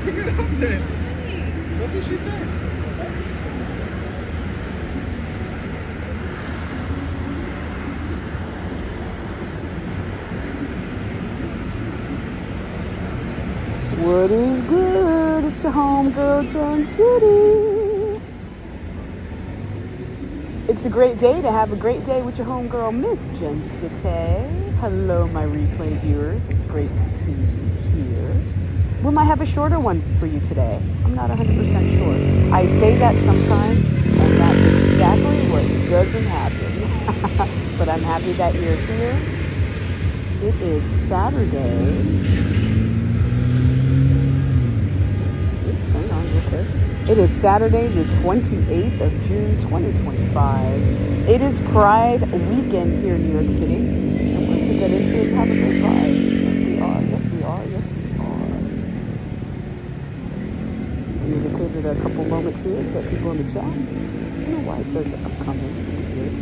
Pick it up then. What did she say? What is good? It's your homegirl, Jen City. It's a great day to have a great day with your homegirl, Miss Jen City. Hello, my replay viewers. It's great to see you here. We might have a shorter one for you today. I'm not 100% sure. I say that sometimes, and that's exactly what doesn't happen. But I'm happy that you're here. It is Saturday. Hang on real quick. It is Saturday, the 28th of June, 2025. It is Pride weekend here in New York City. And we're going to get into it and have a great Pride. Yes, we are. Yes, we are. Yes, we are. We indicated a couple moments here to get people in the chat. I don't know why it says upcoming. It's weird.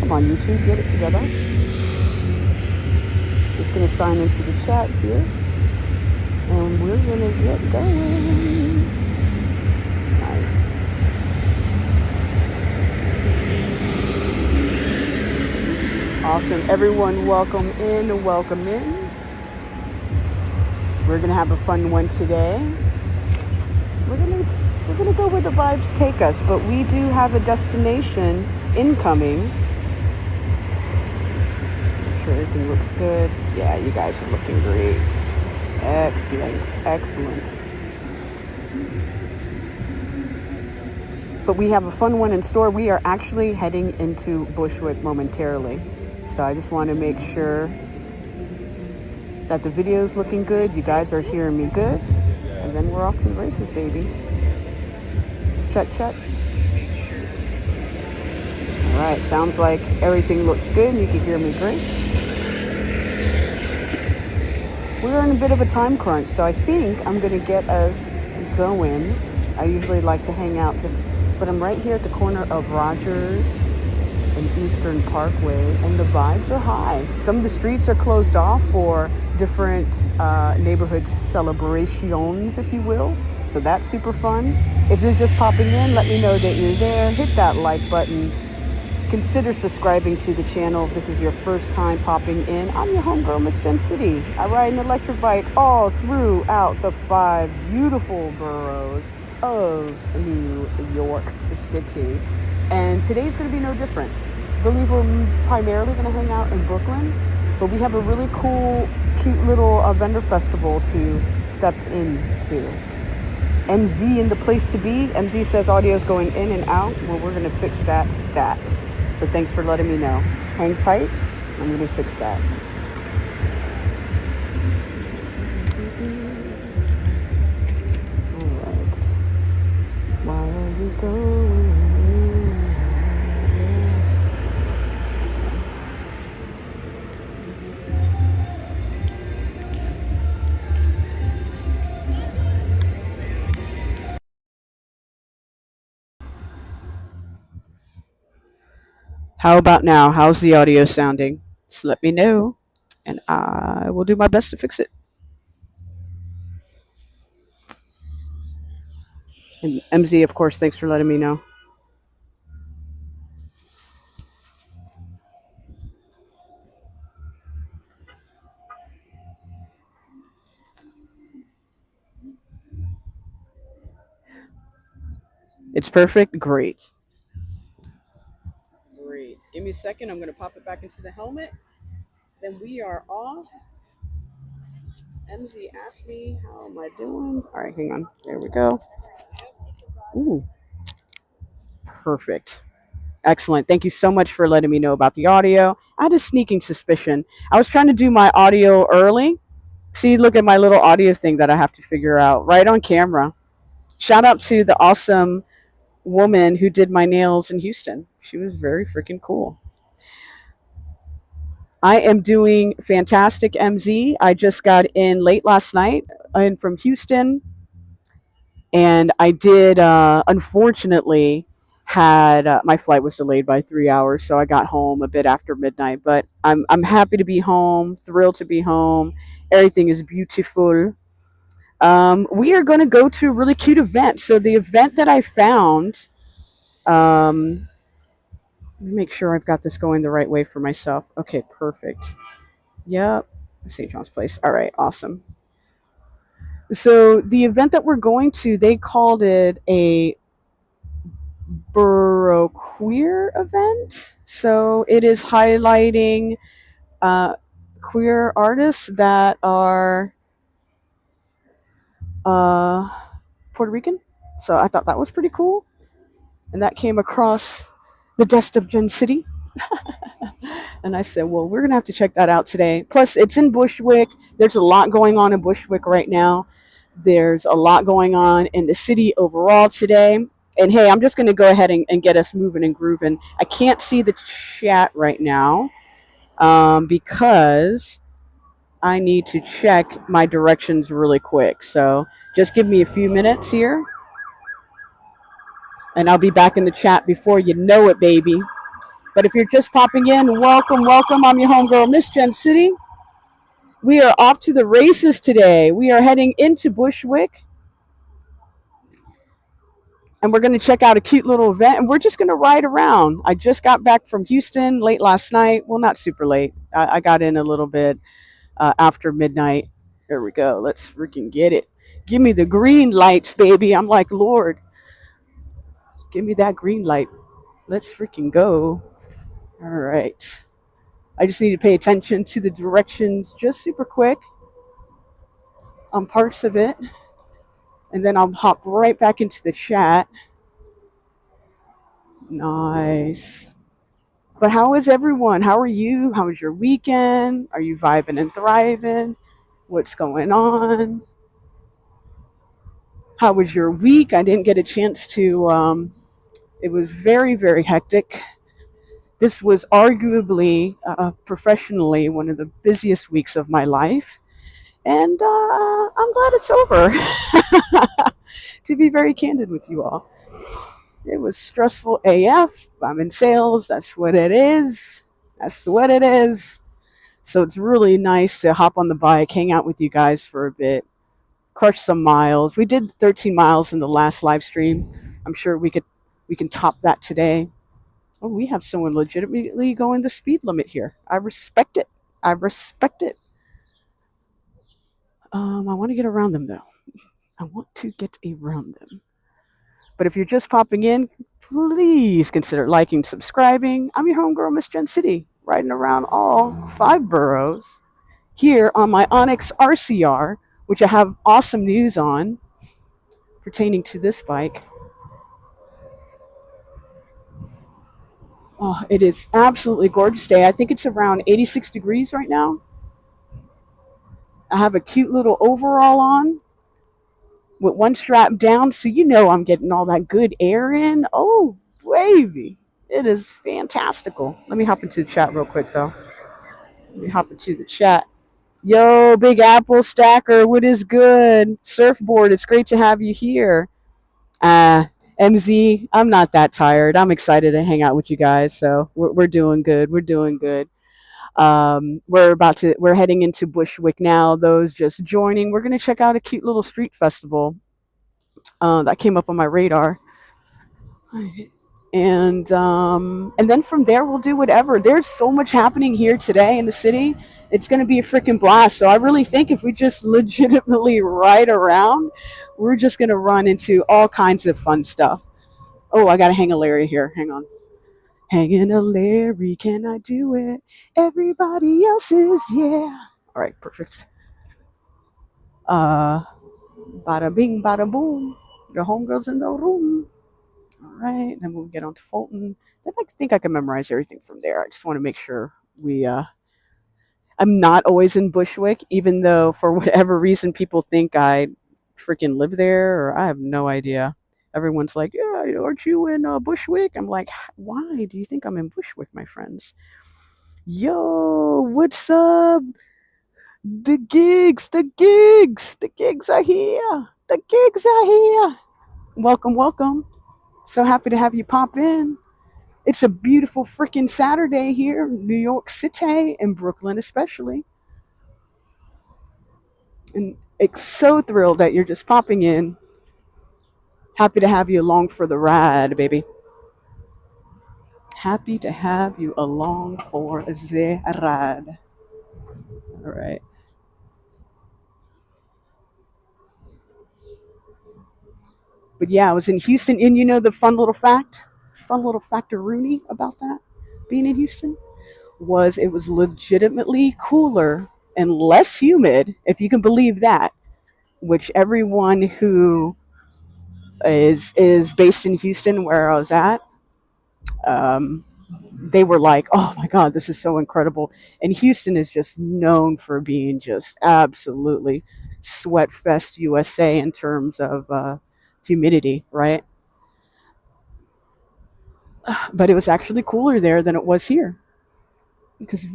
Come on, YouTube, get it together. Just going to sign into the chat here. And we're going to get going. Nice. Awesome. Everyone, welcome in. Welcome in. We're going to have a fun one today. We're going to go where the vibes take us, but we do have a destination incoming. Make sure everything looks good. Yeah, you guys are looking great. Excellent, excellent. But we have a fun one in store. We are actually heading into Bushwick momentarily. So I just want to make sure that the video is looking good. You guys are hearing me good. And then we're off to the races, baby. Check, check. All right, sounds like everything looks good. You can hear me great. We're in a bit of a time crunch, so I think I'm going to get us going. I usually like to hang out, but I'm right here at the corner of Rogers and Eastern Parkway, and the vibes are high. Some of the streets are closed off for different neighborhood celebrations, if you will. So that's super fun. If you're just popping in, let me know that you're there. Hit that like button. Consider subscribing to the channel if this is your first time popping in. I'm your homegirl, Miss Jen City. I ride an electric bike all throughout the 5 beautiful boroughs of New York City. And today's going to be no different. I believe we're primarily going to hang out in Brooklyn, but we have a really cool, cute little vendor festival to step into. MZ in the place to be. MZ says audio is going in and out. Well, we're going to fix that stat. So thanks for letting me know. Hang tight. I'm going to fix that. All right. Why are you going? How about now? How's the audio sounding? Just let me know, and I will do my best to fix it. And MZ, of course, thanks for letting me know. It's perfect? Great. Great. Give me a second. I'm going to pop it back into the helmet. Then we are off. MZ asked me, how am I doing? All right, hang on. There we go. Ooh. Perfect. Excellent. Thank you so much for letting me know about the audio. I had a sneaking suspicion. I was trying to do my audio early. See, look at my little audio thing that I have to figure out right on camera. Shout out to the awesome woman who did my nails in Houston. She was very freaking cool. I am doing fantastic, MZ. I just got in late last night and from Houston, and I did unfortunately had my flight was delayed by 3 hours, so I got home a bit after midnight. But I'm happy to be home, thrilled to be home. Everything is beautiful. We are going to go to a really cute event. So the event that I found, let me make sure I've got this going the right way for myself. Okay, perfect. Yep, St. John's Place. All right, awesome. So the event that we're going to, they called it a borough queer event. So it is highlighting uh, queer artists that are uh, Puerto Rican. So I thought that was pretty cool. And that came across the desk of Gen City. And I said, well, we're going to have to check that out today. Plus, it's in Bushwick. There's a lot going on in Bushwick right now. There's a lot going on in the city overall today. And hey, I'm just going to go ahead and get us moving and grooving. I can't see the chat right now because I need to check my directions really quick. So just give me a few minutes here. And I'll be back in the chat before you know it, baby. But if you're just popping in, welcome, welcome. I'm your homegirl, Miss Gen City. We are off to the races today. We are heading into Bushwick. And we're going to check out a cute little event. And we're just going to ride around. I just got back from Houston late last night. Well, not super late. I got in a little bit after midnight. There we go. Let's freaking get it. Give me the green lights, baby. I'm like, Lord, give me that green light. Let's freaking go. All right. I just need to pay attention to the directions just super quick on parts of it. And then I'll hop right back into the chat. Nice. But how is everyone? How are you? How was your weekend? Are you vibing and thriving? What's going on? How was your week? I didn't get a chance to, it was very, very hectic. This was arguably, professionally, one of the busiest weeks of my life. And I'm glad it's over, to be very candid with you all. It was stressful AF. I'm in sales. That's what it is. That's what it is. So it's really nice to hop on the bike, hang out with you guys for a bit, crush some miles. We did 13 miles in the last live stream. I'm sure we can top that today. Oh, we have someone legitimately going the speed limit here. I respect it. I respect it. I want to get around them though. I want to get around them. But if you're just popping in, please consider liking, subscribing. I'm your homegirl, Miss Gen City, riding around all 5 boroughs here on my Onyx RCR, which I have awesome news on pertaining to this bike. Oh, it is absolutely gorgeous day. I think it's around 86 degrees right now. I have a cute little overall on with one strap down, so you know I'm getting all that good air in. Oh, baby. It is fantastical. Let me hop into the chat real quick, though. Let me hop into the chat. Yo, Big Apple Stacker, what is good? Surfboard, it's great to have you here. MZ, I'm not that tired. I'm excited to hang out with you guys, so we're doing good. We're doing good. We're heading into Bushwick now. Those just joining, we're gonna check out a cute little street festival that came up on my radar, and then from there we'll do whatever. There's so much happening here today in the city. It's gonna be a freaking blast. So I really think if we just legitimately ride around, we're just gonna run into all kinds of fun stuff. Oh, I gotta hang a Larry here. Hang on. Hanging a Larry, can I do it? Everybody else is, yeah. All right, perfect. Bada bing, bada boom. Your homegirl's in the room. All right, then we'll get on to Fulton. Then I think I can memorize everything from there. I just want to make sure I'm not always in Bushwick, even though for whatever reason people think I freaking live there, or I have no idea. Everyone's like, yeah, aren't you in Bushwick? I'm like, why do you think I'm in Bushwick, my friends? Yo, what's up? The gigs are here. The gigs are here. Welcome, welcome. So happy to have you pop in. It's a beautiful freaking Saturday here in New York City and Brooklyn especially. And So thrilled that you're just popping in. Happy to have you along for the ride, baby. Happy to have you along for the ride. All right. But yeah, I was in Houston, and you know the fun little factor-rooney about that being in Houston was it was legitimately cooler and less humid, if you can believe that. Which everyone who is based in Houston, where I was at, um, they were like, "Oh my God, this is so incredible!" And Houston is just known for being just absolutely sweat fest USA in terms of humidity, right? But it was actually cooler there than it was here because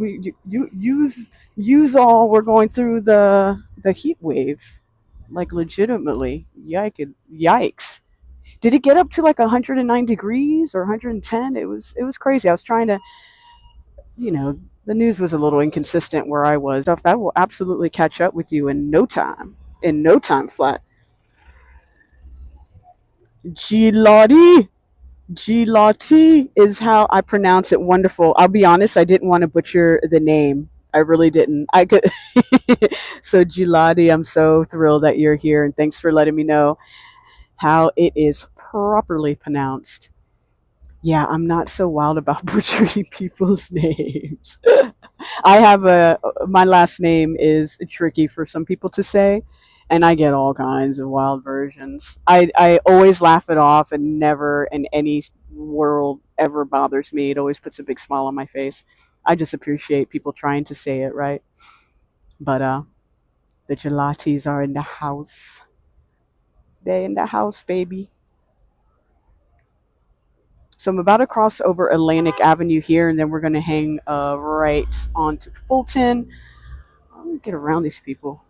use all we're going through the heat wave, like legitimately. Yikes! Did it get up to like 109 degrees or 110? It was crazy. I was trying to, you know, the news was a little inconsistent where I was. Stuff that will absolutely catch up with you in no time. In no time flat. Gelati. Gelati is how I pronounce it. Wonderful. I'll be honest, I didn't want to butcher the name. I really didn't. I could. So Gelati, I'm so thrilled that you're here, and thanks for letting me know how it is properly pronounced. Yeah, I'm not so wild about butchering people's names. I have a my last name is tricky for some people to say, and I get all kinds of wild versions. I always laugh it off, and never in any world ever bothers me. It always puts a big smile on my face. I just appreciate people trying to say it right. But the gelatis are in the house. They're in the house, baby. So I'm about to cross over Atlantic Avenue here, and then we're gonna hang right onto Fulton. I'm gonna get around these people.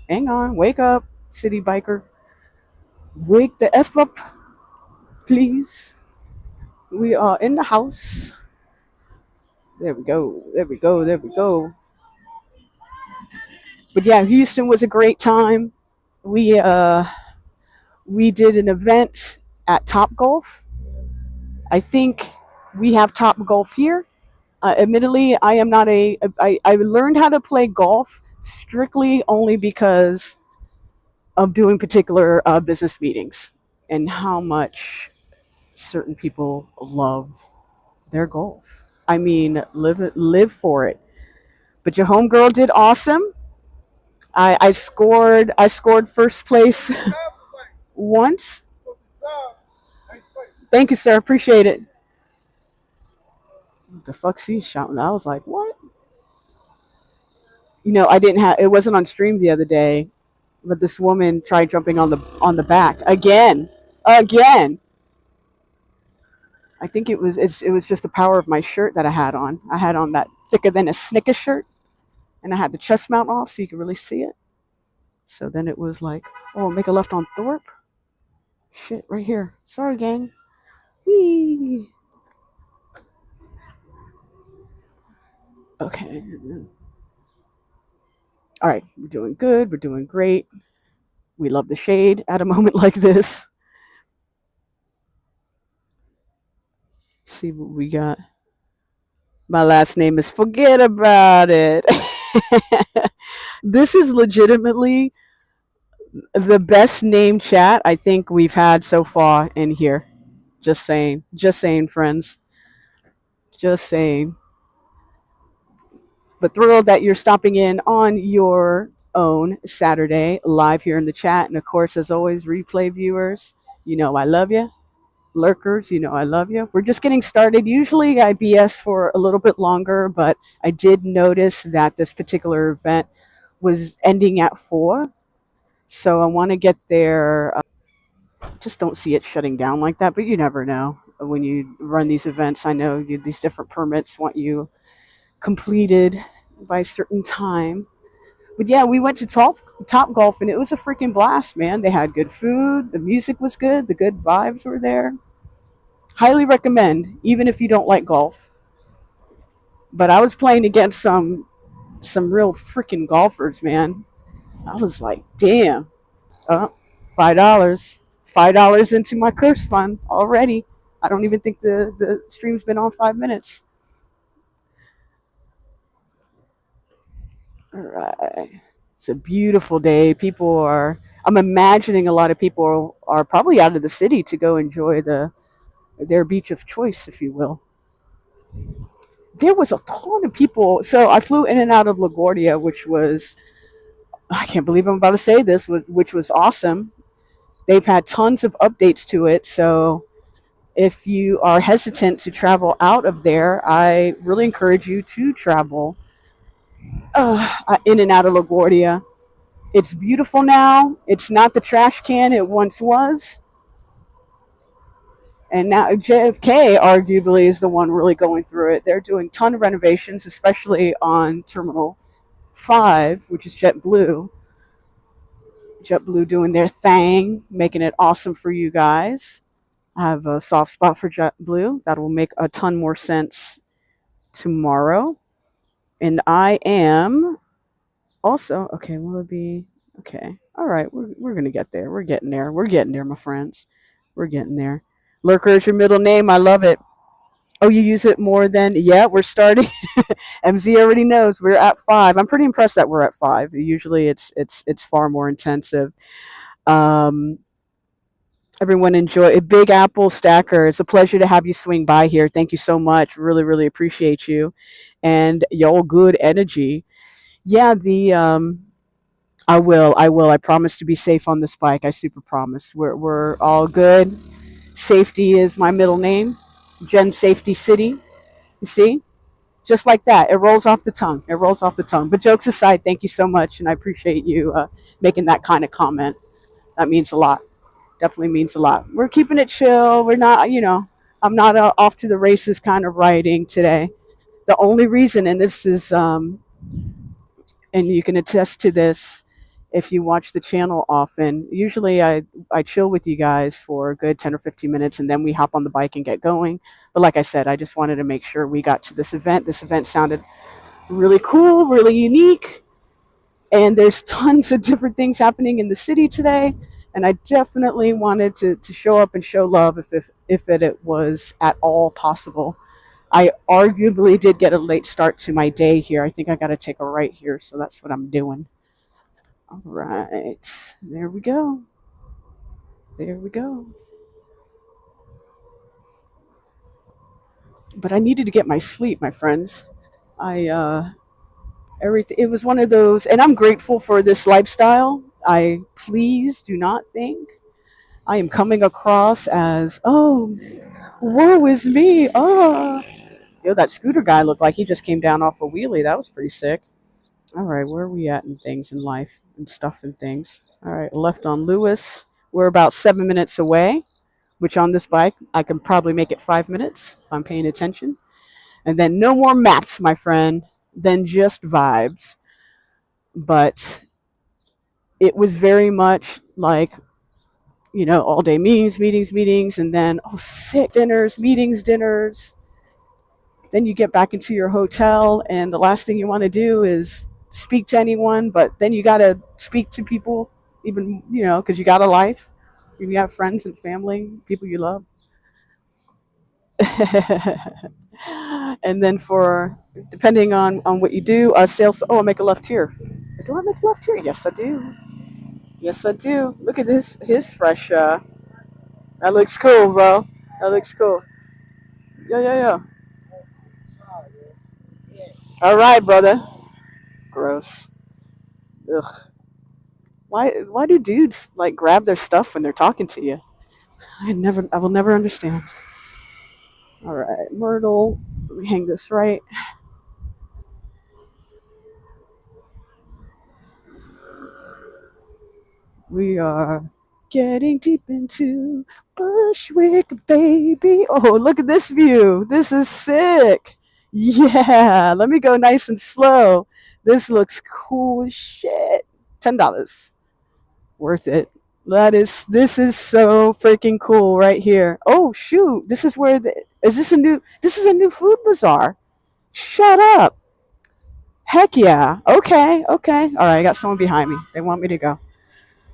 Hang on, wake up, city biker. Wake the F up, please. We are in the house. There we go. There we go. There we go. But yeah, Houston was a great time. We uh we did an event at Top Golf. I think we have Top Golf here. Admittedly, I am not I learned how to play golf strictly only because of doing particular business meetings and how much certain people love their golf. I mean, live for it. But your homegirl did awesome. I scored first place once. Thank you, sir. Appreciate it. The fuck's he shouting? I was like, what? I didn't have. It wasn't on stream the other day, but this woman tried jumping on the back again. I think it was just the power of my shirt that I had on. I had on that thicker than a Snicker shirt, and I had the chest mount off so you could really see it. So then it was like, oh, make a left on Thorpe. Shit, right here. Sorry, gang. Whee. Okay. All right, we're doing good. We're doing great. We love the shade at a moment like this. See what we got. My last name is Forget About It. This is legitimately the best name chat I think we've had so far in here. Just saying. Just saying, friends. Just saying. But thrilled that you're stopping in on your own Saturday live here in the chat. And of course, as always, replay viewers, I love you. Lurkers, I love you. We're just getting started. Usually I BS for a little bit longer, but I did notice that this particular event was ending at 4. So I want to get there. Just don't see it shutting down like that, but you never know. When you run these events, I know these different permits want you completed by a certain time. But yeah, we went to Top Golf, and it was a freaking blast, man. They had good food, the music was good, the good vibes were there. Highly recommend, even if you don't like golf. But I was playing against some real freaking golfers, man. I was like, damn. Oh, $5. $5 into my curse fund already. I don't even think the stream's been on 5 minutes. All right. It's a beautiful day. I'm imagining a lot of people are probably out of the city to go enjoy their beach of choice, if you will. There was a ton of people. So I flew in and out of LaGuardia, which was, I can't believe I'm about to say this, which was awesome. They've had tons of updates to it. So if you are hesitant to travel out of there, I really encourage you to travel in and out of LaGuardia. It's beautiful now. It's not the trash can it once was. And now JFK arguably is the one really going through it. They're doing a ton of renovations, especially on Terminal 5, which is JetBlue. JetBlue doing their thing, making it awesome for you guys. I have a soft spot for JetBlue. That will make a ton more sense tomorrow. And I am also, okay, will it be, okay. All right, we're going to get there. We're getting there. We're getting there, my friends. We're getting there. Lurker is your middle name. I love it. Oh, you use it more than, yeah, we're starting. MZ already knows we're at 5. I'm pretty impressed that we're at 5. Usually it's far more intensive. Um, Everyone enjoy a Big Apple Stacker. It's a pleasure to have you swing by here. Thank you so much. Really, really appreciate you and your good energy. Yeah, I will. I promise to be safe on this bike. I super promise. We're all good. Safety is my middle name. Gen Safety City. You see? Just like that. It rolls off the tongue. It rolls off the tongue. But jokes aside, thank you so much. And I appreciate you making that kind of comment. That means a lot. Definitely means a lot. We're keeping it chill. We're not, I'm not off to the races kind of riding today. The only reason, and this is, and you can attest to this if you watch the channel often, usually I chill with you guys for a good 10 or 15 minutes and then we hop on the bike and get going. But like I said, I just wanted to make sure we got to this event. This event sounded really cool, really unique. And there's tons of different things happening in the city today. And I definitely wanted to show up and show love if it was at all possible. I arguably did get a late start to my day here. I think I got to take a right here, so that's what I'm doing. All right, there we go. There we go. But I needed to get my sleep, my friends. Everything. It was one of those, and I'm grateful for this lifestyle. I please do not think I am coming across as, oh, woe is me. Oh, that scooter guy looked like he just came down off a wheelie. That was pretty sick. All right, where are we at in things in life and stuff and things? All right, left on Lewis. We're about 7 minutes away, which on this bike, I can probably make it 5 minutes if I'm paying attention. And then no more maps, my friend, than just vibes. But it was very much like, all day meetings, and then, oh, sick dinners, dinners. Then you get back into your hotel, and the last thing you want to do is speak to anyone, but then you got to speak to people, even, because you got a life. You have friends and family, people you love. And then depending on what you do, sales, oh, I make a left here. Do I make a left here? Yes, I do. Yes, I do. Look at this, his fresh, that looks cool, bro. That looks cool. Yeah. All right, brother. Gross. Ugh. Why do dudes like grab their stuff when they're talking to you? I will never understand. All right, Myrtle. Let me hang this right. We are getting deep into Bushwick, baby. Oh, look at this view. This is sick. Yeah, let me go nice and slow. This looks cool as shit. $10. Worth it. This is so freaking cool right here. Oh shoot. This is this is a new food bazaar. Shut up. Heck yeah. Okay. Okay. All right. I got someone behind me. They want me to go.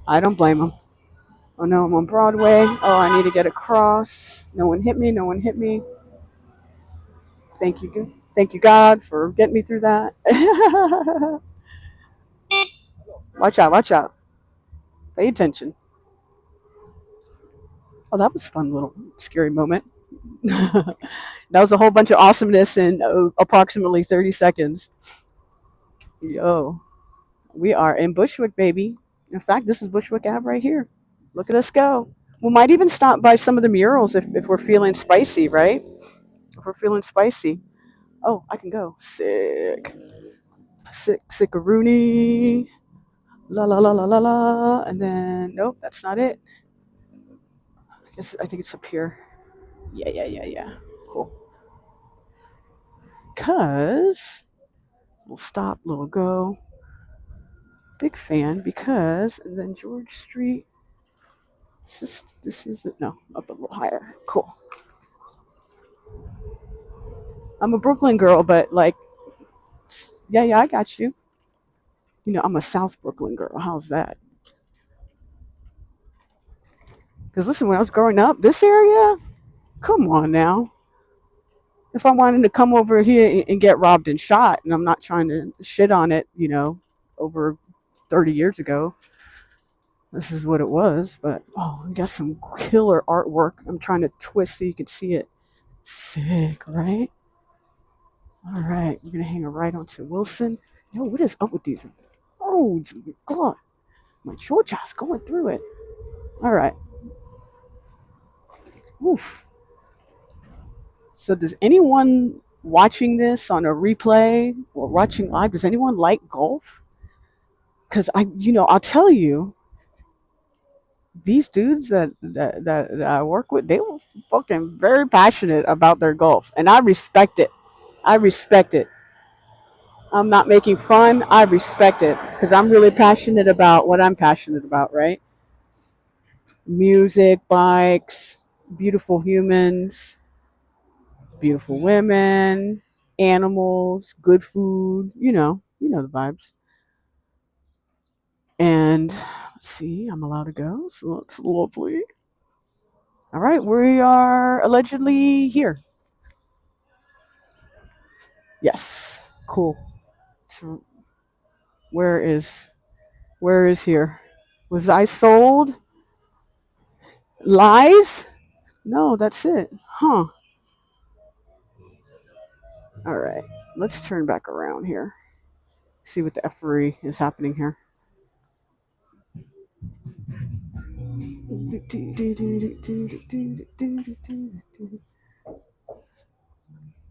I don't blame them. Oh no, I'm on Broadway. Oh, I need to get across. No one hit me. No one hit me. Thank you. Thank you, God, for getting me through that. Watch out. Watch out. Pay attention. Oh, that was a fun little scary moment. That was a whole bunch of awesomeness in approximately 30 seconds. Yo, we are in Bushwick, baby. In fact, this is Bushwick Ave right here. Look at us go. We might even stop by some of the murals if we're feeling spicy, right? If we're feeling spicy. Oh, I can go. Sick. Sick, sickaroonie. La la la la la la. And then, nope, that's not it. I think it's up here. Yeah, yeah, yeah, yeah. Cool. Because we'll stop, little go. Big fan because, and then George Street. This is it. No, up a little higher. Cool. I'm a Brooklyn girl, but like, yeah, yeah, I got you. You know, I'm a South Brooklyn girl. How's that? Because listen, when I was growing up, this area, come on now. If I wanted to come over here and get robbed and shot, and I'm not trying to shit on it, you know, over 30 years ago, this is what it was. But oh, we got some killer artwork. I'm trying to twist so you can see it. Sick, right? All right, we're gonna hang a right onto Wilson. Yo, what is up with these roads? God, my Georgia's going through it. All right. Oof. So, does anyone watching this on a replay or watching live, does anyone like golf? Because I'll tell you, these dudes that I work with, they were fucking very passionate about their golf, and I respect it. I respect it. I'm not making fun. I respect it because I'm really passionate about what I'm passionate about, right? Music, bikes, beautiful humans, beautiful women, animals, good food, you know the vibes. And let's see, I'm allowed to go, so that's lovely. All right, we are allegedly here. Yes, cool. So where is here? Was I sold? Lies? No, that's it. Huh. All right, let's turn back around here. See what the effery is happening here.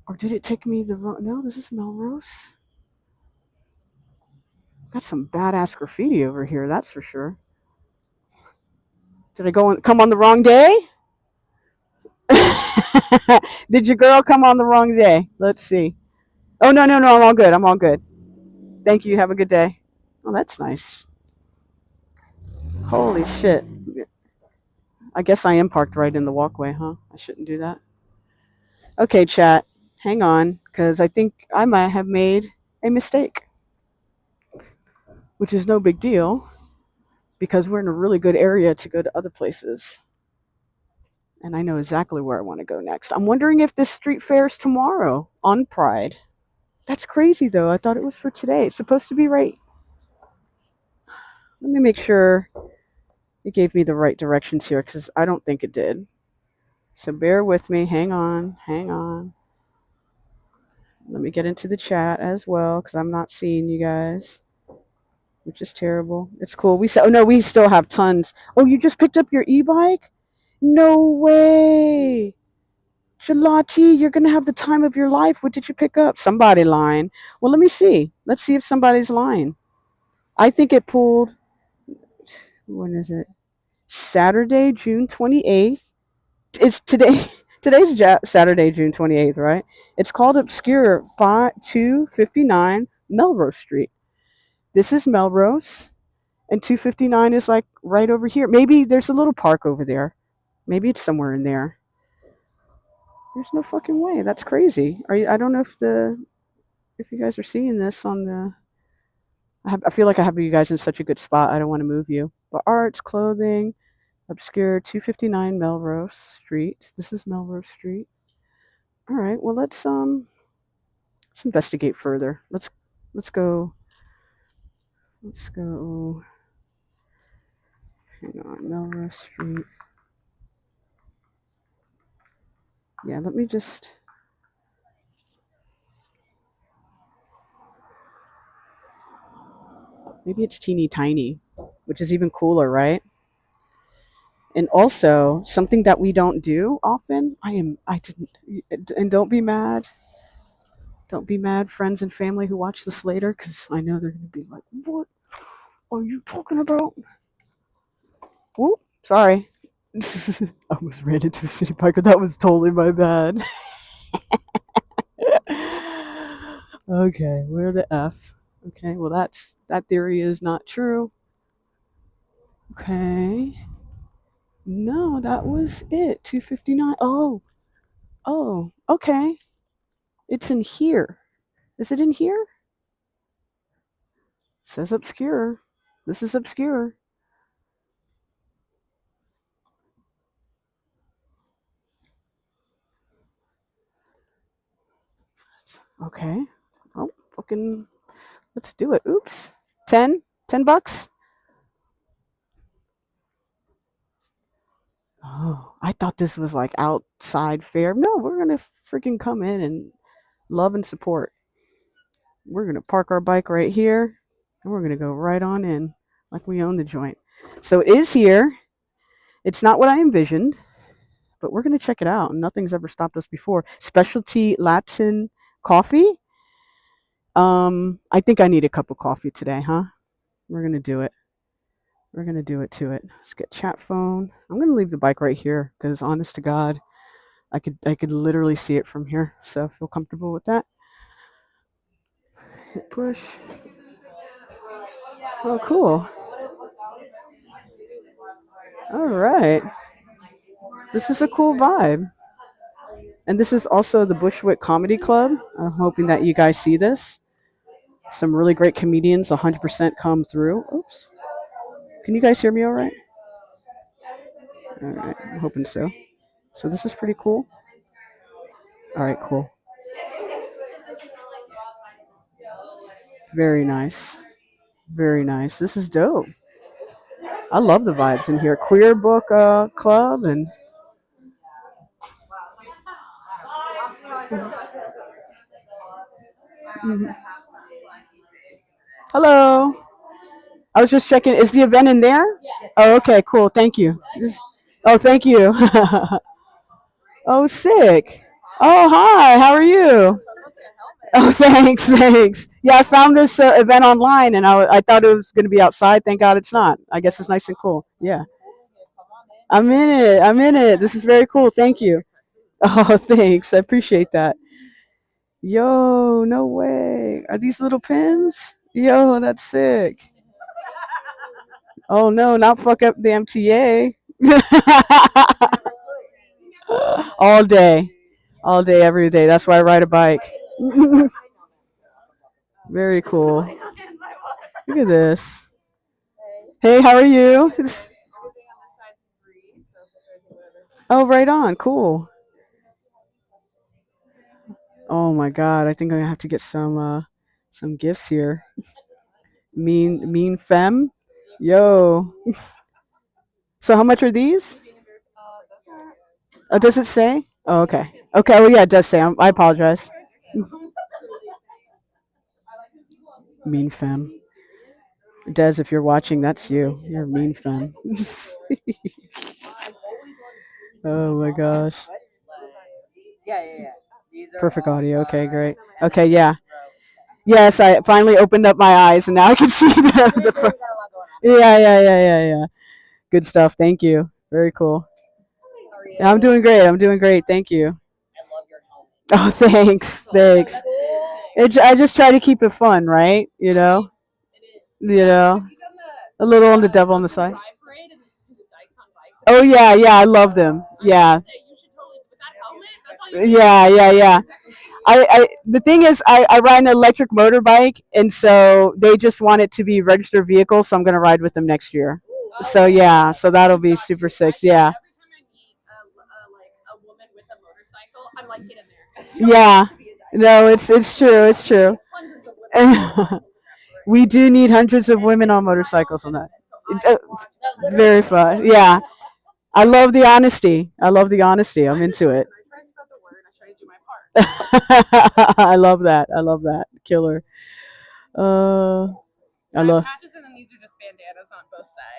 Or did it take me the wrong? No, this is Melrose. Got some badass graffiti over here, that's for sure. Did I come on the wrong day? Did your girl come on the wrong day? Let's see. Oh no, no, no, I'm all good. I'm all good. Thank you. Have a good day. Oh, that's nice. Holy shit. I guess I am parked right in the walkway, huh? I shouldn't do that. Okay, chat. Hang on, because I think I might have made a mistake, which is no big deal because we're in a really good area to go to other places. And I know exactly where I want to go next. I'm wondering if this street fair is tomorrow on Pride. That's crazy, though. I thought it was for today. It's supposed to be right. Let me make sure it gave me the right directions here because I don't think it did. So bear with me. Hang on. Hang on. Let me get into the chat as well because I'm not seeing you guys, which is terrible. It's cool. Oh no, we still have tons. Oh, you just picked up your e-bike? No way. Gelati, you're gonna have the time of your life. What did you pick up? Somebody lying. Well, let me see. Let's see if somebody's lying. I think it pulled. When is it? Saturday, June 28th. It's today. Today's Saturday, June 28th, right? It's called Obscure 259 Melrose Street. This is Melrose, and 259 is like right over here. Maybe there's a little park over there. Maybe it's somewhere in there. There's no fucking way. That's crazy. I don't know if if you guys are seeing this on the, I feel like I have you guys in such a good spot. I don't want to move you. But arts, clothing, obscure, 259 Melrose Street. This is Melrose Street. All right. Well, let's investigate further. Let's go. Let's go. Hang on, Melrose Street. Yeah, let me just. Maybe it's teeny tiny, which is even cooler, right? And also something that we don't do often. I didn't, and don't be mad. Don't be mad, friends and family who watch this later, because I know they're going to be like, "What are you talking about?" Whoop! Sorry, I almost ran into a city biker. That was totally my bad. Okay, where the F? Okay, well that theory is not true. Okay. No, that was it. 259. Oh, okay. It's in here. Is it in here? It says obscure. This is obscure. Okay. Oh, fucking, let's do it. Oops. 10? $10? Oh, I thought this was like outside fair. No, we're going to freaking come in and love and support. We're going to park our bike right here and we're going to go right on in like we own the joint. So it is here. It's not what I envisioned, but we're going to check it out. Nothing's ever stopped us before. Specialty Latin coffee. I think I need a cup of coffee today, huh? We're going to do it. We're going to do it to it. Let's get chat phone. I'm going to leave the bike right here because honest to God, I could literally see it from here. So I feel comfortable with that. Hit push. Oh, cool. All right. This is a cool vibe. And this is also the Bushwick Comedy Club. I'm hoping that you guys see this. Some really great comedians 100% come through. Oops. Can you guys hear me all right? All right. I'm hoping so. So this is pretty cool. All right, cool. Very nice. Very nice. This is dope. I love the vibes in here. Queer book club and Mhm. Hello. I was just checking. Is the event in there? Oh, okay, cool. Thank you. Oh, thank you. Oh, sick. Oh, hi. How are you? Oh, thanks, thanks. Yeah, I found this event online, and I thought it was going to be outside. Thank God it's not. I guess it's nice and cool. Yeah, I'm in it. I'm in it. This is very cool. Thank you. Oh, thanks. I appreciate that. Yo, no way. Are these little pins? Yo, that's sick. Oh no, not fuck up the MTA. All day, every day. That's why I ride a bike. Very cool. Look at this. Hey, how are you? Oh, right on. Cool. Oh my God, I think I'm gonna have to get some gifts here. Mean femme. Yo. So how much are these? Oh, does it say? Oh, okay. Okay. Well, yeah, it does say. I apologize. Mean femme. Des, if you're watching, that's you. You're a mean femme. Oh my gosh. Perfect audio. Okay, great. Okay, yeah. Yes, I finally opened up my eyes and now I can see the yeah. Good stuff. Thank you. Very cool. Yeah, I'm doing great. I'm doing great. Thank you. Oh, thanks. Thanks. I just try to keep it fun, right? You know, a little on the devil on the side. Oh yeah, yeah. I love them. Yeah, yeah. I the thing is, I ride an electric motorbike, and so they just want it to be registered vehicle. So I'm gonna ride with them next year. So yeah, so that'll be super sick. Yeah. Yeah. No, it's true. It's true. We do need hundreds of women on motorcycles on that. Uh, Very fun. Yeah. I love the honesty. I love the honesty. I'm into it. I love that. I love that. Killer. Uh, I love.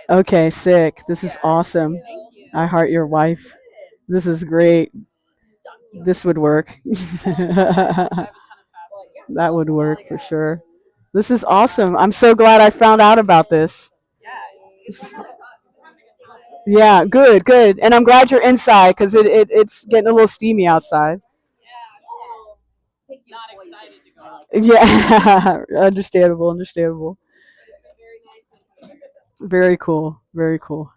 Okay, sick. This is awesome. I heart your wife. This is great. This would work. That would work for sure. This is awesome. I'm so glad I found out about this. This is- yeah, good, good. And I'm glad you're inside because it's getting a little steamy outside. Yeah, understandable, understandable. Very cool, very cool.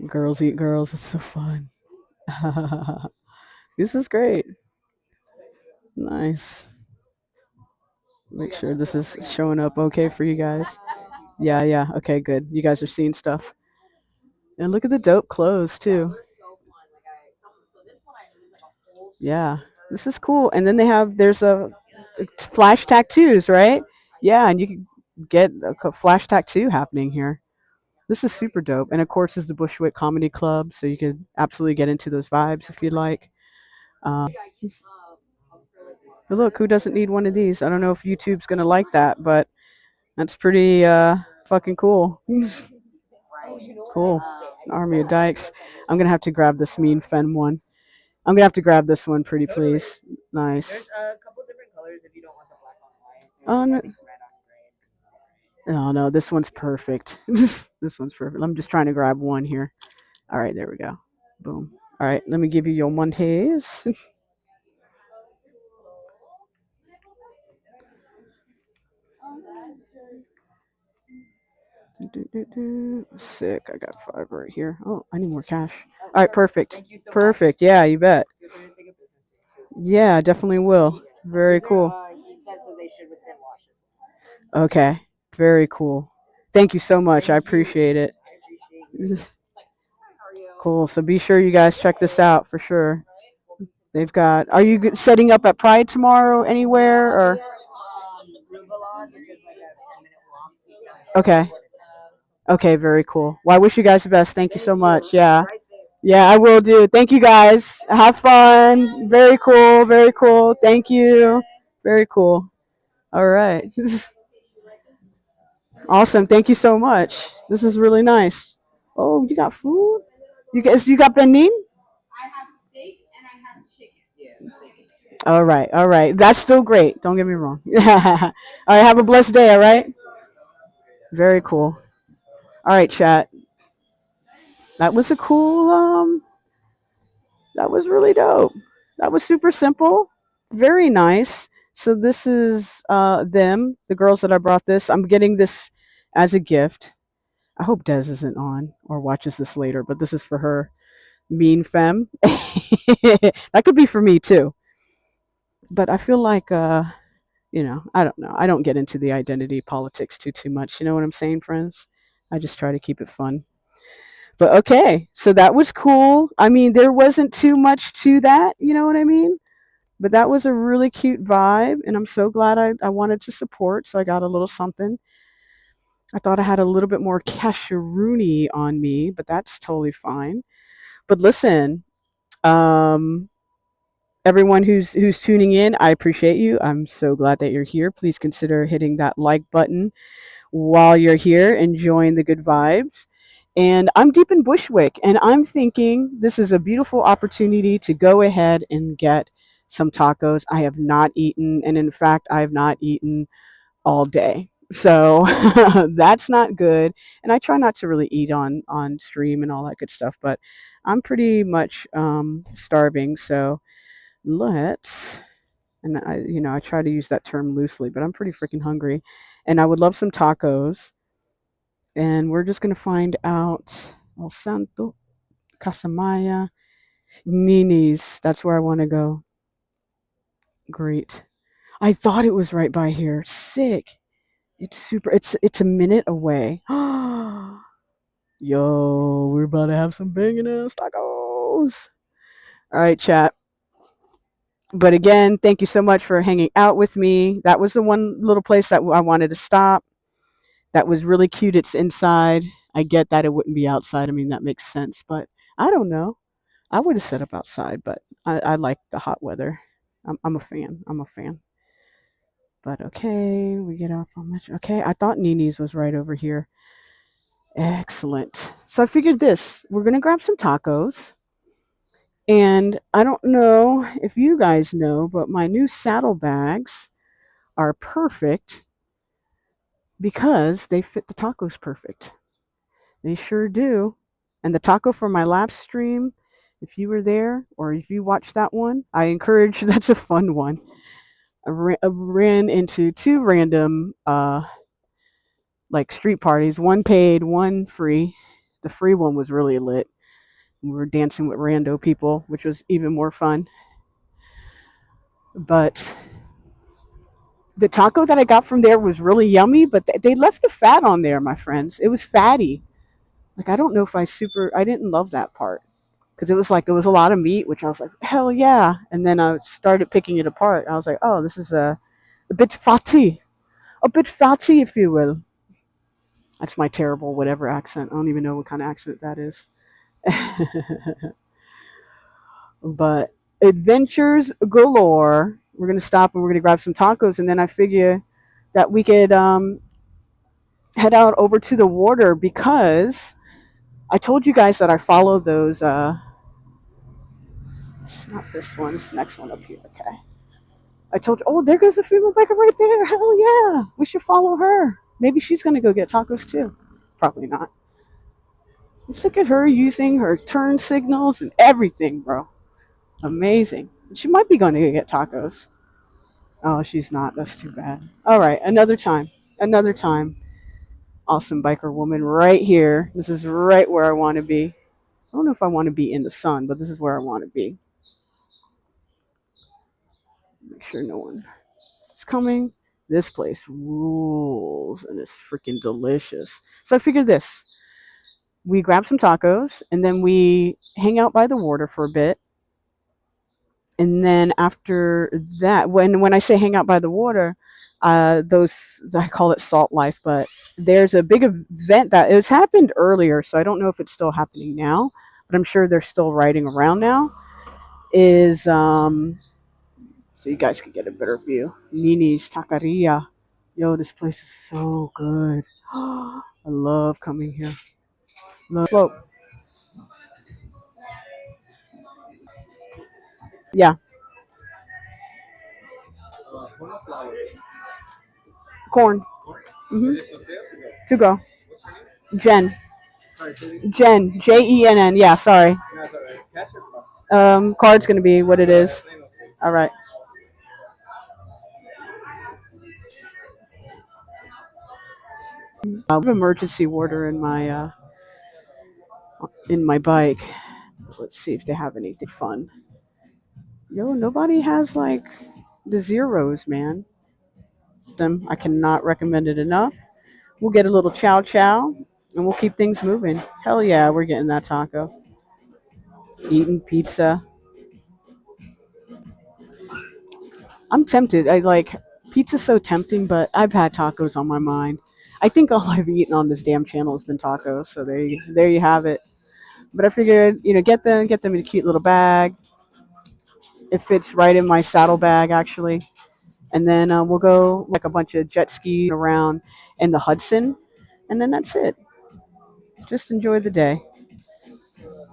Girls eat girls. It's so fun. This is great. Nice. Make sure this is showing up okay for you guys. Yeah, yeah. Okay, good. You guys are seeing stuff. And look at the dope clothes too. Yeah, this is cool. And then there's a flash tattoos, right? Yeah, and you can get a flash tattoo happening here. This is super dope. And of course, is the Bushwick Comedy Club, so you could absolutely get into those vibes if you'd like. But look, who doesn't need one of these? I don't know if YouTube's gonna like that, but that's pretty fucking cool. Cool. Army of Dykes. I'm gonna have to grab this mean femme one. I'm gonna have to grab this one, pretty please. Nice. Oh no. Oh no, this one's perfect. This one's perfect. I'm just trying to grab one here. All right, there we go. Boom. All right, let me give you your Mondays. Sick. I got 5 right here. Oh, I need more cash. All right, perfect. Perfect. Yeah, you bet. Yeah, definitely will. Very cool. Okay. Very cool. Thank you so much. I appreciate it. Cool. So be sure you guys check this out for sure. They've got. Are you setting up at Pride tomorrow anywhere or? Okay. Okay. Very cool. Well, I wish you guys the best. Thank you so much. Yeah. Yeah, I will do. Thank you guys. Have fun. Very cool. Very cool. Thank you. Very cool. All right. Awesome. Thank you so much. This is really nice. Oh, you got food? You got benin? All right. All right. That's still great. Don't get me wrong. All right. Have a blessed day. All right. Very cool. All right, chat. That was a cool. That was really dope. That was super simple. Very nice. So this is them, the girls that I brought this. I'm getting this as a gift. I hope Des isn't on or watches this later, but this is for her. Mean femme. That could be for me too. But I feel like I don't know. I don't get into the identity politics too much. You know what I'm saying, friends? I just try to keep it fun. But okay, so that was cool. I mean, there wasn't too much to that, you know what I mean? But that was a really cute vibe, and I'm so glad I wanted to support, so I got a little something. I thought I had a little bit more casheroony on me, but that's totally fine. But listen, um, everyone who's tuning in, I appreciate you. I'm so glad that you're here. Please consider hitting that like button while you're here, enjoying the good vibes. And I'm deep in Bushwick, and I'm thinking this is a beautiful opportunity to go ahead and get some tacos. I have not eaten, and in fact, I have not eaten all day. So that's not good. And I try not to really eat on stream and all that good stuff, but I'm pretty much starving. So let's and I try to use that term loosely, but I'm pretty freaking hungry, and I would love some tacos. And we're just gonna find out El Santo, Casamaya, Nini's. That's where I want to go. Great. I thought it was right by here. Sick. It's super. It's a minute away. Yo, we're about to have some banging ass tacos. All right, chat. But again, thank you so much for hanging out with me. That was the one little place that I wanted to stop. That was really cute. It's inside. I get that it wouldn't be outside. I mean, that makes sense. But I don't know. I would have set up outside, but I like the hot weather. I'm a fan. I'm a fan. But okay, we get off on much. Okay, I thought Nini's was right over here. Excellent. So I figured this. We're gonna grab some tacos. And I don't know if you guys know, but my new saddlebags are perfect because they fit the tacos perfect. They sure do. And the taco for my last stream, if you were there or if you watched that one, I encourage, that's a fun one. I ran into two random like street parties, one paid, one free. The free one was really lit. We were dancing with rando people, which was even more fun. But the taco that I got from there was really yummy, but they left the fat on there, my friends. It was fatty. Like, I don't know if I didn't love that part because it was a lot of meat, which I was like, hell yeah. And then I started picking it apart. I was like, oh, this is a bit fatty, if you will. That's my terrible whatever accent. I don't even know what kind of accent that is. But adventures galore. We're gonna stop and we're gonna grab some tacos, and then I figure that we could head out over to the water because I told you guys that I follow those. It's not this one. It's the next one up here. Okay. I told you. Oh, there goes the female biker right there. Hell yeah! We should follow her. Maybe she's gonna go get tacos too. Probably not. Let's look at her using her turn signals and everything, bro. Amazing. She might be going to get tacos. Oh, she's not. That's too bad. All right, another time. Another time. Awesome biker woman right here. This is right where I want to be. I don't know if I want to be in the sun, but this is where I want to be. Make sure no one is coming. This place rules and it's freaking delicious. So I figured this. We grab some tacos and then we hang out by the water for a bit. And then after that, when I say hang out by the water, those, I call it salt life, but there's a big event that it was happened earlier, so I don't know if it's still happening now, but I'm sure they're still riding around now. Is so you guys can get a better view. Nini's Taqueria. Yo, this place is so good. I love coming here. Love slope. Yeah, corn. Hmm. To go. Jen. Jen. Jenn. Yeah, sorry. Card's gonna be what it is. All right. I have emergency water in my bike. Let's see if they have anything fun. Yo, nobody has like the zeros, man. I cannot recommend it enough. We'll get a little chow chow and we'll keep things moving. Hell yeah, we're getting that taco. Eating pizza. I'm tempted. I like pizza's so tempting, but I've had tacos on my mind. I think all I've eaten on this damn channel has been tacos. So there you have it. But I figured, get them in a cute little bag. It fits right in my saddle bag, actually. And then we'll go like a bunch of jet ski around in the Hudson, and then that's it. Just enjoy the day.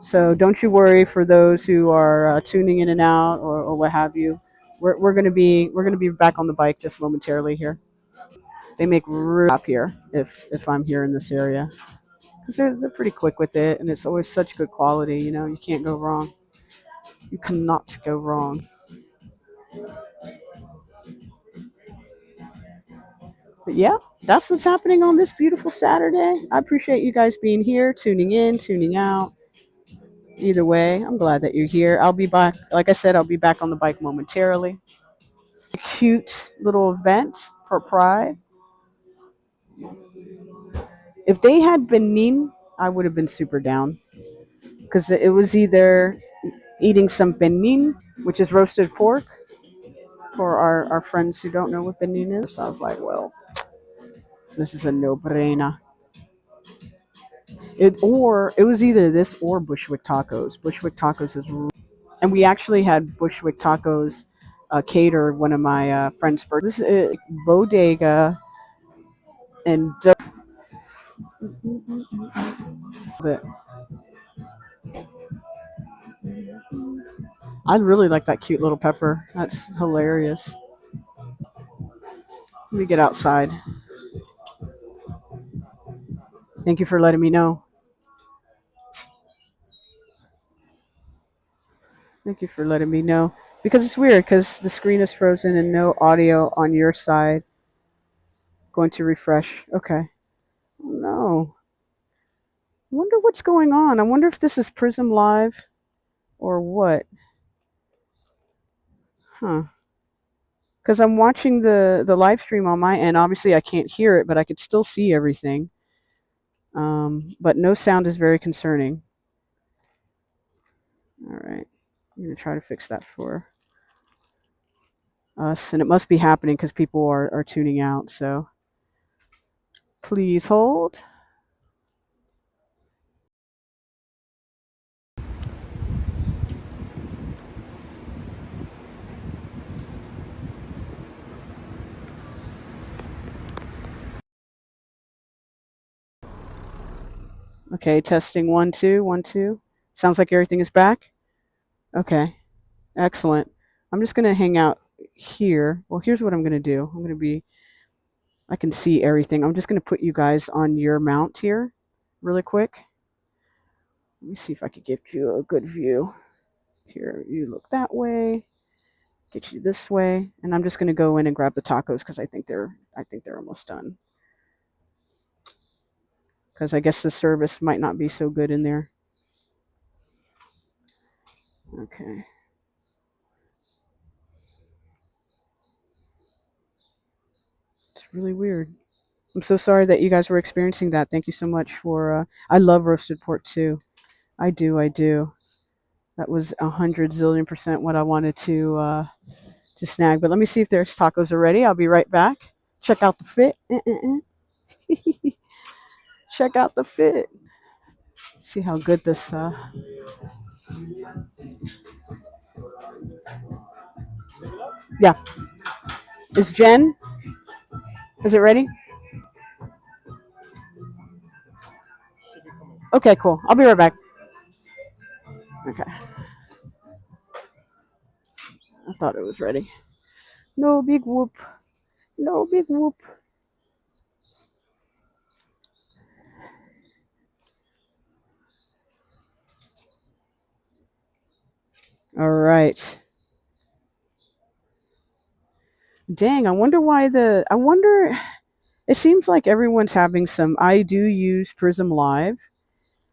So don't you worry for those who are tuning in and out or what have you. We're gonna be back on the bike just momentarily here. They make room up here if I'm here in this area because they're pretty quick with it, and it's always such good quality. You can't go wrong. You cannot go wrong. But yeah, that's what's happening on this beautiful Saturday. I appreciate you guys being here, tuning in, tuning out. Either way, I'm glad that you're here. I'll be back. Like I said, I'll be back on the bike momentarily. A cute little event for Pride. If they had benin, I would have been super down because it was either eating some benin, which is roasted pork, for our friends who don't know what benin is. So I was like, well, this is a no-brainer. It was either this or Bushwick tacos. Bushwick tacos is, and we actually had Bushwick tacos catered one of my friends' birthdays. This is bodega and but I really like that cute little pepper. That's hilarious. Let me get outside. Thank you for letting me know. Thank you for letting me know. Because it's weird because the screen is frozen and no audio on your side. Going to refresh. Okay. Oh, no. I wonder what's going on. I wonder if this is Prism Live or what. Huh. Because I'm watching the live stream on my end. Obviously, I can't hear it, but I could still see everything. But no sound is very concerning. All right. I'm going to try to fix that for us. And it must be happening because people are tuning out. So please hold. Okay, testing 1 2 1 2. Sounds like everything is back. Okay, excellent. I'm just gonna hang out here. Well, here's what I'm gonna do. I can see everything. I'm just gonna put you guys on your mount here, really quick. Let me see if I could give you a good view. Here, you look that way. Get you this way, and I'm just gonna go in and grab the tacos because I think they're almost done. Because I guess the service might not be so good in there. Okay. It's really weird. I'm so sorry that you guys were experiencing that. Thank you so much for. I love roasted pork too. I do. I do. That was 100 zillion% what I wanted to snag. But let me see if there's tacos already. I'll be right back. Check out the fit. Check out the fit. See how good this. Yeah. Is Jen? Is it ready? Okay, cool. I'll be right back. Okay. I thought it was ready. No big whoop. No big whoop. All right. Dang, I wonder why I wonder, it seems like everyone's having some. I do use Prism Live,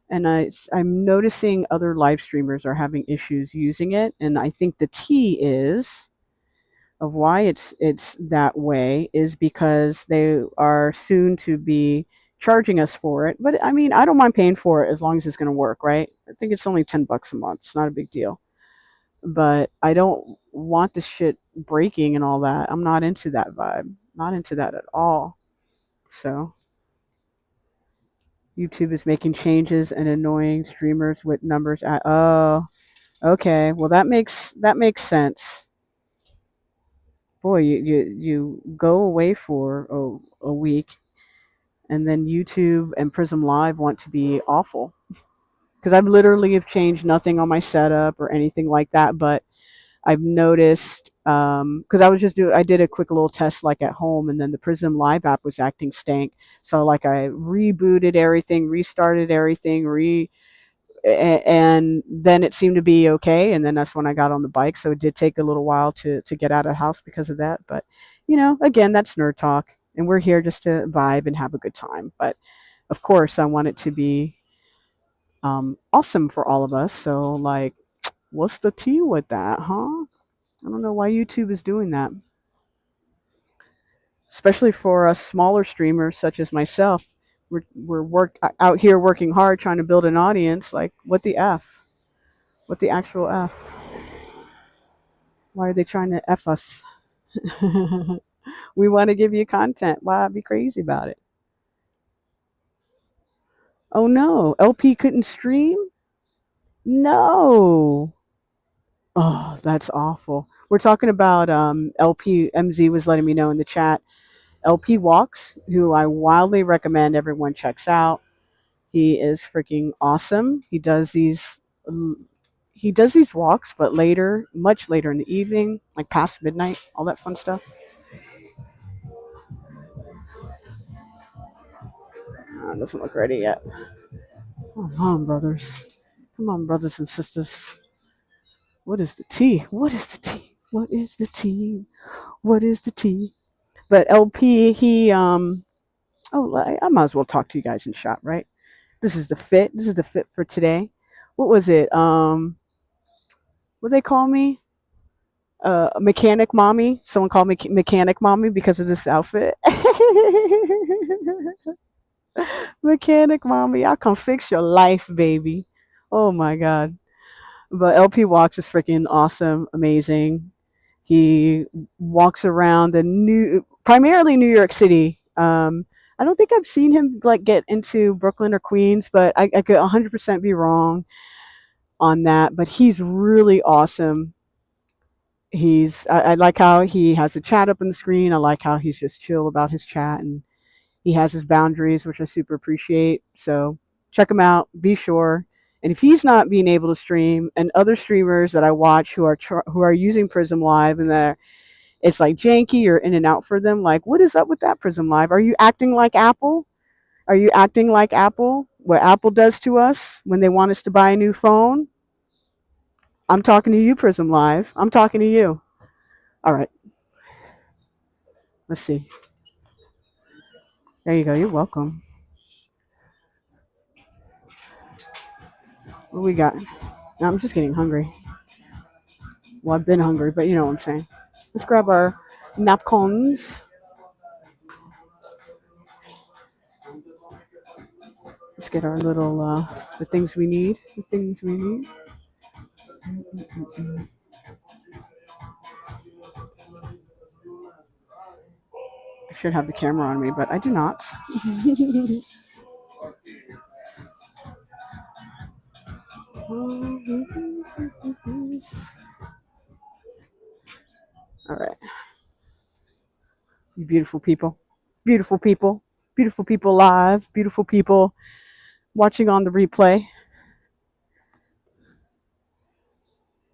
and I'm noticing other live streamers are having issues using it, and I think the T is of why it's that way is because they are soon to be charging us for it. But I mean, I don't mind paying for it as long as it's going to work, right? I think it's only $10 a month. It's not a big deal. But I don't want the shit breaking and all that. I'm not into that vibe. Not into that at all. So YouTube is making changes and annoying streamers with numbers at. Oh, okay. Well, that makes sense. Boy, you go away for a week, and then YouTube and Prism Live want to be awful because I've literally have changed nothing on my setup or anything like that, but I've noticed because I did a quick little test like at home, and then the Prism Live app was acting stank. So like I rebooted everything, restarted everything, and then it seemed to be okay. And then that's when I got on the bike. So it did take a little while to get out of the house because of that. But again, that's nerd talk, and we're here just to vibe and have a good time. But of course, I want it to be awesome for all of us. So like, what's the tea with that, huh? I don't know why YouTube is doing that, especially for us smaller streamers such as myself. We're out here working hard trying to build an audience. Like, what the f? What the actual f? Why are they trying to f us? We want to give you content. Why be crazy about it? Oh no, LP couldn't stream. No. Oh, that's awful. We're talking about LP. MZ was letting me know in the chat. LP Walks, who I wildly recommend everyone checks out. He is freaking awesome. He does these walks, but later, much later in the evening, like past midnight, all that fun stuff. It doesn't look ready yet. Come on, brothers. Come on, brothers and sisters. What is the tea? What is the tea? What is the tea? What is the tea? But LP, he I might as well talk to you guys in shop, right? This is the fit. This is the fit for today. What was it? What they call me? Mechanic mommy. Someone called me mechanic mommy because of this outfit. Mechanic mommy, I'll come fix your life, baby. Oh my god. But LP Walks is freaking awesome, amazing. He walks around primarily New York City. I don't think I've seen him like get into Brooklyn or Queens, but I could 100% be wrong on that. But he's really awesome. I like how he has the chat up on the screen. I like how he's just chill about his chat, and he has his boundaries, which I super appreciate. So check him out. Be sure. And if he's not being able to stream, and other streamers that I watch who are using Prism Live and that it's like janky or in and out for them, like what is up with that Prism Live? Are you acting like Apple? Are you acting like Apple? What Apple does to us when they want us to buy a new phone? I'm talking to you, Prism Live. I'm talking to you. All right. Let's see. There you go. You're welcome. What we got? No, I'm just getting hungry. Well, I've been hungry, but you know what I'm saying. Let's grab our napkins. Let's get our little the things we need. The things we need. I should have the camera on me, but I do not. All right. You beautiful people. Beautiful people. Beautiful people live. Beautiful people watching on the replay.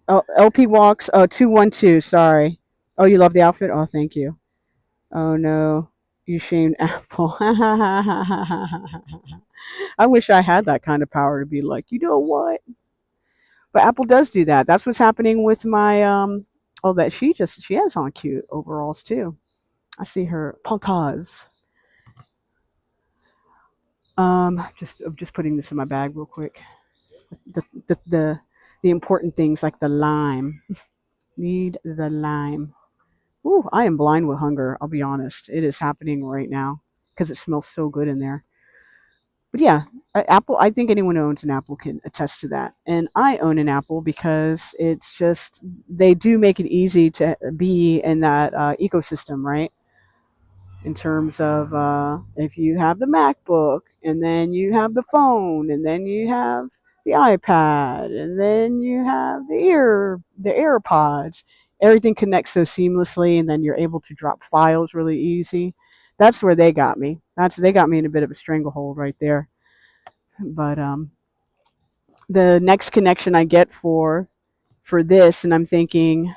Oh, LP Walks. Oh, 212. Sorry. Oh, you love the outfit? Oh, thank you. Oh, no. You shamed Apple. I wish I had that kind of power to be like, you know what? But Apple does do that. That's what's happening with my that she has on cute overalls too. I see her pantas. Just putting this in my bag real quick. The important things like the lime. Need the lime. Ooh, I am blind with hunger. I'll be honest. It is happening right now because it smells so good in there. But yeah, Apple. I think anyone who owns an Apple can attest to that. And I own an Apple because it's just they do make it easy to be in that ecosystem, right? In terms of if you have the MacBook, and then you have the phone, and then you have the iPad, and then you have the AirPods. Everything connects so seamlessly, and then you're able to drop files really easy. That's where they got me. They got me in a bit of a stranglehold right there. But the next connection I get for this, and I'm thinking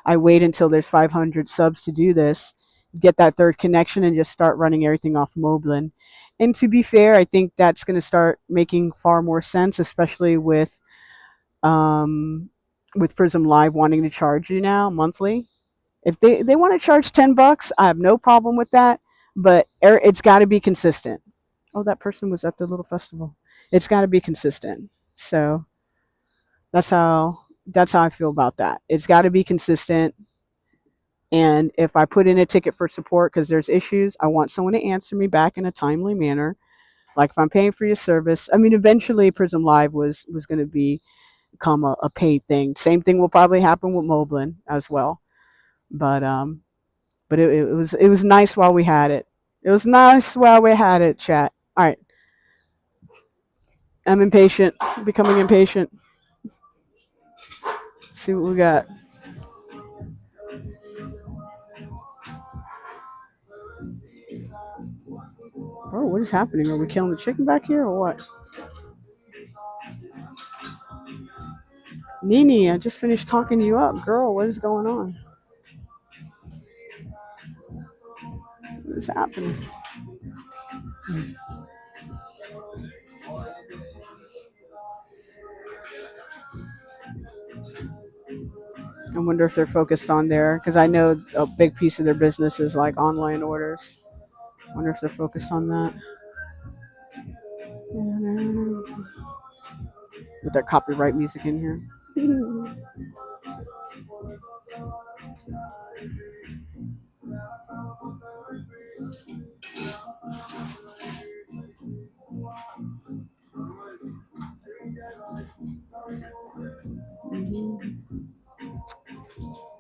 I wait until there's 500 subs to do this, get that third connection, and just start running everything off Moblin. And to be fair, I think that's going to start making far more sense, especially with Prism Live wanting to charge you now monthly. If they want to charge $10, I have no problem with that, but it's got to be consistent. Oh, that person was at the little festival. It's got to be consistent. So that's how I feel about that. It's got to be consistent. And if I put in a ticket for support because there's issues, I want someone to answer me back in a timely manner. Like if I'm paying for your service, I mean, eventually Prism Live was going to become a paid thing. Same thing will probably happen with Moblin as well. But it was nice while we had it. It was nice while we had it, chat. All right, I'm impatient, becoming impatient. Let's see what we got. Bro, what is happening? Are we killing the chicken back here or what? Nini, I just finished talking you up. Girl, what is going on? What is happening? I wonder if they're focused on there because I know a big piece of their business is like online orders. I wonder if they're focused on that. With their copyright music in here.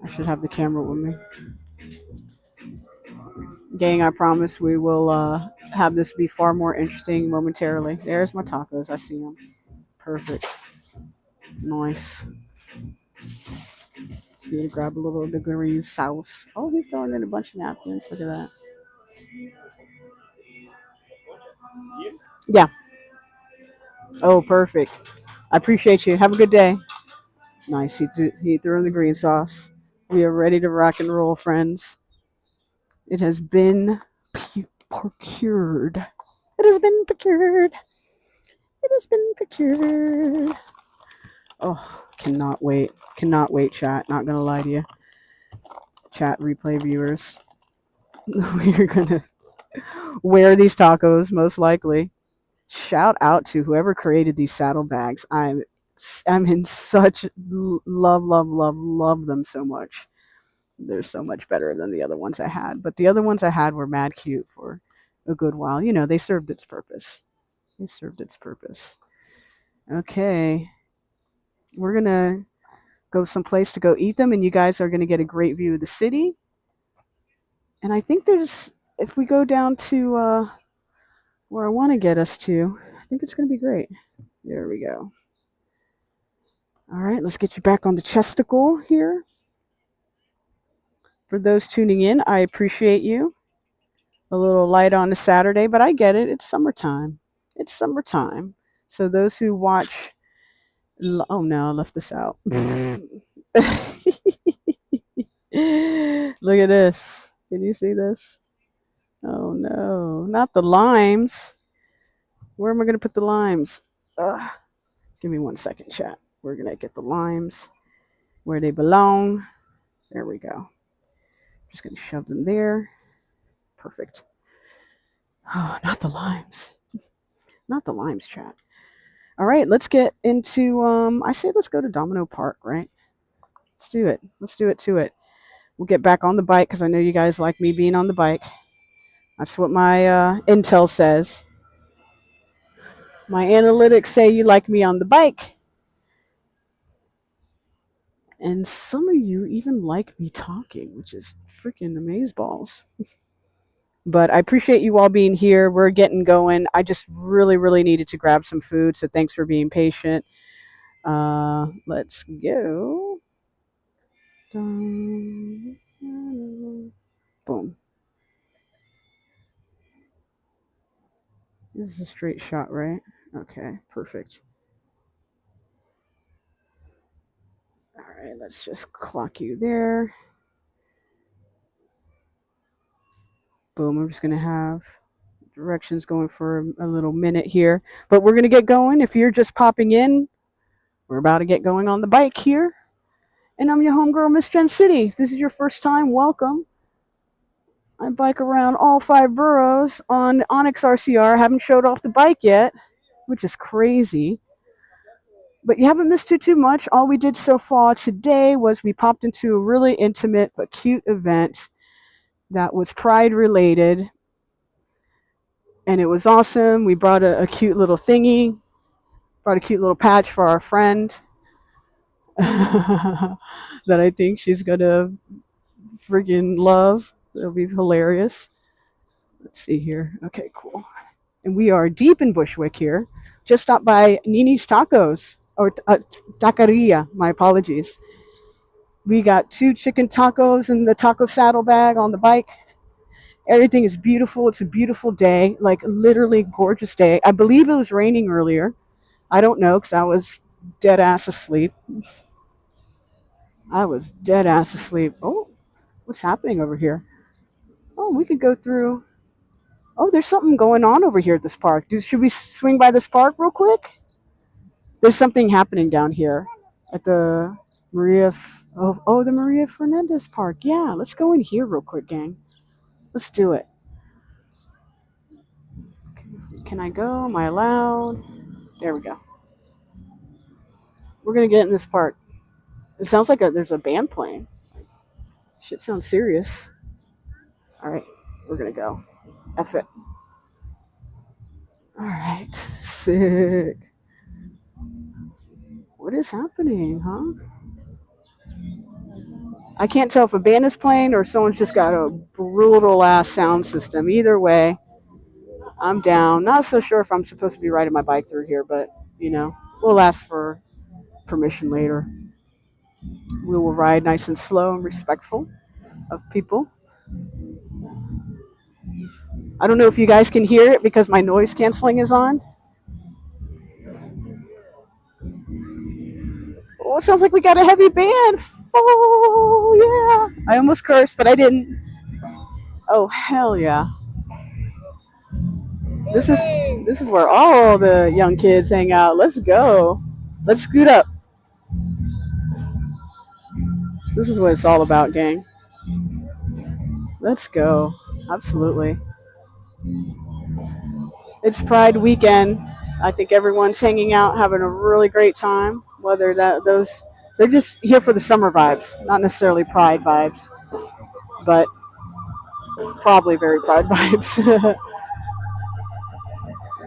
I should have the camera with me. Gang, I promise we will have this be far more interesting momentarily. There's my tacos. I see them. Perfect. Nice. Just need to grab a little of the green sauce. Oh, he's throwing in a bunch of napkins. Look at that. Yeah. Oh, perfect. I appreciate you. Have a good day. Nice. He threw in the green sauce. We are ready to rock and roll, friends. It has been procured. It has been procured. It has been procured. Oh, cannot wait. Cannot wait, chat. Not going to lie to you. Chat replay viewers. We're going to wear these tacos, most likely. Shout out to whoever created these saddlebags. I'm in such love them so much. They're so much better than the other ones I had. But the other ones I had were mad cute for a good while. You know, they served its purpose. They served its purpose. Okay. We're going to go someplace to go eat them, and you guys are going to get a great view of the city. And I think if we go down to where I want to get us to, I think it's going to be great. There we go. All right, let's get you back on the chesticle here. For those tuning in, I appreciate you. A little light on a Saturday, but I get it. It's summertime. It's summertime. So those who watch, oh no, I left this out. Look at this. Can you see this? Oh no, not the limes. Where am I going to put the limes? Give me 1 second, chat. We're going to get the limes where they belong. There we go. Just going to shove them there. Perfect. Oh, not the limes. Not the limes, chat. All right, let's get into, I say let's go to Domino Park, right? Let's do it. Let's do it to it. We'll get back on the bike because I know you guys like me being on the bike. That's what my intel says. My analytics say you like me on the bike. And some of you even like me talking, which is freaking amazeballs. But I appreciate you all being here. We're getting going. I just really, really needed to grab some food, so thanks for being patient. Let's go. Boom. This is a straight shot, right? Okay, perfect. All right, let's just clock you there. Boom, I'm just going to have directions going for a little minute here. But we're going to get going. If you're just popping in, we're about to get going on the bike here. And I'm your homegirl, Miss Jen City. If this is your first time, welcome. I bike around all 5 boroughs on Onyx RCR. Haven't showed off the bike yet, which is crazy. But you haven't missed too much. All we did so far today was we popped into a really intimate but cute event that was Pride related. And it was awesome. We brought a cute little thingy, brought a cute little patch for our friend that I think she's going to friggin' love. It'll be hilarious. Let's see here. Okay, cool. And we are deep in Bushwick here. Just stopped by Nini's Tacos, or Taqueria, my apologies. We got 2 chicken tacos in the taco saddlebag on the bike. Everything is beautiful. It's a beautiful day, like literally gorgeous day. I believe it was raining earlier. I don't know because I was dead ass asleep. Oh, what's happening over here? Oh, we could go through. Oh, there's something going on over here at this park. Should we swing by this park real quick? There's something happening down here at the the Maria Fernandez Park. Yeah, let's go in here real quick, gang. Let's do it. Can I go? Am I allowed? There we go. We're gonna get in this park. It sounds like there's a band playing. Shit sounds serious. All right, we're gonna go. F it. All right, sick. What is happening, huh? I can't tell if a band is playing or someone's just got a brutal ass sound system. Either way, I'm down. Not so sure if I'm supposed to be riding my bike through here, but we'll ask for permission later. We will ride nice and slow and respectful of people. I don't know if you guys can hear it because my noise canceling is on. Oh, it sounds like we got a heavy band. Oh, yeah. I almost cursed, but I didn't. Oh, hell yeah. This is where all the young kids hang out. Let's go. Let's scoot up. This is what it's all about, gang. Let's go. Absolutely. It's Pride weekend. I think everyone's hanging out, having a really great time. Whether they're just here for the summer vibes, not necessarily Pride vibes, but probably very Pride vibes.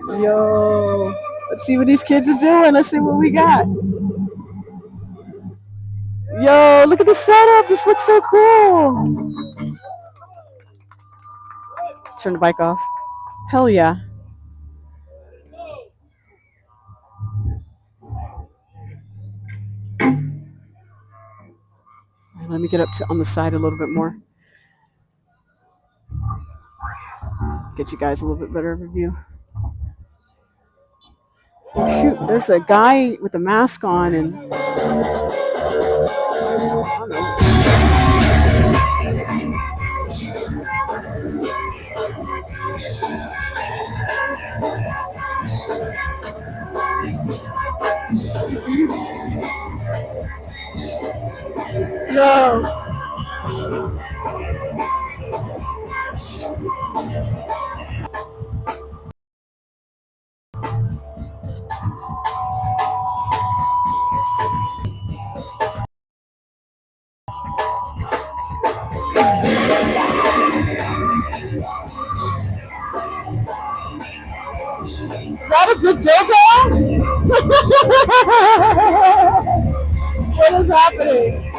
Yo, let's see what these kids are doing. Let's see what we got. Yo, look at the setup. This looks so cool. Turn the bike off. Hell yeah. Let me get up on the side a little bit more. Get you guys a little bit better of a view. Oh, shoot, there's a guy with a mask on and no. Is that a good dildo? What is happening?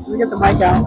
Let's get the mic out.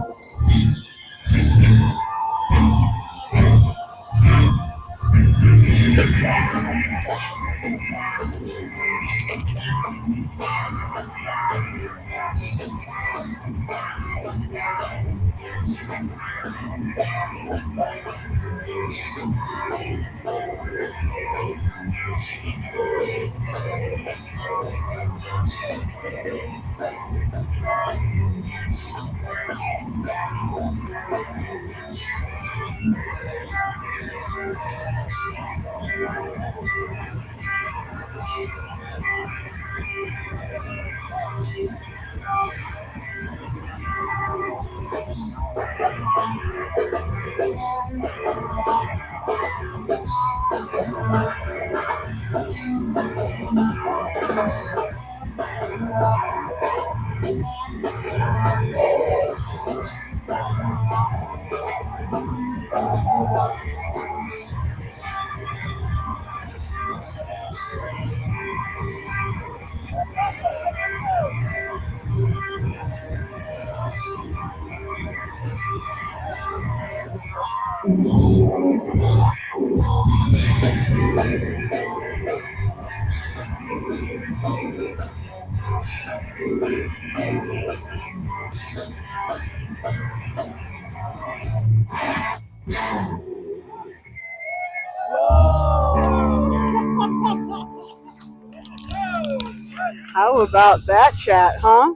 How about that chat, huh?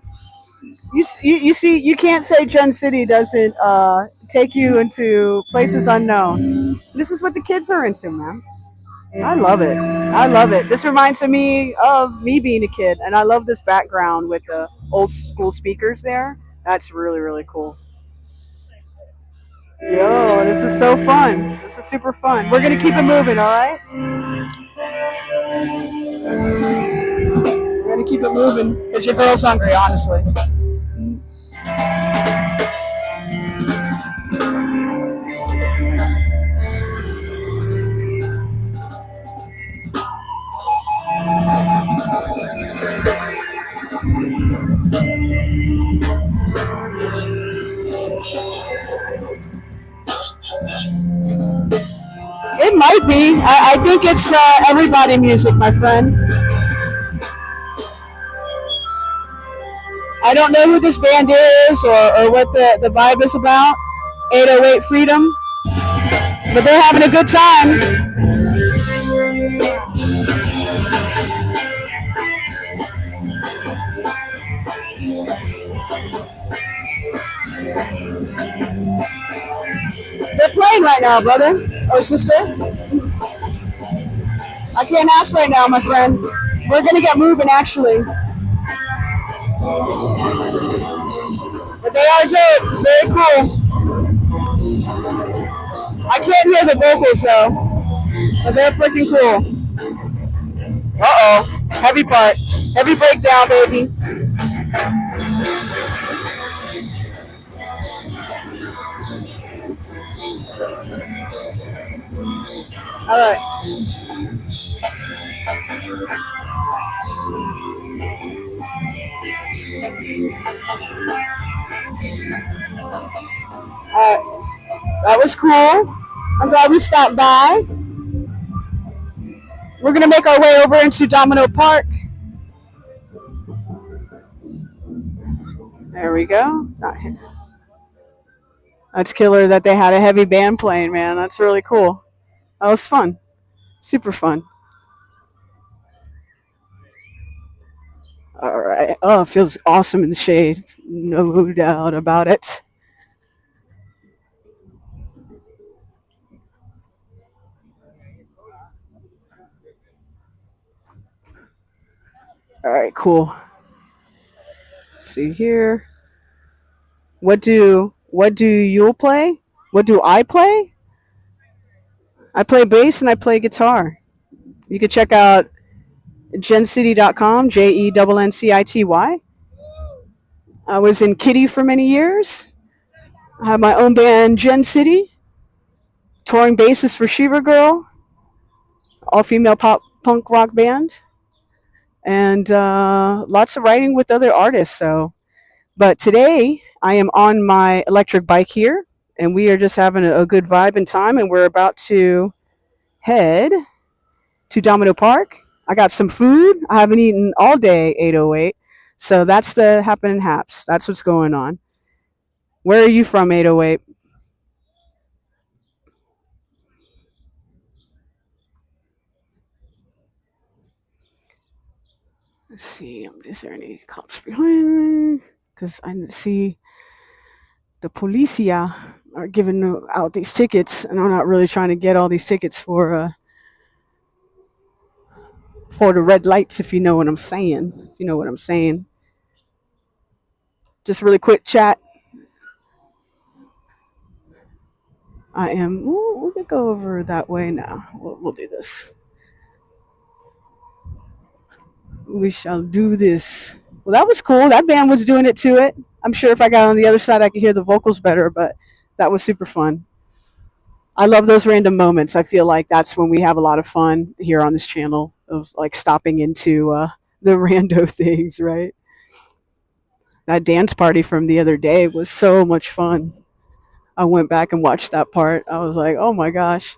You see, you can't say Gen City doesn't take you into places unknown. This is what the kids are into, man. I love it. I love it. This reminds me of me being a kid, and I love this background with the old school speakers there. That's really, really cool. Yo, this is so fun. This is super fun. We're gonna keep it moving, all right? We're gonna keep it moving because your girl's hungry, honestly. It might be. I think it's everybody music, my friend. I don't know who this band is or what the vibe is about. 808 Freedom. But they're having a good time. They're playing right now, brother or sister. I can't ask right now, my friend. We're gonna get moving, actually. But they are dope. It's very cool. I can't hear the vocals though, but they're freaking cool. Uh-oh. Heavy part. Heavy breakdown, baby. All right. That was cool. I'm glad we stopped by. We're gonna make our way over into Domino Park. There we go. That's killer that they had a heavy band playing, man. That's really cool. That was fun. Super fun. All right. Oh, it feels awesome in the shade. No doubt about it. All right, cool. Let's see here. What do you play? What do I play? I play bass and I play guitar. You can check out gencity.com, JENNCITY. I was in Kitty for many years. I have my own band, Gen City, touring bassist for Shiva Girl, all female pop punk rock band, and lots of writing with other artists. But today I am on my electric bike here, and we are just having a good vibe and time, and we're about to head to Domino Park. I got some food. I haven't eaten all day, 808. So that's the happening haps. That's what's going on. Where are you from, 808? Let's see. Is there any cops behind me? Because I see the policia are giving out these tickets, and I'm not really trying to get all these tickets for for the red lights, if you know what I'm saying. If you know what I'm saying. Just really quick chat. We could go over that way now. We'll do this. We shall do this. Well, that was cool. That band was doing it to it. I'm sure if I got on the other side, I could hear the vocals better, but that was super fun. I love those random moments. I feel like that's when we have a lot of fun here on this channel of like stopping into the rando things, right? That dance party from the other day was so much fun. I went back and watched that part. I was like, oh my gosh.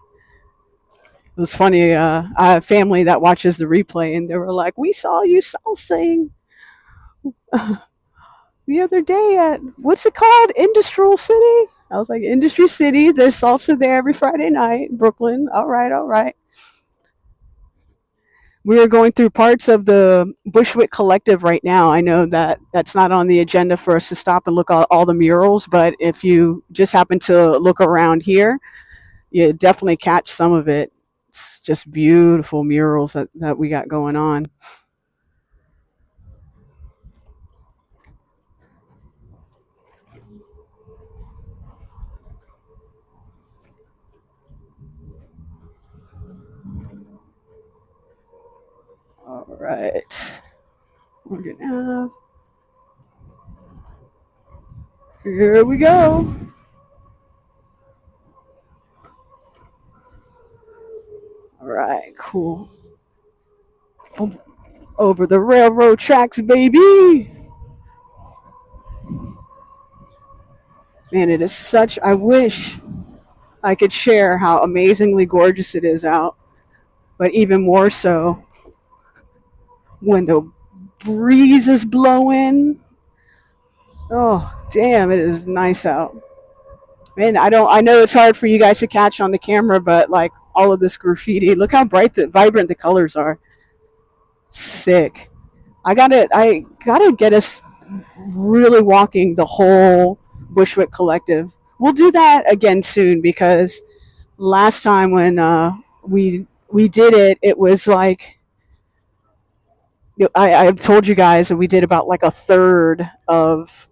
It was funny. I have family that watches the replay, and they were like, "We saw you salsing the other day at what's it called, Industrial City." I was like, "Industry City. There's salsa there every Friday night, Brooklyn. All right, all right." We are going through parts of the Bushwick Collective right now. I know that that's not on the agenda for us to stop and look at all the murals, but if you just happen to look around here, you definitely catch some of it. It's just beautiful murals that we got going on. All right. Morgan Ave. Here we go. All right, cool. Over the railroad tracks, baby. Man, it is such, I wish I could share how amazingly gorgeous it is out, but even more so when the breeze is blowing. Oh, damn, it is nice out. Man, I know it's hard for you guys to catch on the camera, but like all of this graffiti, look how vibrant the colors are. Sick. I gotta get us really walking the whole Bushwick Collective. We'll do that again soon, because last time when we did it, it was like, I told you guys that we did about like a third of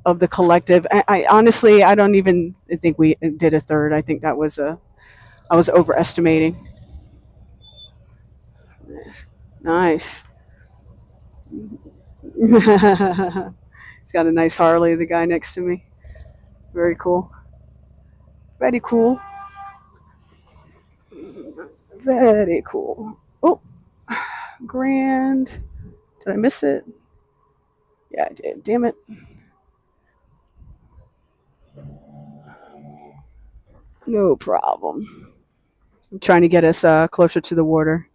the collective. I honestly, I don't even think we did a third. I think I was overestimating. Nice. He's got a nice Harley, the guy next to me. Very cool. Very cool. Very cool. Oh, grand. Did I miss it? Yeah, I did. Damn it. No problem. I'm trying to get us closer to the water.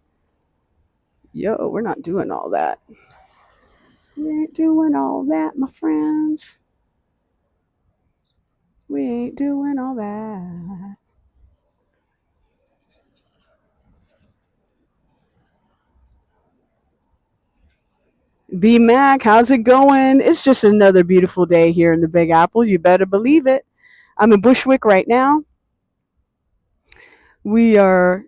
Yo, we're not doing all that. We ain't doing all that, my friends. We ain't doing all that. B Mac, how's it going? It's just another beautiful day here in the Big Apple. You better believe it. I'm in Bushwick right now. We are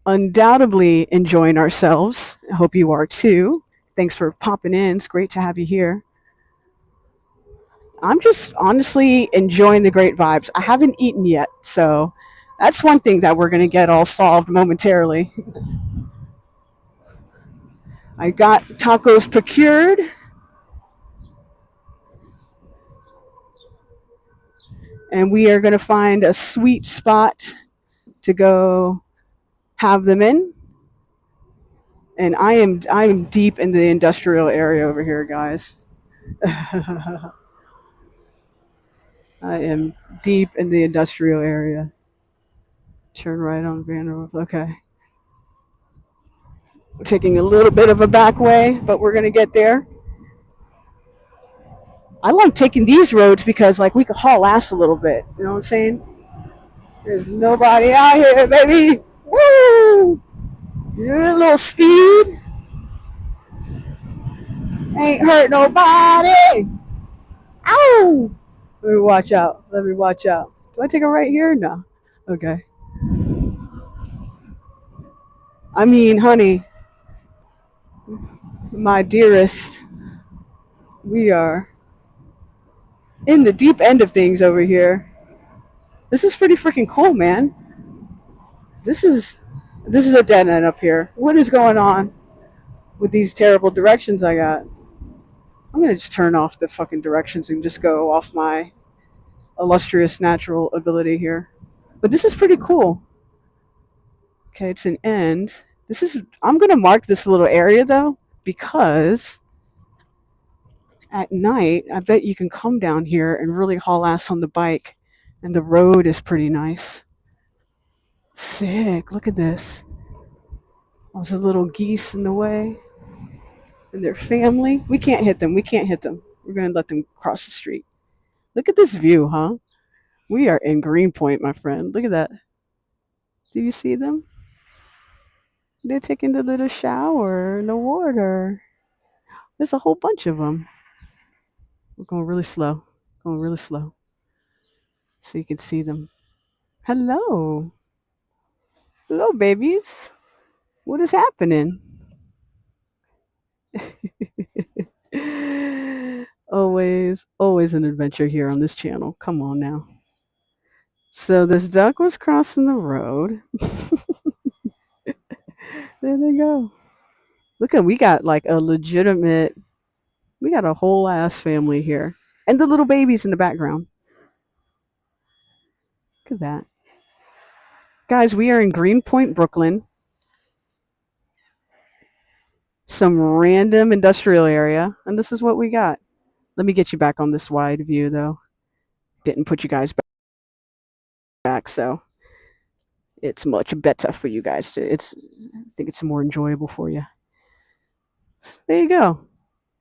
undoubtedly enjoying ourselves. I hope you are too. Thanks for popping in. It's great to have you here. I'm just honestly enjoying the great vibes. I haven't eaten yet, so that's one thing that we're going to get all solved momentarily. I got tacos procured. And we are going to find a sweet spot to go have them in. And I'm deep in the industrial area over here, guys. I am deep in the industrial area. Turn right on Vanderbilt. Okay. We're taking a little bit of a back way, but we're going to get there. I like taking these roads because like we could haul ass a little bit. You know what I'm saying? There's nobody out here, baby. Woo! You're a little speed. Ain't hurt nobody. Ow! Let me watch out. Let me watch out. Do I take a right here? No. Okay. I mean, honey, my dearest, we are in the deep end of things over here. This is pretty freaking cool, man. This is this is a dead end up here. What is going on with these terrible directions I got? I'm gonna just turn off the fucking directions and just go off my illustrious natural ability here. But this is pretty cool. Okay, it's an end. This is I'm gonna mark this little area though, because at night I bet you can come down here and really haul ass on the bike. And the road is pretty nice. Sick. Look at this. There's a little geese in the way. And their family. We can't hit them. We can't hit them. We're gonna let them cross the street. Look at this view, huh? We are in Greenpoint, my friend. Look at that. Do you see them? They're taking the little shower in the water. There's a whole bunch of them. We're going really slow. Going really slow. So you can see them. Hello. Hello, babies. What is happening? Always an adventure here on this channel. Come on now. So this duck was crossing the road. There they go. Look at we got like a legitimate we got a whole ass family here. And the little babies in the background. Look at that. Guys, we are in Greenpoint, Brooklyn. Some random industrial area. And this is what we got. Let me get you back on this wide view though. Didn't put you guys back, so it's much better for you guys to I think it's more enjoyable for you. So there you go.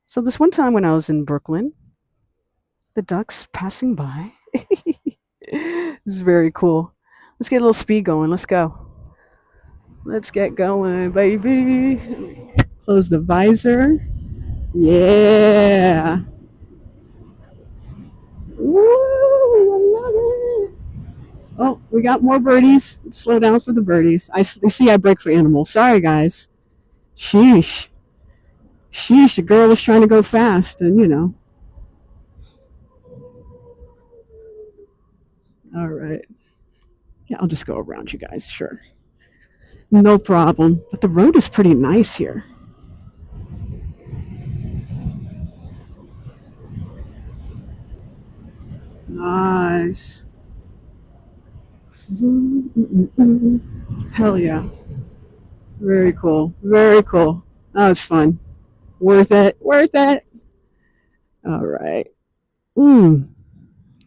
So this one time when I was in Brooklyn, the ducks passing by. This is very cool. Let's get a little speed going. Let's go. Let's get going, baby. Close the visor. Yeah. Woo! I love it. Oh, we got more birdies. Let's slow down for the birdies. You see, I break for animals. Sorry, guys. Sheesh. Sheesh, the girl was trying to go fast, and you know. All right. Yeah, I'll just go around you guys, sure. No problem. But the road is pretty nice here. Nice. Hell yeah. Very cool. Very cool. That was fun. Worth it. Worth it. All right.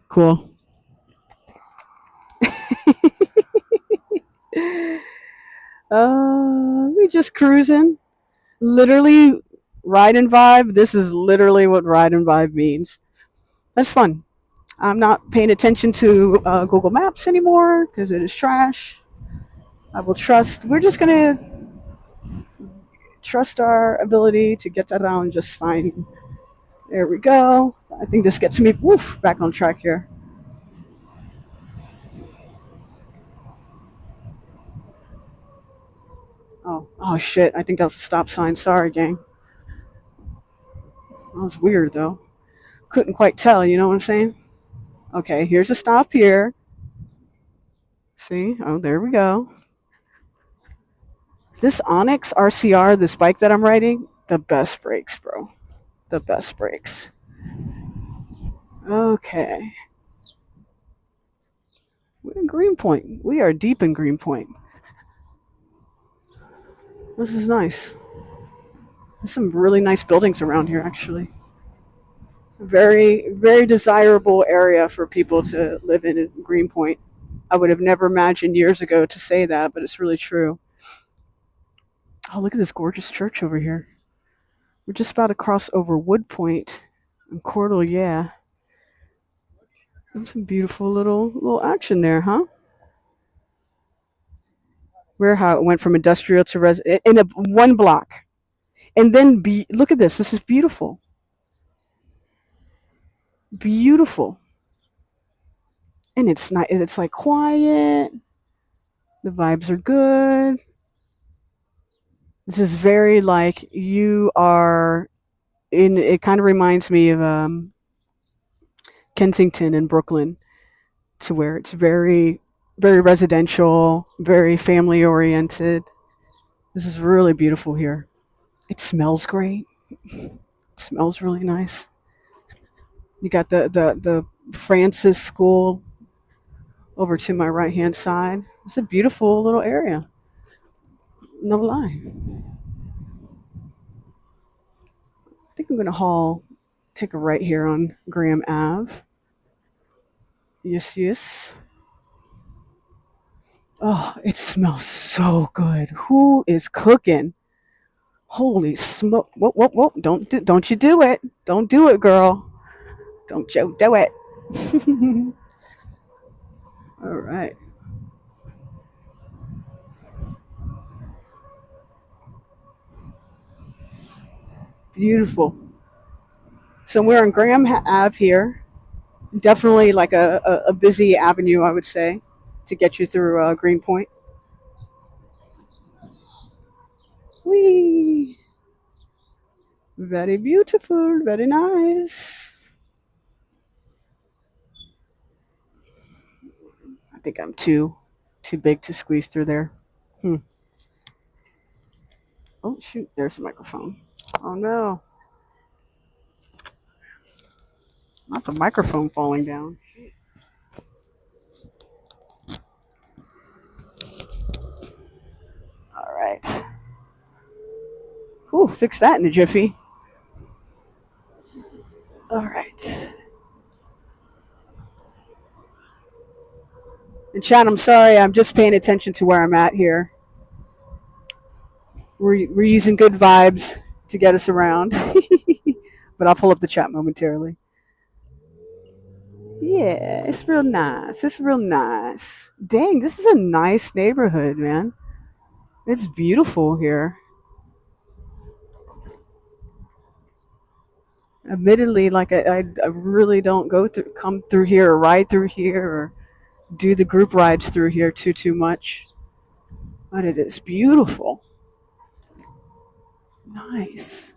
Cool. We just cruising. Literally, ride and vibe. This is literally what ride and vibe means. That's fun. I'm not paying attention to Google Maps anymore because it is trash. I will trust. We're just gonna trust our ability to get around just fine. There we go. I think this gets me back on track here. Oh shit. I think that was a stop sign. Sorry, gang. That was weird though. Couldn't quite tell, you know what I'm saying? Okay, here's a stop here. See? Oh, there we go. This Onyx RCR, this bike that I'm riding, the best brakes, bro. The best brakes. Okay. We're in Greenpoint. We are deep in Greenpoint. This is nice. There's some really nice buildings around here, actually. Very, very desirable area for people to live in Greenpoint. I would have never imagined years ago to say that, but it's really true. Oh, look at this gorgeous church over here. We're just about to cross over Wood Point and Cordell, yeah. There's some beautiful little action there, huh? Where how it went from industrial to in one block. And then look at this. This is beautiful. Beautiful. And it's not. It's like quiet. The vibes are good. This is very like you are in. It kind of reminds me of Kensington in Brooklyn, to where it's very, very residential, very family oriented. This is really beautiful here. It smells great. It smells really nice. You got the Francis School over to my right hand side. It's a beautiful little area. No lie. I think I'm gonna take a right here on Graham Ave. Yes, yes. Oh, it smells so good. Who is cooking? Holy smoke! Whoa, whoa, whoa! Don't you do it! Don't do it, girl! Don't you do it! All right, beautiful. So we're on Graham Ave here. Definitely like a busy avenue, I would say, to get you through Greenpoint. Wee! Very beautiful, very nice. I think I'm too big to squeeze through there. Hmm. Oh shoot! There's the microphone. Oh no! Not the microphone falling down. All right. Ooh, fix that in a jiffy. All right. And Chad, I'm sorry, I'm just paying attention to where I'm at here. We're using good vibes to get us around. But I'll pull up the chat momentarily. Yeah, it's real nice. It's real nice. Dang, this is a nice neighborhood, man. It's beautiful here. Admittedly, like I really don't come through here or ride through here or do the group rides through here too much. But it is beautiful. Nice.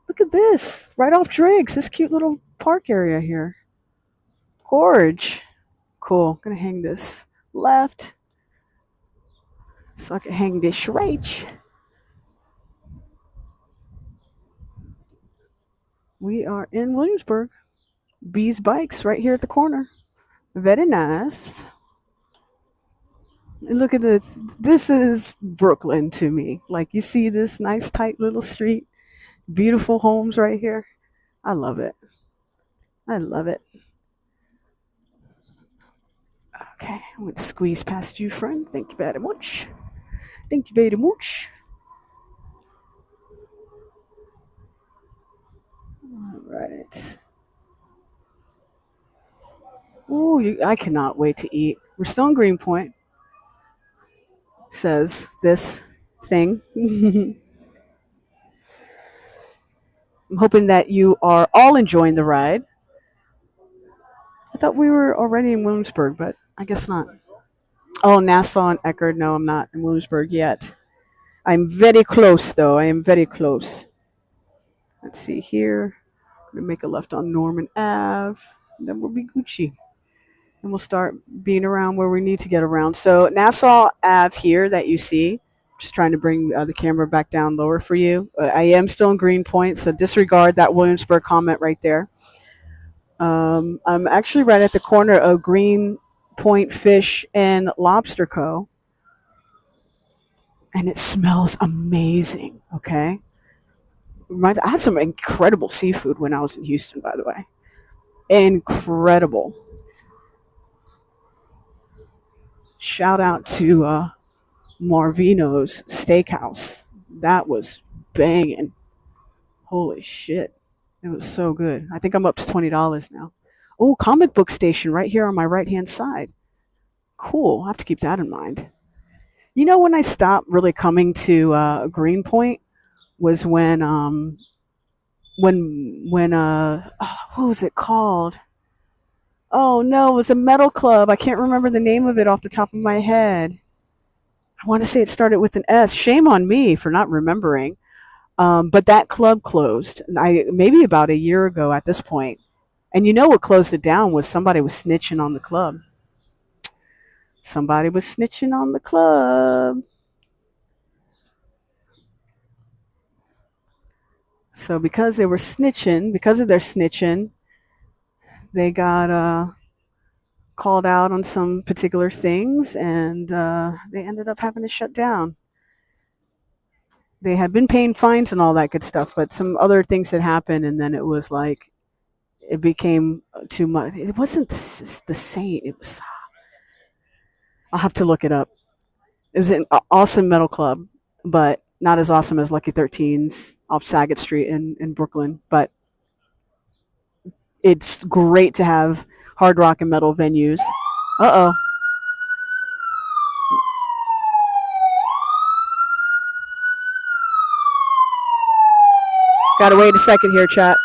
Look at this. Right off Driggs. This cute little park area here. Gorge. Cool. Gonna hang this left so I can hang this right. We are in Williamsburg. Bees Bikes right here at the corner. Very nice. And look at this. This is Brooklyn to me. Like you see this nice tight little street. Beautiful homes right here. I love it. I love it. Okay, I'm going to squeeze past you, friend. Thank you very much. Thank you very much. All right. Ooh, I cannot wait to eat. We're still in Greenpoint, says this thing. I'm hoping that you are all enjoying the ride. I thought we were already in Williamsburg, but I guess not. Oh, Nassau and Eckerd. No, I'm not in Williamsburg yet. I'm very close, though. I am very close. Let's see here. I'm gonna make a left on Norman Ave. And then we'll be Gucci. And we'll start being around where we need to get around. So Nassau Ave here that you see. Just trying to bring the camera back down lower for you. I am still in Greenpoint, so disregard that Williamsburg comment right there. I'm actually right at the corner of Greenpoint Fish and Lobster Co. And it smells amazing. Okay. I had some incredible seafood when I was in Houston, by the way. Incredible. Shout out to Marvino's Steakhouse. That was banging. Holy shit. It was so good. I think I'm up to $20 now. Oh, comic book station right here on my right hand side. Cool. I'll have to keep that in mind. You know, when I stopped really coming to Greenpoint was when what was it called? Oh no, it was a metal club. I can't remember the name of it off the top of my head. I want to say it started with an S. Shame on me for not remembering. But that club closed. I maybe about a year ago at this point. And you know what closed it down was somebody was snitching on the club. Somebody was snitching on the club. So because they were snitching, because of their snitching, they got called out on some particular things, and they ended up having to shut down. They had been paying fines and all that good stuff, but some other things had happened, and then it was like it became too much. It wasn't the Saint. It was. I'll have to look it up. It was an awesome metal club, but not as awesome as Lucky 13's off Saget Street in Brooklyn. But it's great to have hard rock and metal venues. Uh oh. Gotta wait a second here, chat.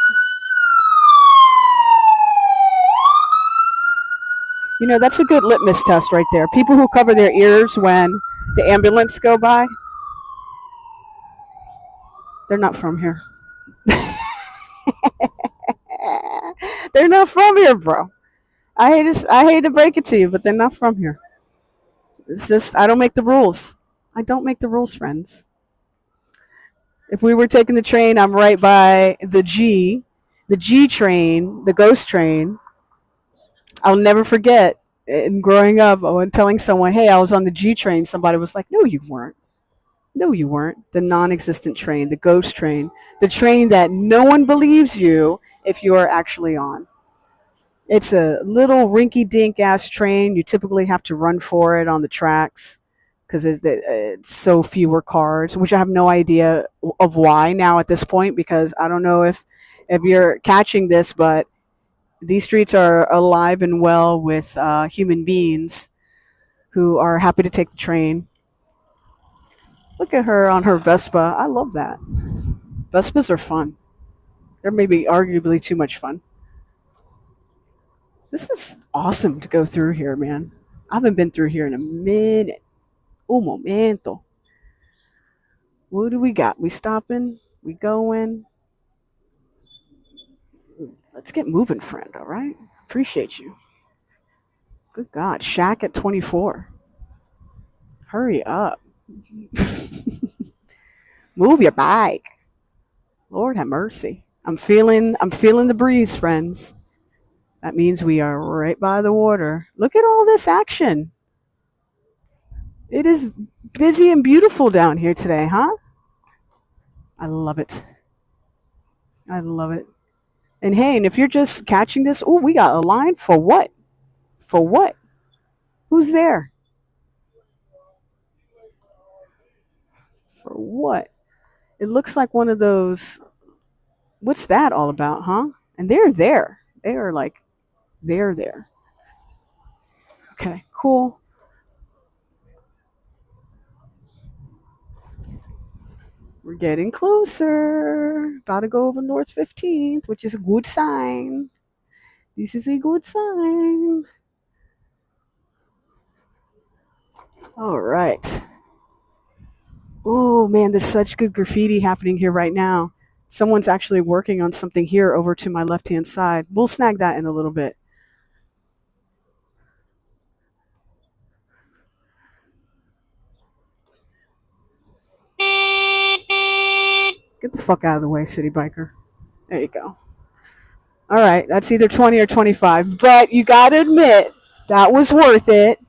You know, that's a good litmus test right there. People who cover their ears when the ambulance go by, they're not from here. They're not from here, bro. I hate to break it to you, but they're not from here. It's just I don't make the rules. I don't make the rules, friends. If we were taking the train, I'm right by the G train, the ghost train. I'll never forget. In growing up, when telling someone, "Hey, I was on the G train," somebody was like, "No, you weren't. No, you weren't. The non-existent train, the ghost train, the train that no one believes you if you are actually on." It's a little rinky-dink ass train. You typically have to run for it on the tracks because it's so fewer cars, which I have no idea of why now at this point, because I don't know if you're catching this, but these streets are alive and well with human beings who are happy to take the train. Look at her on her Vespa. I love that. Vespas are fun. They're maybe arguably too much fun. This is awesome to go through here, man. I haven't been through here in a minute. Un momento. What do we got? We stopping? We going? Let's get moving, friend, all right? Appreciate you. Good God. Shack at 24. Hurry up. Move your bike. Lord have mercy. I'm feeling the breeze, friends. That means we are right by the water. Look at all this action. It is busy and beautiful down here today, huh? I love it. I love it. And hey, and if you're just catching this, oh, we got a line for what? For what? Who's there? For what? It looks like one of those. What's that all about, huh? And they're there. They are like, they're there. Okay, cool. We're getting closer. About to go over North 15th, which is a good sign. This is a good sign. All right. Oh, man, there's such good graffiti happening here right now. Someone's actually working on something here over to my left-hand side. We'll snag that in a little bit. Get the fuck out of the way, city biker. There you go. All right, that's either 20 or 25. But you got to admit, that was worth it.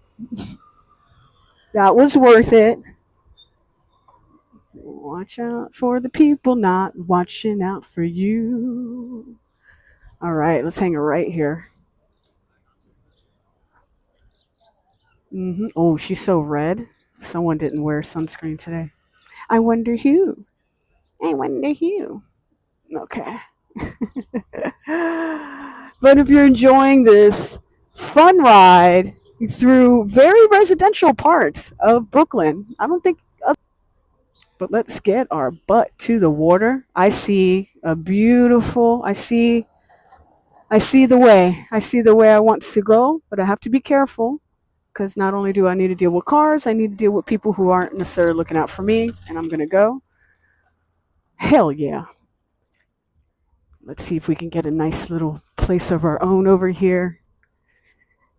That was worth it. Watch out for the people not watching out for you. All right, let's hang it right here. Oh, she's so red. Someone didn't wear sunscreen today. I wonder who. I wonder who. Okay. But if you're enjoying this fun ride through very residential parts of Brooklyn, I don't think. But let's get our butt to the water. I see a beautiful. I see the way. I see the way I want to go, but I have to be careful because not only do I need to deal with cars, I need to deal with people who aren't necessarily looking out for me, and I'm going to go. Hell yeah. Let's see if we can get a nice little place of our own over here.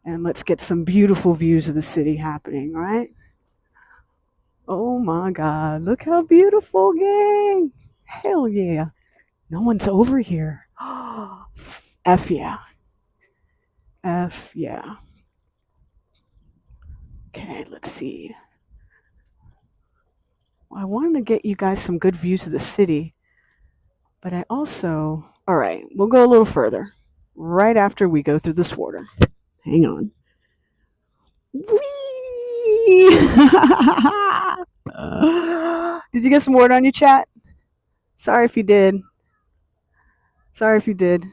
And let's get some beautiful views of the city happening, right? Oh my God, look how beautiful, gang. Hell yeah. No one's over here. F yeah. F yeah. Okay, let's see. Well, I wanted to get you guys some good views of the city, but I also. All right, we'll go a little further right after we go through this water. Hang on. Whee! Did you get some water on your chat? Sorry if you did. Sorry if you did.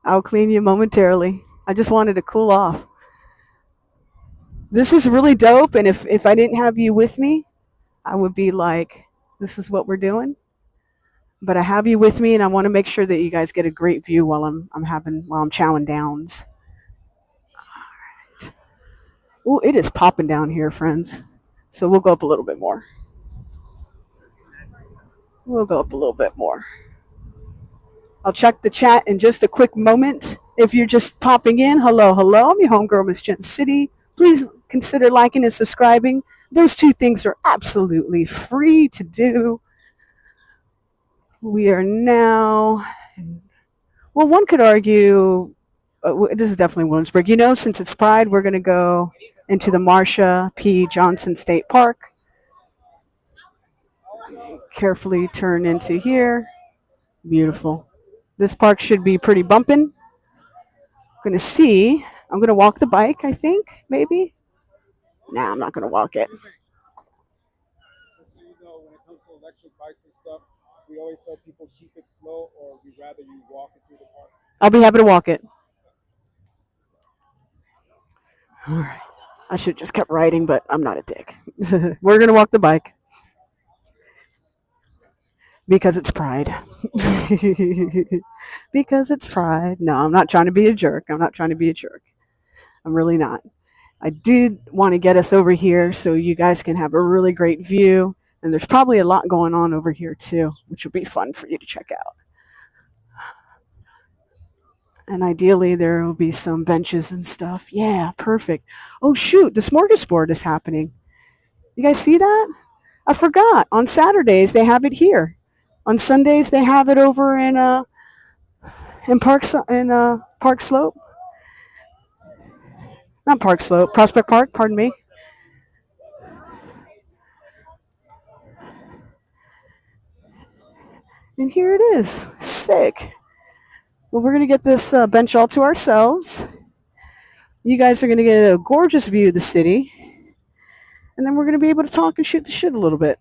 I'll clean you momentarily. I just wanted to cool off. This is really dope, and if I didn't have you with me, I would be like, this is what we're doing. But I have you with me, and I want to make sure that you guys get a great view while I'm chowing downs. Oh, it is popping down here, friends. So we'll go up a little bit more. We'll go up a little bit more. I'll check the chat in just a quick moment. If you're just popping in, hello, hello. I'm your homegirl, Miss Jen City. Please consider liking and subscribing. Those two things are absolutely free to do. We are now, well, one could argue, this is definitely Williamsburg. You know, since it's Pride, we're going to go into the Marsha P. Johnson State Park. Carefully turn into here. Beautiful. This park should be pretty bumping. I'm going to walk the bike, I think, maybe. Nah, I'm not going to walk it. Just so you know, when it comes to electric bikes and stuff, we always tell people keep it slow, or we'd rather you walk it through the park. I'll be happy to walk it. All right. I should have just kept riding, but I'm not a dick. We're going to walk the bike. Because it's Pride. Because it's Pride. No, I'm not trying to be a jerk. I'm really not. I did want to get us over here so you guys can have a really great view. And there's probably a lot going on over here too, which will be fun for you to check out. And ideally, there will be some benches and stuff. Yeah, perfect. Oh, shoot, the smorgasbord is happening. You guys see that? I forgot. On Saturdays, they have it here. On Sundays, they have it over in Park Slope. Not Park Slope, Prospect Park, pardon me. And here it is. Sick. Well, we're going to get this bench all to ourselves. You guys are going to get a gorgeous view of the city. And then we're going to be able to talk and shoot the shit a little bit.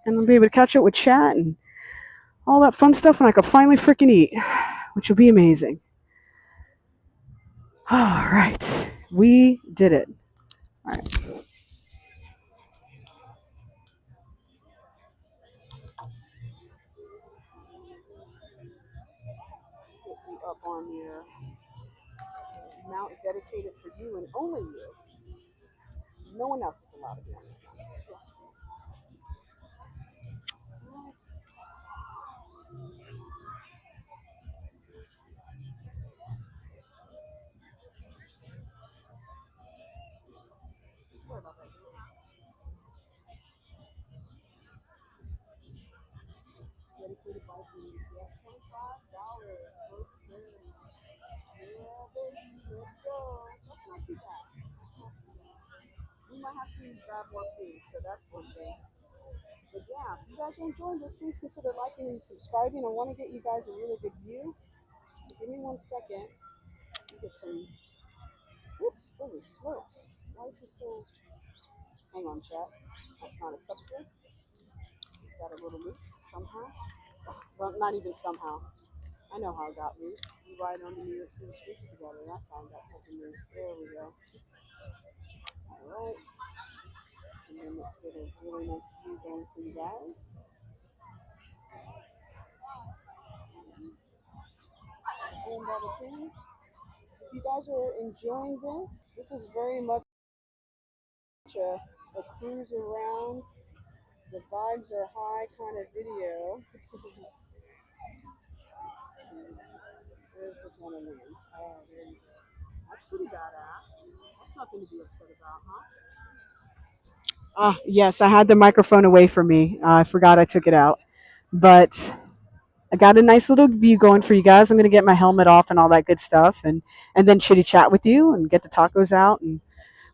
And I'll be able to catch up with chat and all that fun stuff. And I can finally freaking eat, which will be amazing. All right. We did it. All right. Up on your mount dedicated for you and only you. No one else is allowed to be on this mount. Dedicated by the $25. Yeah, baby, let's go. That's not too bad. We might have to grab more food, so that's one thing. But yeah, if you guys are enjoying this, please consider liking and subscribing. I want to get you guys a really good view. So give me 1 second. Let me get some. Oops, holy smokes. Why is this so. Hang on, chat. That's not acceptable. It's got a little loose somehow. Well, not even somehow. I know how it got loose. We ride on the New York City streets together. That's how it got fucking loose. There we go. Alright. And then let's get a really nice view going for you guys. And if you guys are enjoying this is very much A cruise around, the vibes are high kind of video. There's this one of these. Oh, there you go. That's pretty badass. That's nothing to be upset about, huh? Ah, yes, I had the microphone away from me. I forgot I took it out. But I got a nice little view going for you guys. I'm going to get my helmet off and all that good stuff and then chitty chat with you and get the tacos out. And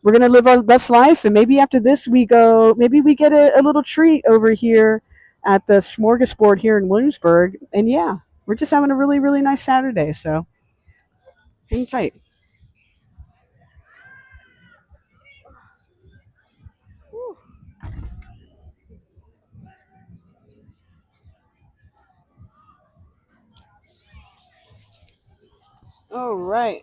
we're going to live our best life. And maybe after this, maybe we get a little treat over here at the smorgasbord here in Williamsburg. And yeah, we're just having a really, really nice Saturday. So hang tight. Whew. All right.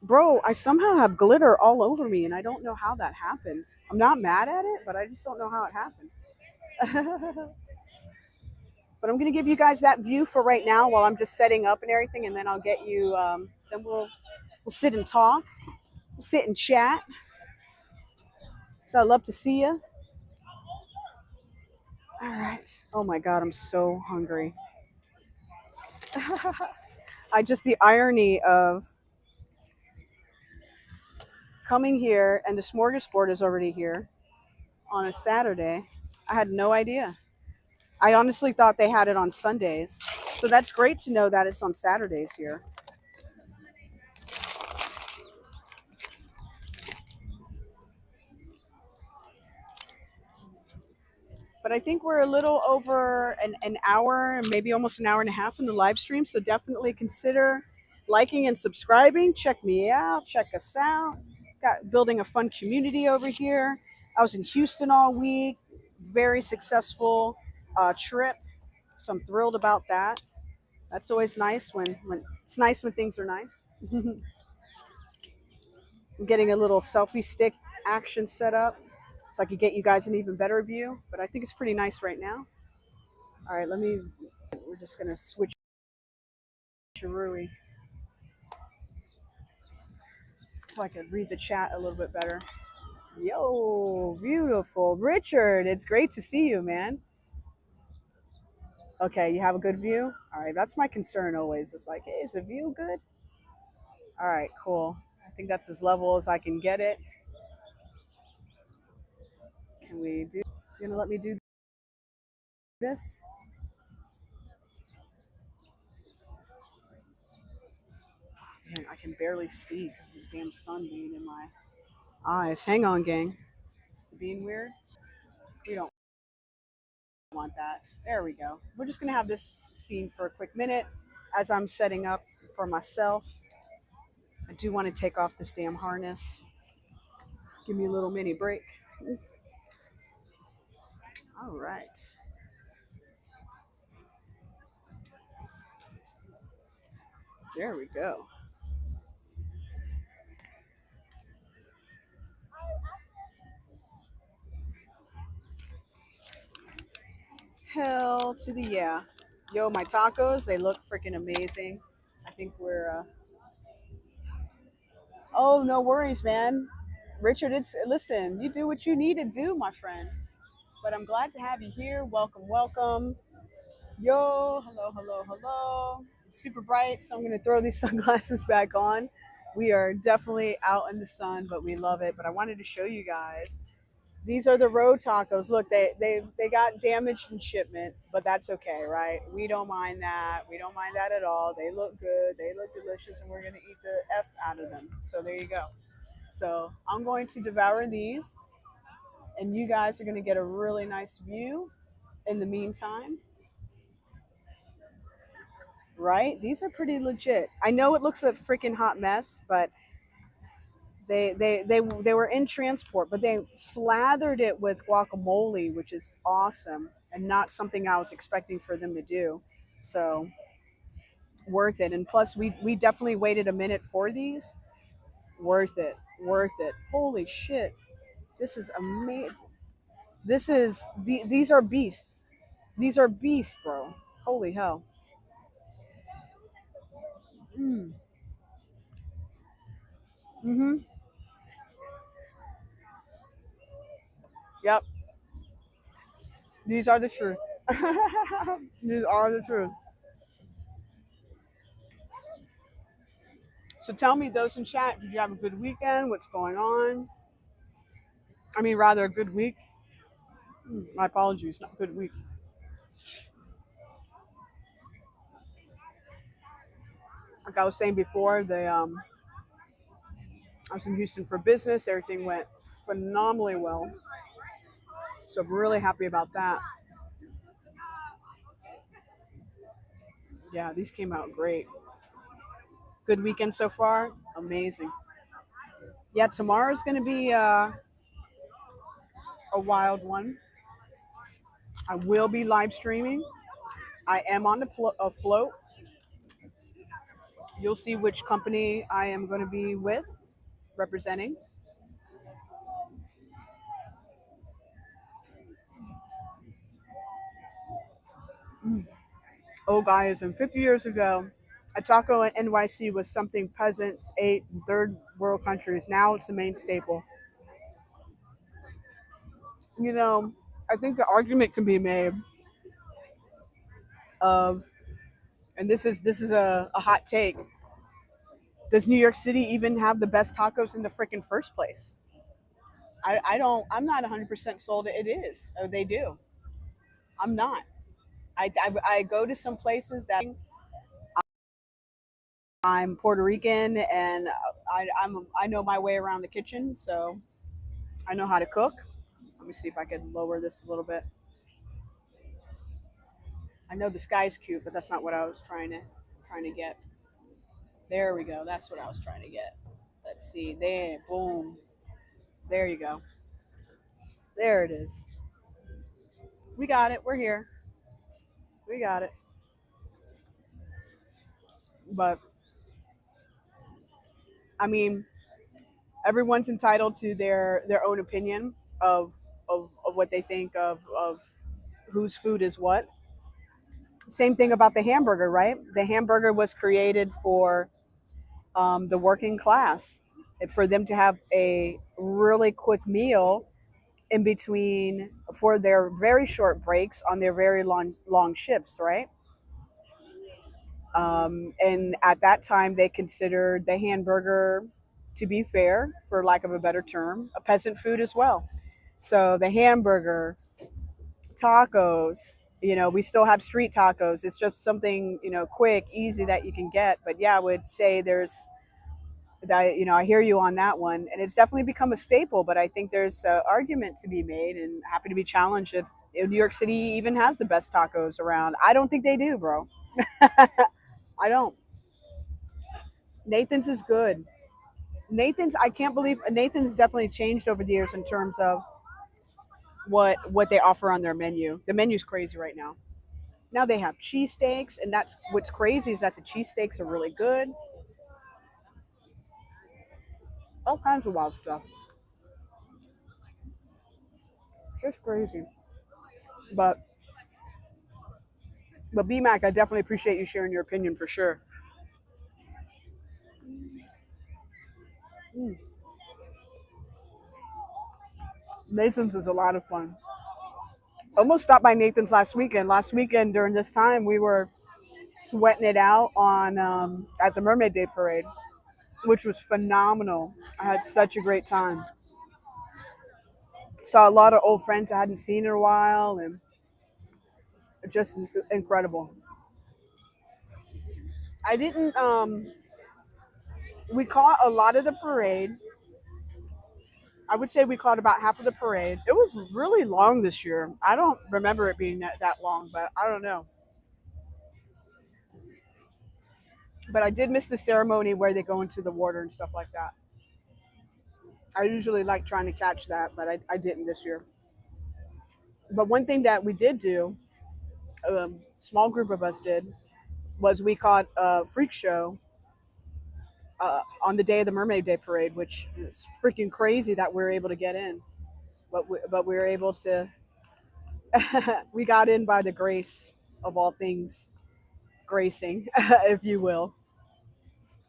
Bro, I somehow have glitter all over me and I don't know how that happened. I'm not mad at it, but I just don't know how it happened. But I'm going to give you guys that view for right now while I'm just setting up and everything, and then I'll get you. Then we'll sit and talk, we'll sit and chat. So I'd love to see you. All right. Oh my God, I'm so hungry. The irony of coming here and the smorgasbord is already here on a Saturday. I had no idea. I honestly thought they had it on Sundays. So that's great to know that it's on Saturdays here. But I think we're a little over an hour, maybe almost an hour and a half in the live stream. So definitely consider liking and subscribing. Check me out. Check us out. Got building a fun community over here. I was in Houston all week. Very successful trip. So I'm thrilled about that. That's always nice when it's nice when things are nice. I'm getting a little selfie stick action set up so I could get you guys an even better view. But I think it's pretty nice right now. All right, we're just going to switch Rui so I can read the chat a little bit better. Yo, beautiful. Richard, it's great to see you, man. Okay, you have a good view? All right, that's my concern always. It's like, hey, is the view good? All right, cool. I think that's as level as I can get it. You gonna let me do this? Man, I can barely see because of the damn sun being in my eyes. Hang on, gang. Is it being weird? We don't want that. There we go. We're just gonna have this scene for a quick minute as I'm setting up for myself. I do want to take off this damn harness. Give me a little mini break. All right. There we go. Hell to the yeah. Yo, my tacos, they look freaking amazing. I think oh, no worries, man. Richard, listen, you do what you need to do, my friend. But I'm glad to have you here. Welcome, welcome. Yo, hello, hello, hello. It's super bright, so I'm going to throw these sunglasses back on. We are definitely out in the sun, but we love it. But I wanted to show you guys. These are the road tacos. Look, they got damaged in shipment, but that's okay, right? We don't mind that. We don't mind that at all. They look good. They look delicious, and we're going to eat the F out of them. So there you go. So I'm going to devour these, and you guys are going to get a really nice view in the meantime. Right? These are pretty legit. I know it looks a freaking hot mess, but they were in transport, but they slathered it with guacamole, which is awesome and not something I was expecting for them to do. So worth it. And plus we definitely waited a minute for these. Worth it. Worth it. Holy shit. This is amazing. These are beasts. These are beasts, bro. Holy hell. Mm-hmm. Yep, these are the truth. These are the truth. So tell me, those in chat, did you have a good weekend? What's going on? I mean, rather a good week. My apologies, not good week. Like I was saying before, I was in Houston for business. Everything went phenomenally well. So I'm really happy about that. Yeah, these came out great. Good weekend so far. Amazing. Yeah, tomorrow's going to be a wild one. I will be live streaming. I am on a float. You'll see which company I am going to be with, representing. Oh, guys, and 50 years ago, a taco in NYC was something peasants ate in third world countries. Now it's the main staple. You know, I think the argument can be made of, and this is a hot take. Does New York City even have the best tacos in the freaking first place? I don't. I'm not 100% sold. It is. Oh, they do. I'm not. I go to some places that I'm Puerto Rican and I know my way around the kitchen, so I know how to cook. Let me see if I can lower this a little bit. I know the sky's cute, but that's not what I was trying to get. There we go. That's what I was trying to get. Let's see. There, boom. There you go. There it is. We got it. We're here. We got it. But I mean, everyone's entitled to their own opinion of what they think of whose food is what. Same thing about the hamburger, right? The hamburger was created for the working class, for them to have a really quick meal in between for their very short breaks on their very long shifts, right? And at that time, they considered the hamburger, to be fair, for lack of a better term, a peasant food as well. So the hamburger, tacos, we still have street tacos. It's just something, quick, easy that you can get. But yeah, I would say there's that, I hear you on that one. And it's definitely become a staple. But I think there's an argument to be made, and happy to be challenged if New York City even has the best tacos around. I don't think they do, bro. I don't. Nathan's is good. Nathan's, I can't believe Nathan's definitely changed over the years in terms of what they offer on their menu. The menu's crazy right now. Now they have cheesesteaks, and that's what's crazy is that the cheesesteaks are really good. All kinds of wild stuff. Just crazy. But BMAC, I definitely appreciate you sharing your opinion for sure. Mm. Nathan's is a lot of fun. Almost stopped by Nathan's last weekend. Last weekend during this time, we were sweating it out on at the Mermaid Day Parade, which was phenomenal. I had such a great time. Saw a lot of old friends I hadn't seen in a while, and just incredible. I didn't. We caught a lot of the parade. I would say we caught about half of the parade. It was really long this year. I don't remember it being that long, but I don't know. But I did miss the ceremony where they go into the water and stuff like that. I usually like trying to catch that, but I didn't this year. But one thing that we did do, a small group of us did, was we caught a freak show on the day of the Mermaid Day Parade, which is freaking crazy that we were able to get in. But we were able to, we got in by the grace of all things, gracing, if you will.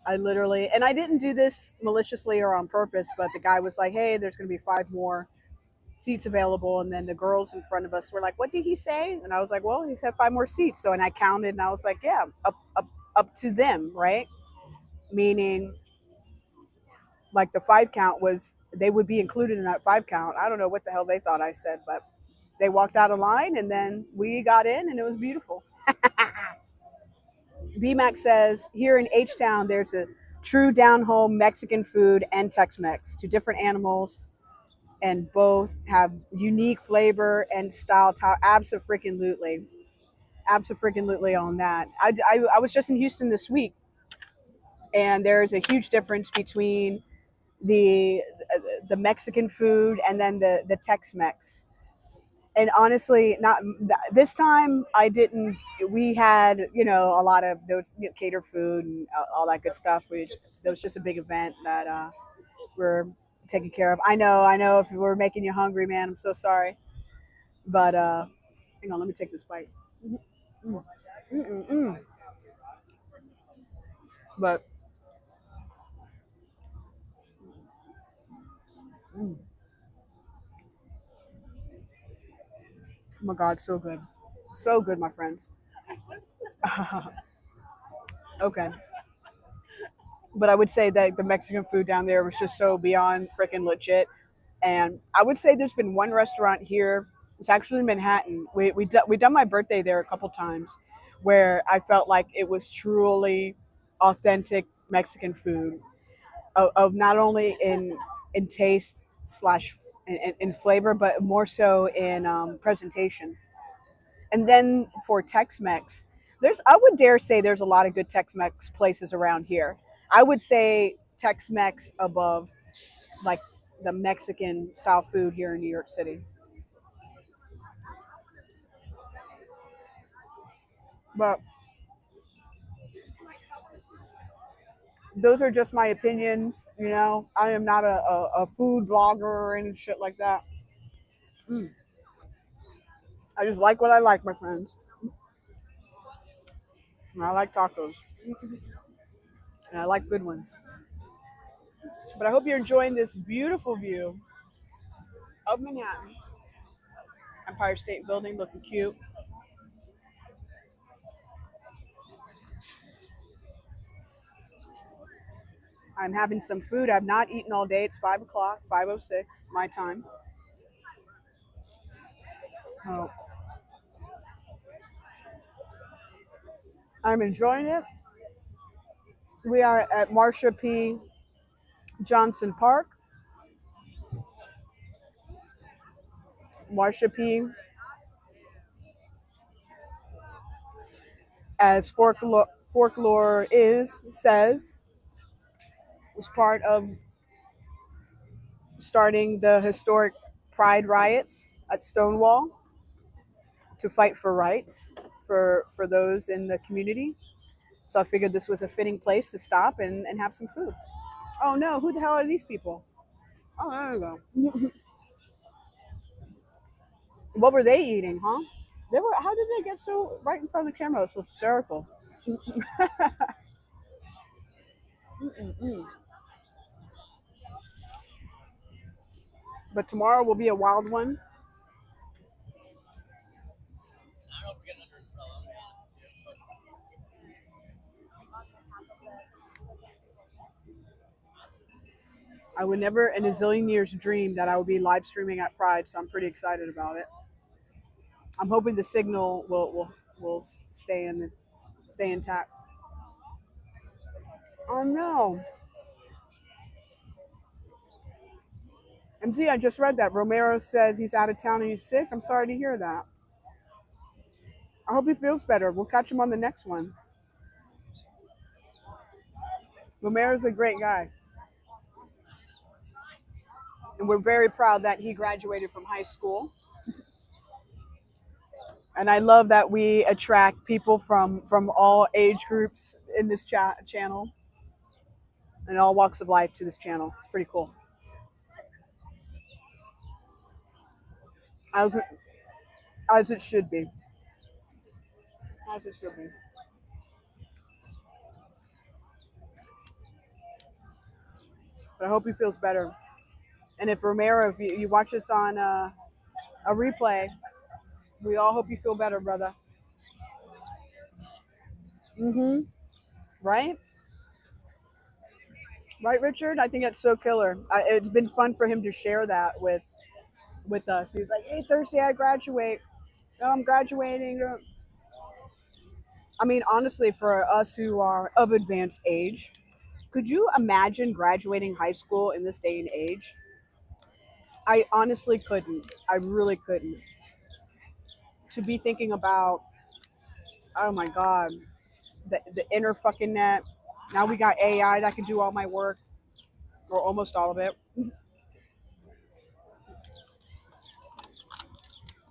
I literally, and I didn't do this maliciously or on purpose, but the guy was like, hey, there's going to be 5 more seats available. And then the girls in front of us were like, "What did he say?" And I was like, "Well, he said 5 more seats." So, and I counted, and I was like, "Yeah, up to them, right?" Meaning, like the 5 count was they would be included in that 5 count. I don't know what the hell they thought I said, but they walked out of line, and then we got in, and it was beautiful. BMAC says here in H Town, there's a true down home Mexican food and Tex Mex, two different animals, and both have unique flavor and style. Absolutely, absolutely on that. I was just in Houston this week, and there's a huge difference between the the Mexican food and then the Tex Mex. And honestly, not this time. I didn't. We had a lot of those cater food and all that good stuff. There was just a big event that we're taking care of. I know. If we're making you hungry, man, I'm so sorry. But hang on, let me take this bite. Mm, mm, mm. But oh my God, so good, my friends. Okay. But I would say that the Mexican food down there was just so beyond freaking legit. And I would say there's been one restaurant here. It's actually in Manhattan. We done my birthday there a couple times, where I felt like it was truly authentic Mexican food, of not only in taste slash in flavor, but more so in presentation. And then for Tex-Mex, I would dare say there's a lot of good Tex-Mex places around here. I would say Tex-Mex above like the Mexican style food here in New York City. But those are just my opinions. I am not a food blogger or any shit like that. Mm. I just like what I like, my friends. And I like tacos, and I like good ones. But I hope you're enjoying this beautiful view of Manhattan. Empire State Building looking cute. I'm having some food. I've not eaten all day. It's 5 o'clock, 5:06 my time. Oh, I'm enjoying it. We are at Marsha P. Johnson Park. Marsha P. As folklore says, was part of starting the historic Pride riots at Stonewall to fight for rights for those in the community. So I figured this was a fitting place to stop and have some food. Oh no, who the hell are these people? Oh, there you go. What were they eating, huh? They were. How did they get so right in front of the camera? It's hysterical. Mm-mm-mm. But tomorrow will be a wild one. I would never in a zillion years dream that I would be live streaming at Pride, so I'm pretty excited about it. I'm hoping the signal will stay intact. Oh no, MZ, I just read that Romero said he's out of town and he's sick. I'm sorry to hear that. I hope he feels better. We'll catch him on the next one. Romero's a great guy, and we're very proud that he graduated from high school. And I love that we attract people from all age groups in this channel and all walks of life to this channel. It's pretty cool. As it, as it should be. As it should be. But I hope he feels better. And if Romero, if you watch this on a replay, we all hope you feel better, brother. Mm-hmm. Right? Right, Richard? I think that's so killer. It's been fun for him to share that with us. He was like, "Hey, Thursday I graduate. Oh, I'm graduating." I mean, honestly, for us who are of advanced age, could you imagine graduating high school in this day and age? I honestly couldn't. I really couldn't. To be thinking about, oh my God, the inner fucking net. Now we got AI that can do all my work or almost all of it.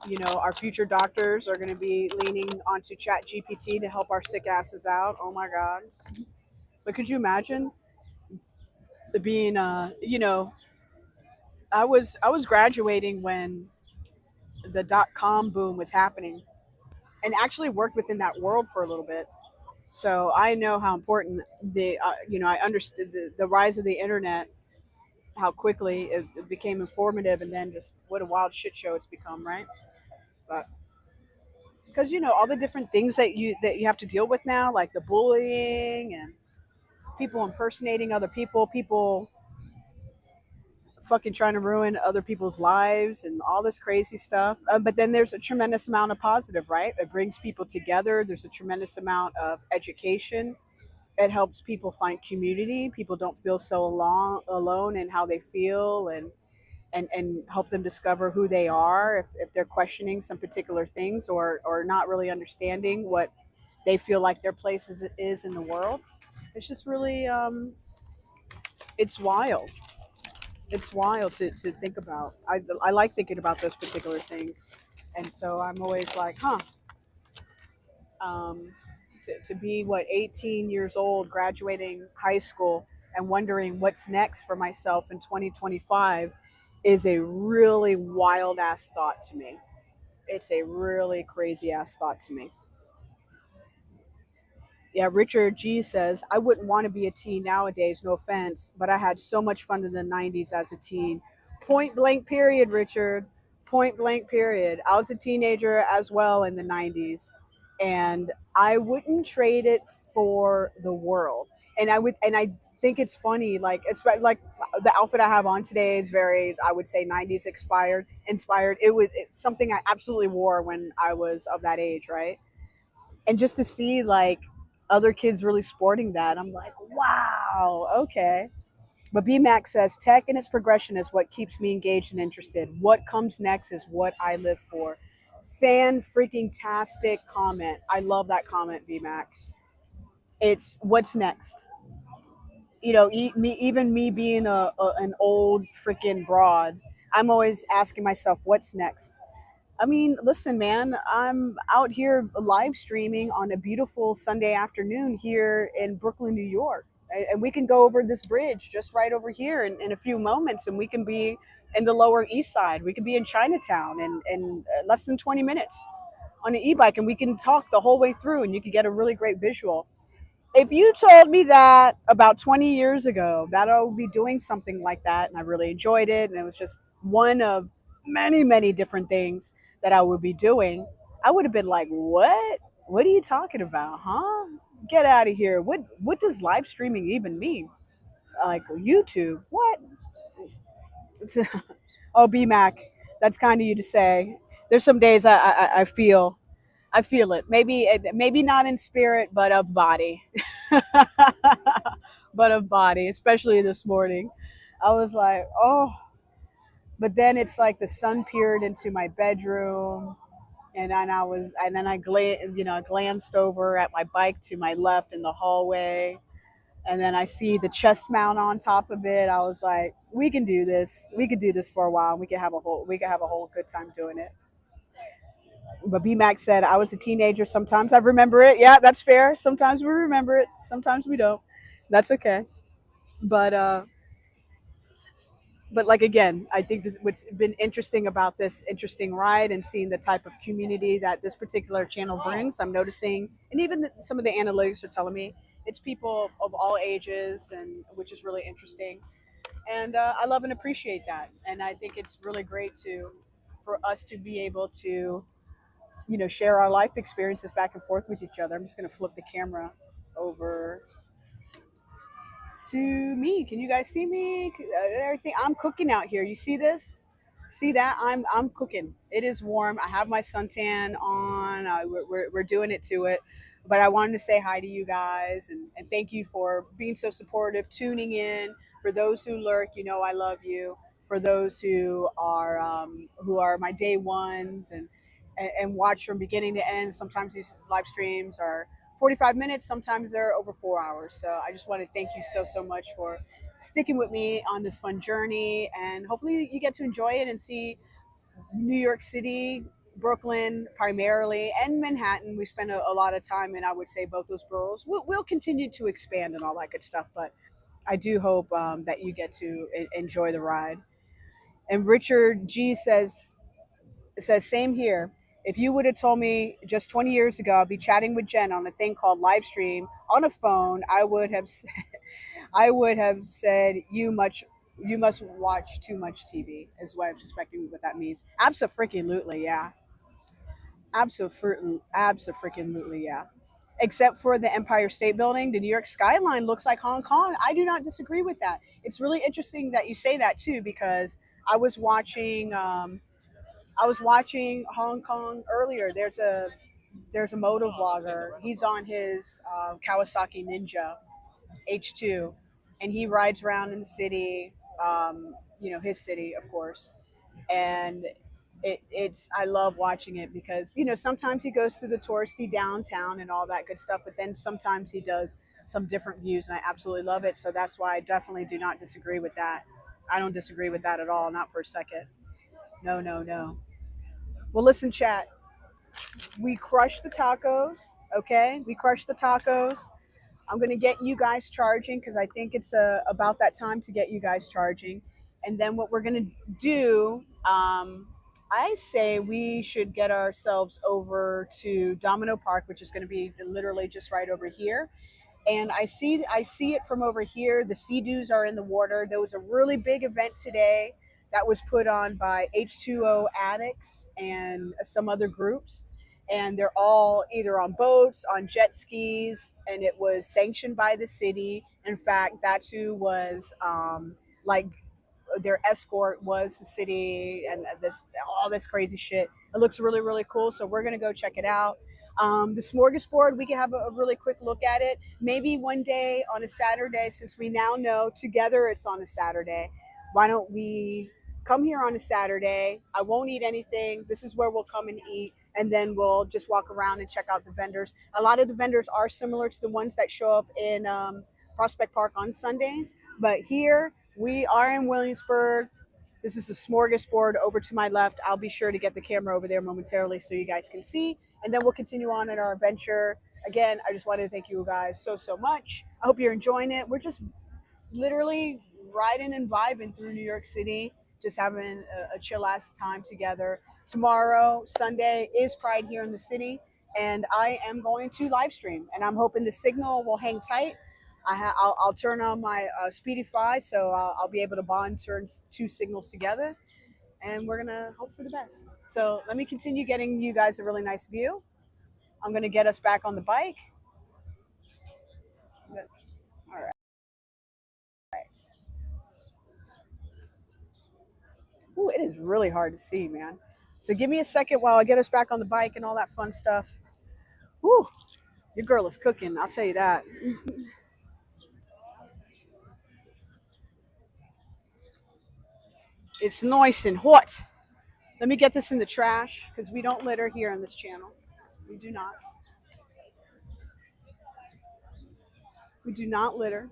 You know, our future doctors are going to be leaning onto Chat GPT to help our sick asses out. Oh my God. But could you imagine the being, I was graduating when the .com boom was happening and actually worked within that world for a little bit. So I know how important I understood the rise of the internet, how quickly it became informative, and then just what a wild shit show it's become, right? But because all the different things that you have to deal with now, like the bullying and people impersonating other people fucking trying to ruin other people's lives and all this crazy stuff. But then there's a tremendous amount of positive, right? It brings people together. There's a tremendous amount of education. It helps people find community. People don't feel so alone in how they feel, and help them discover who they are if they're questioning some particular things, or not really understanding what they feel like their place is in the world. It's just really it's wild. It's wild to think about. I like thinking about those particular things, and so I'm always like, um, to be 18 years old, graduating high school, and wondering what's next for myself in 2025 is a really wild ass thought to me. It's a really crazy ass thought to me. Yeah, Richard G says, I wouldn't want to be a teen nowadays, no offense, but I had so much fun in the 90s as a teen. Point blank, period, Richard. Point blank, period. I was a teenager as well in the 90s, and I wouldn't trade it for the world. And I think it's funny, like, it's like the outfit I have on today is very, I would say, 90s inspired. It's something I absolutely wore when I was of that age, right? And just to see like other kids really sporting that, I'm like, wow, okay. But BMAX says tech and its progression is what keeps me engaged and interested. What comes next is what I live for. Fan freaking tastic comment. I love that comment, BMAX. It's what's next. Even me being an old freaking broad, I'm always asking myself, what's next? I mean, listen, man, I'm out here live streaming on a beautiful Sunday afternoon here in Brooklyn, New York. And we can go over this bridge just right over here in a few moments, and we can be in the Lower East Side. We could be in Chinatown in less than 20 minutes on an e bike, and we can talk the whole way through, and you can get a really great visual. If you told me that about 20 years ago, that I would be doing something like that, and I really enjoyed it, and it was just one of many, many different things that I would be doing, I would have been like, "What? What are you talking about, huh? Get out of here! What does live streaming even mean? Like YouTube? What?" Oh, BMAC, that's kind of you to say. There's some days I feel it. Maybe not in spirit, but of body. But of body, especially this morning. I was like, oh, but then it's like the sun peered into my bedroom, and then I glanced over at my bike to my left in the hallway, and then I see the chest mount on top of it. I was like, we can do this. We could do this for a while. We could have a whole good time doing it. But BMAX said, I was a teenager. Sometimes I remember it. Yeah, that's fair. Sometimes we remember it. Sometimes we don't. That's okay. But like again, I think what's been interesting about this interesting ride and seeing the type of community that this particular channel brings, I'm noticing, and even some of the analytics are telling me it's people of all ages, and which is really interesting. And I love and appreciate that. And I think it's really great to for us to be able to share our life experiences back and forth with each other. I'm just going to flip the camera over to me. Can you guys see me? Everything. I'm cooking out here. You see this? See that? I'm cooking. It is warm. I have my suntan on. We're doing it to it. But I wanted to say hi to you guys and thank you for being so supportive, tuning in. For those who lurk, I love you. For those who are my day ones and watch from beginning to end. Sometimes these live streams are 45 minutes. Sometimes they're over 4 hours. So I just want to thank you so much for sticking with me on this fun journey. And hopefully you get to enjoy it and see New York City, Brooklyn primarily, and Manhattan. We spend a lot of time in, I would say, both those boroughs. We'll continue to expand and all that good stuff. But I do hope that you get to enjoy the ride. And Richard G says, same here. If you would have told me just 20 years ago I'd be chatting with Jen on a thing called live stream on a phone, I would have said you must watch too much TV is what I'm suspecting what that means. Absolutely, yeah. Absolutely, yeah. Except for the Empire State Building, the New York skyline looks like Hong Kong. I do not disagree with that. It's really interesting that you say that too, because I was watching Hong Kong earlier. There's a moto vlogger. He's on his Kawasaki Ninja H2, and he rides around in the city. His city, of course, and it's I love watching it because sometimes he goes through the touristy downtown and all that good stuff, but then sometimes he does some different views, and I absolutely love it. So that's why I definitely do not disagree with that. I don't disagree with that at all, not for a second. No, no, no. Well, listen, chat. We crushed the tacos. Okay, we crushed the tacos. I'm gonna get you guys charging because I think it's about that time to get you guys charging. And then what we're gonna do, I say we should get ourselves over to Domino Park, which is gonna be literally just right over here. And I see it from over here. The Sea-Doos are in the water. There was a really big event today that was put on by H2O Addicts and some other groups. And they're all either on boats, on jet skis, and it was sanctioned by the city. In fact, that's who was like their escort was the city and this all this crazy shit. It looks really really cool, so we're gonna go check it out. The smorgasbord, we can have a really quick look at it. Maybe one day on a Saturday, since we now know together it's on a Saturday. Why don't we come here on a Saturday? I won't eat anything. This is where we'll come and eat, and then we'll just walk around and check out the vendors. A lot of the vendors are similar to the ones that show up in Prospect Park on Sundays, but here we are in Williamsburg. This is a smorgasbord over to my left. I'll be sure to get the camera over there momentarily so you guys can see, and then we'll continue on in our adventure. Again, I just wanted to thank you guys so much. I hope you're enjoying it. We're just literally riding and vibing through New York City, just having a chill ass time together. Tomorrow, Sunday, is Pride here in the city, and I am going to live stream, and I'm hoping the signal will hang tight. I'll turn on my Speedify, so I'll be able to turn two signals together, and we're gonna hope for the best. So let me continue getting you guys a really nice view. I'm gonna get us back on the bike. All right. Ooh, it is really hard to see, man. So give me a second while I get us back on the bike and all that fun stuff. Woo, your girl is cooking, I'll tell you that. It's nice and hot. Let me get this in the trash because we don't litter here on this channel. We do not. We do not litter.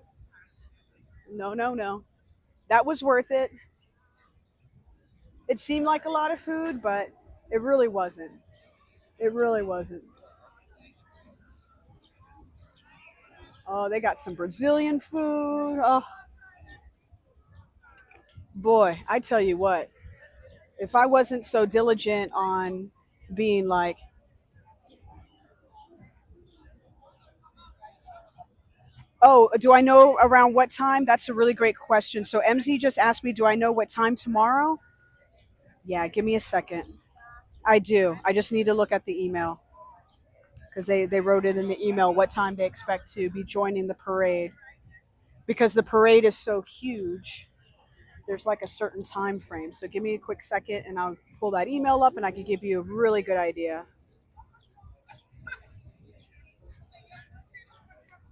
No, no, no. That was worth it. It seemed like a lot of food, but it really wasn't. It really wasn't. Oh, they got some Brazilian food. Oh, boy, I tell you what, if I wasn't so diligent on being like, Oh, do I know around what time? That's a really great question. So MZ just asked me, do I know what time tomorrow? Yeah, give me a second. I do. I just need to look at the email because they wrote it in the email what time they expect to be joining the parade. Because the parade is so huge, there's like a certain time frame. So give me a quick second and I'll pull that email up and I can give you a really good idea.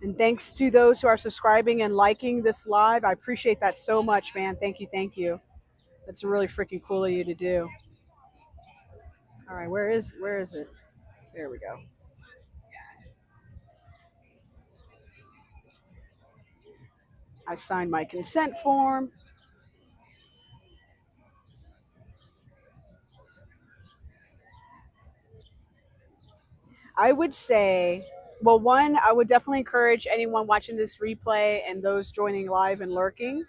And thanks to those who are subscribing and liking this live. I appreciate that so much, man. Thank you. Thank you. That's really freaking cool of you to do. All right, where is it? There we go. I signed my consent form. I would say, well, one, I would definitely encourage anyone watching this replay and those joining live and lurking.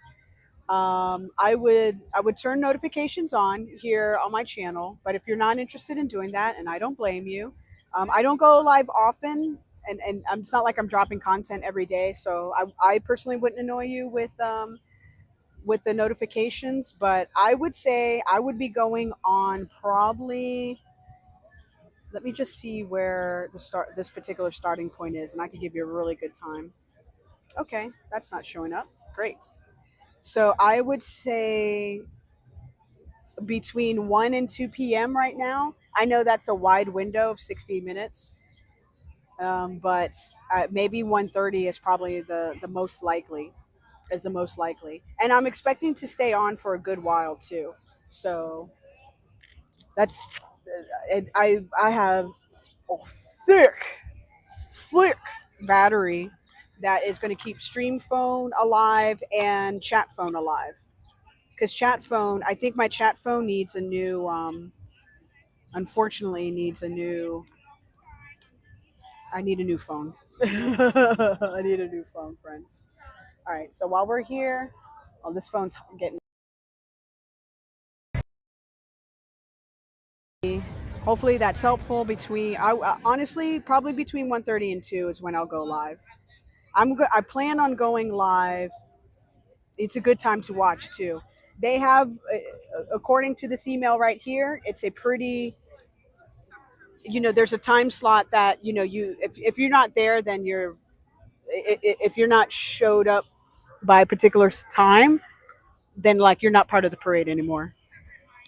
I would turn notifications on here on my channel. But if you're not interested in doing that, and I don't blame you, I don't go live often, and it's not like I'm dropping content every day. So I personally wouldn't annoy you with the notifications. But I would say I would be going on probably. Let me just see where this particular starting point is, and I can give you a really good time. Okay, that's not showing up. Great. So I would say between 1 and 2 p.m. right now. I know that's a wide window of 60 minutes, but maybe 1:30 is probably the most likely. Is the most likely, and I'm expecting to stay on for a good while too. So that's I have a thick thick battery that is going to keep stream phone alive and chat phone alive. Because chat phone, I think my chat phone needs a new, unfortunately, needs a new. I need a new phone. I need a new phone, friends. All right. So while we're here, oh, this phone's getting. Hopefully that's helpful. Honestly probably between 1:30 and 2 is when I'll go live. I plan on going live. It's a good time to watch too. They have, according to this email right here, it's a pretty, there's a time slot that, if you're not there, then if you're not showed up by a particular time, then like you're not part of the parade anymore.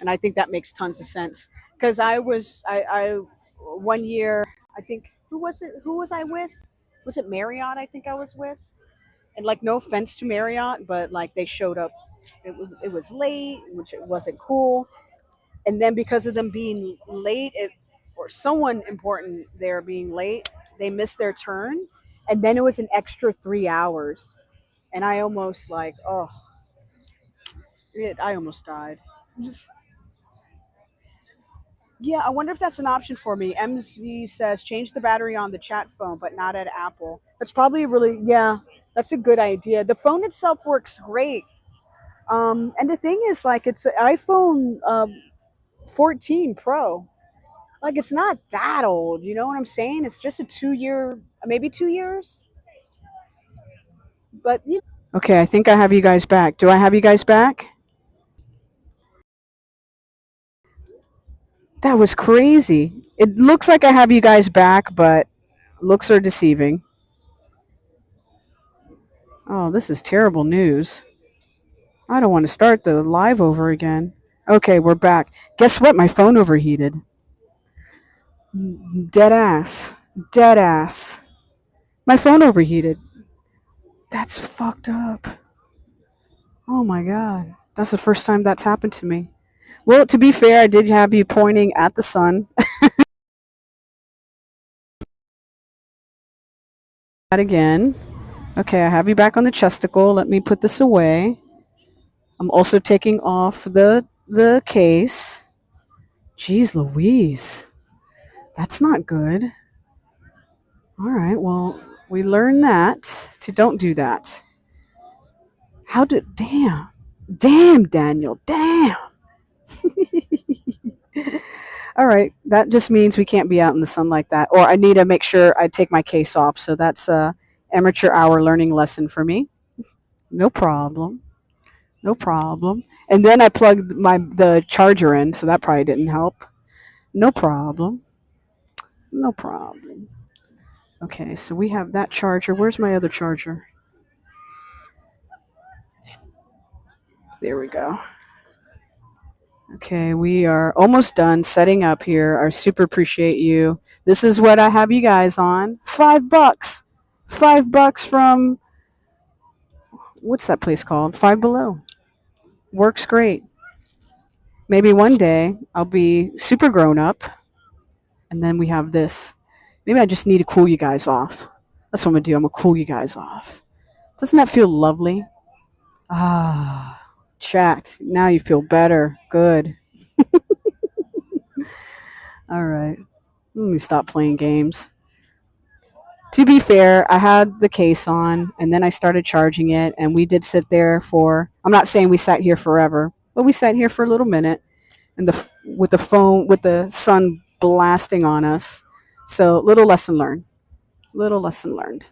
And I think that makes tons of sense. Because I one year, I think, who was I with? Was it Marriott? I think I was with. And like, no offense to Marriott, but like they showed up. It was late, which it wasn't cool. And then because of them being late, or someone important there being late, they missed their turn, and then it was an extra 3 hours, and I almost like, I almost died. Just, yeah, I wonder if that's an option for me. MZ says change the battery on the chat phone, but not at Apple. That's probably really, yeah, that's a good idea. The phone itself works great. And the thing is, like, it's an iPhone 14 Pro. Like, it's not that old. You know what I'm saying? It's just a 2 year, maybe 2 years. But okay, I think I have you guys back. Do I have you guys back? That was crazy. It looks like I have you guys back, but looks are deceiving. Oh, this is terrible news. I don't want to start the live over again. Okay, we're back. Guess what? My phone overheated. Dead ass. Dead ass. My phone overheated. That's fucked up. Oh my god. That's the first time that's happened to me. Well, to be fair, I did have you pointing at the sun. That again. Okay, I have you back on the chesticle. Let me put this away. I'm also taking off the case. Jeez Louise. That's not good. All right, well, we learned that to don't do that. Damn. Damn, Daniel. Damn. All right, that just means we can't be out in the sun like that. Or I need to make sure I take my case off. So that's amateur hour learning lesson for me. No problem. No problem. And then I plugged the charger in, so that probably didn't help. No problem. No problem. Okay, so we have that charger. Where's my other charger? There we go. Okay, we are almost done setting up here. I super appreciate you. This is what I have you guys on. $5. $5 from what's that place called? Five Below. Works great. Maybe one day I'll be super grown up and then we have this. Maybe I just need to cool you guys off. That's what I'm gonna do. I'm gonna cool you guys off. Doesn't that feel lovely? Ah, chat. Now you feel better. Good. All right. Let me stop playing games. To be fair, I had the case on and then I started charging it and we did sit there for, I'm not saying we sat here forever, but we sat here for a little minute and with the phone, with the sun blasting on us. So little lesson learned. Little lesson learned.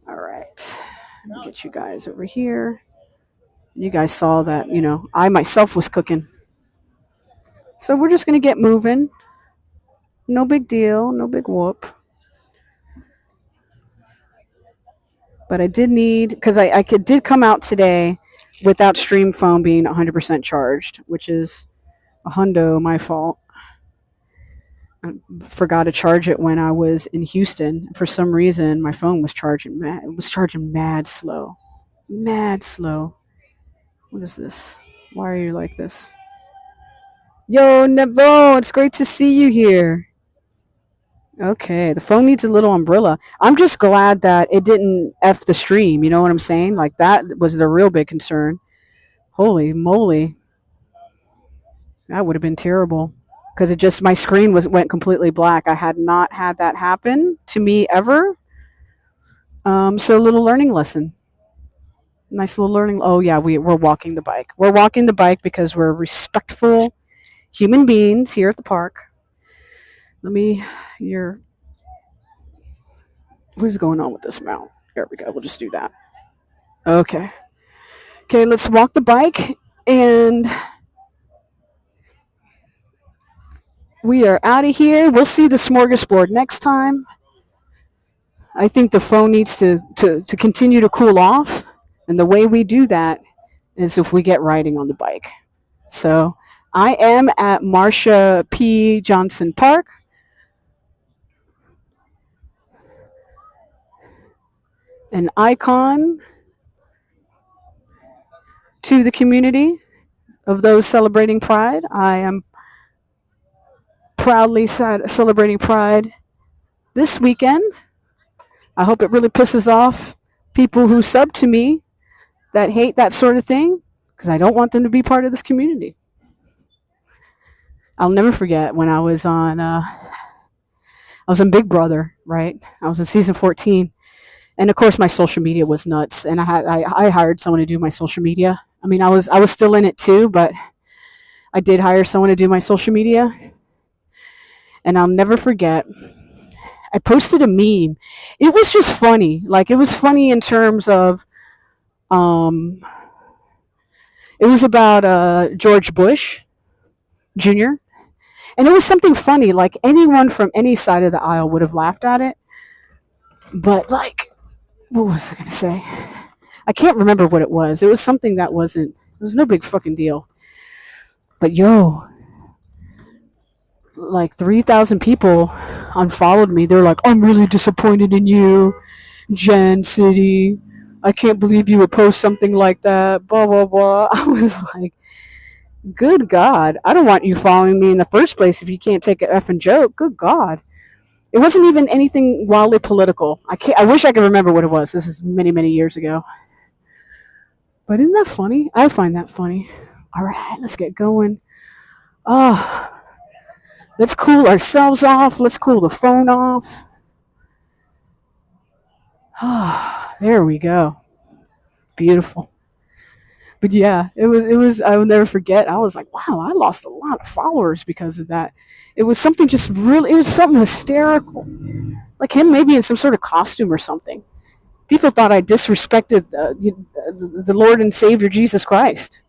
All right. Let me get you guys over here. You guys saw that, I myself was cooking. So we're just going to get moving. No big deal. No big whoop. But I did need, because did come out today without stream phone being 100% charged, which is a hundo, my fault. I forgot to charge it when I was in Houston. For some reason, my phone was charging mad. It was charging mad slow. Mad slow. What is this? Why are you like this? Yo, Nebo, it's great to see you here. Okay, the phone needs a little umbrella. I'm just glad that it didn't F the stream. You know what I'm saying? Like, that was the real big concern. Holy moly. That would have been terrible. Because my screen went completely black. I had not had that happen to me ever. So a little learning lesson. Nice little learning. Oh yeah, we're walking the bike. We're walking the bike because we're respectful human beings here at the park. What's going on with this mount? There we go. We'll just do that. Okay. Okay, let's walk the bike and we are out of here. We'll see the smorgasbord next time. I think the phone needs to continue to cool off. And the way we do that is if we get riding on the bike. So I am at Marsha P. Johnson Park. An icon to the community of those celebrating Pride. I am proudly celebrating Pride this weekend. I hope it really pisses off people who sub to me that hate that sort of thing, because I don't want them to be part of this community. I'll never forget when I was on Big Brother, right? I was in season 14. And of course my social media was nuts. And I hired someone to do my social media. I mean, I was still in it too, but I did hire someone to do my social media. And I'll never forget, I posted a meme. It was just funny. Like, it was funny in terms of, it was about George Bush Jr. And it was something funny. Like, anyone from any side of the aisle would have laughed at it. But, like, what was I going to say? I can't remember what it was. It was something that it was no big fucking deal. But yo, like 3,000 people unfollowed me. They're like, I'm really disappointed in you, Jen City. I can't believe you would post something like that, blah, blah, blah. I was like, good God. I don't want you following me in the first place if you can't take an effing joke. Good God. It wasn't even anything wildly political. I wish I could remember what it was. This is many, many years ago. But isn't that funny? I find that funny. All right, let's get going. Let's cool ourselves off. Let's cool the phone off. There we go. Beautiful. But yeah, it was, I will never forget. I was like, wow, I lost a lot of followers because of that. It was something just really, it was something hysterical. Like him maybe in some sort of costume or something. People thought I disrespected the Lord and Savior Jesus Christ.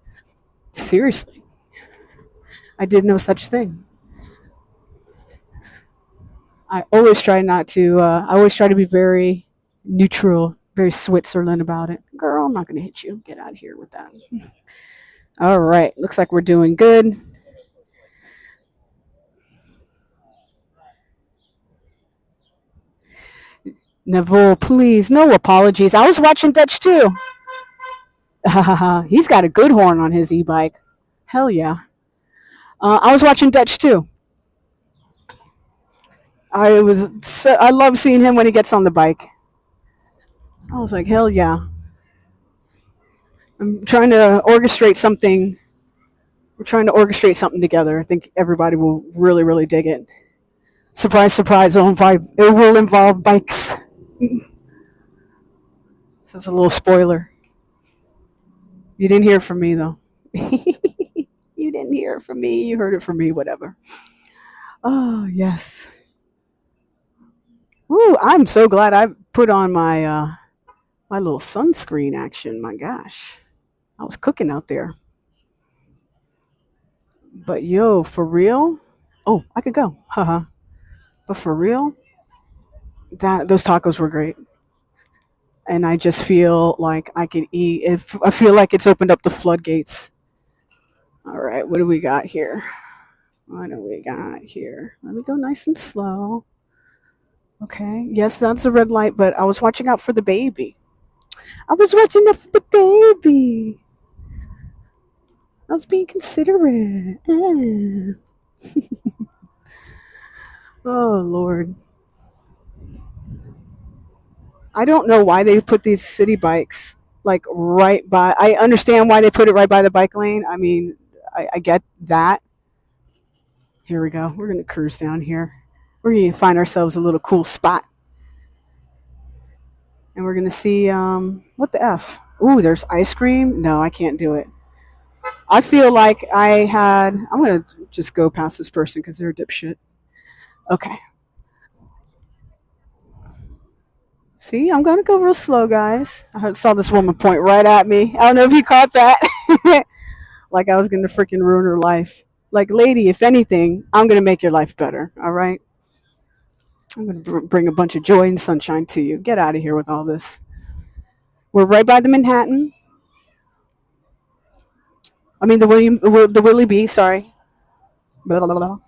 Seriously. I did no such thing. I always try not to, I always try to be very neutral, very Switzerland about it. Girl, I'm not going to hit you. Get out of here with that. All right. Looks like we're doing good. Neville, please, no apologies. I was watching Dutch too. He's got a good horn on his e-bike. Hell yeah. I was watching Dutch too. I love seeing him when he gets on the bike. I was like, hell yeah. I'm trying to orchestrate something. We're trying to orchestrate something together. I think everybody will really, really dig it. Surprise, surprise! It will involve bikes. So it's a little spoiler. You didn't hear from me though. You didn't hear it from me. You heard it from me. Whatever. Oh yes. Woo! I'm so glad I put on my my little sunscreen action. My gosh, I was cooking out there. But yo, for real? Oh, I could go. Haha. But for real, that those tacos were great. And I just feel like I can eat. If I feel like it's opened up the floodgates. All right, what do we got here? What do we got here? Let me go nice and slow. Okay. Yes, that's a red light, but I was watching out for the baby. I was watching out for the baby. I was being considerate. Oh, Lord. I don't know why they put these city bikes like right by. I understand why they put it right by the bike lane. I mean, I get that. Here we go. We're going to cruise down here. We're going to find ourselves a little cool spot. And we're going to see, what the F? Ooh, there's ice cream. No, I can't do it. I feel like I'm going to just go past this person because they're a dipshit. Okay. See, I'm going to go real slow, guys. I saw this woman point right at me. I don't know if you caught that. Like I was going to freaking ruin her life. Like, lady, if anything, I'm going to make your life better. All right? I'm going to bring a bunch of joy and sunshine to you. Get out of here with all this. We're right by the Manhattan. I mean, the Willie B, sorry. Blah, blah, blah.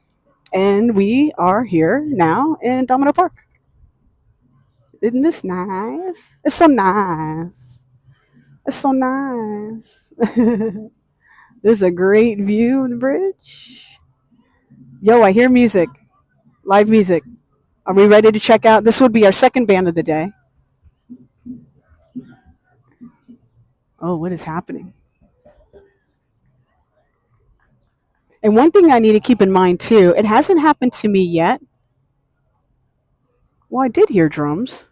And we are here now in Domino Park. Isn't this nice? It's so nice. It's so nice. This is a great view of the bridge. Yo, I hear music. Live music. Are we ready to check out? This would be our second band of the day. Oh, what is happening? And one thing I need to keep in mind too, it hasn't happened to me yet. Well, I did hear drums.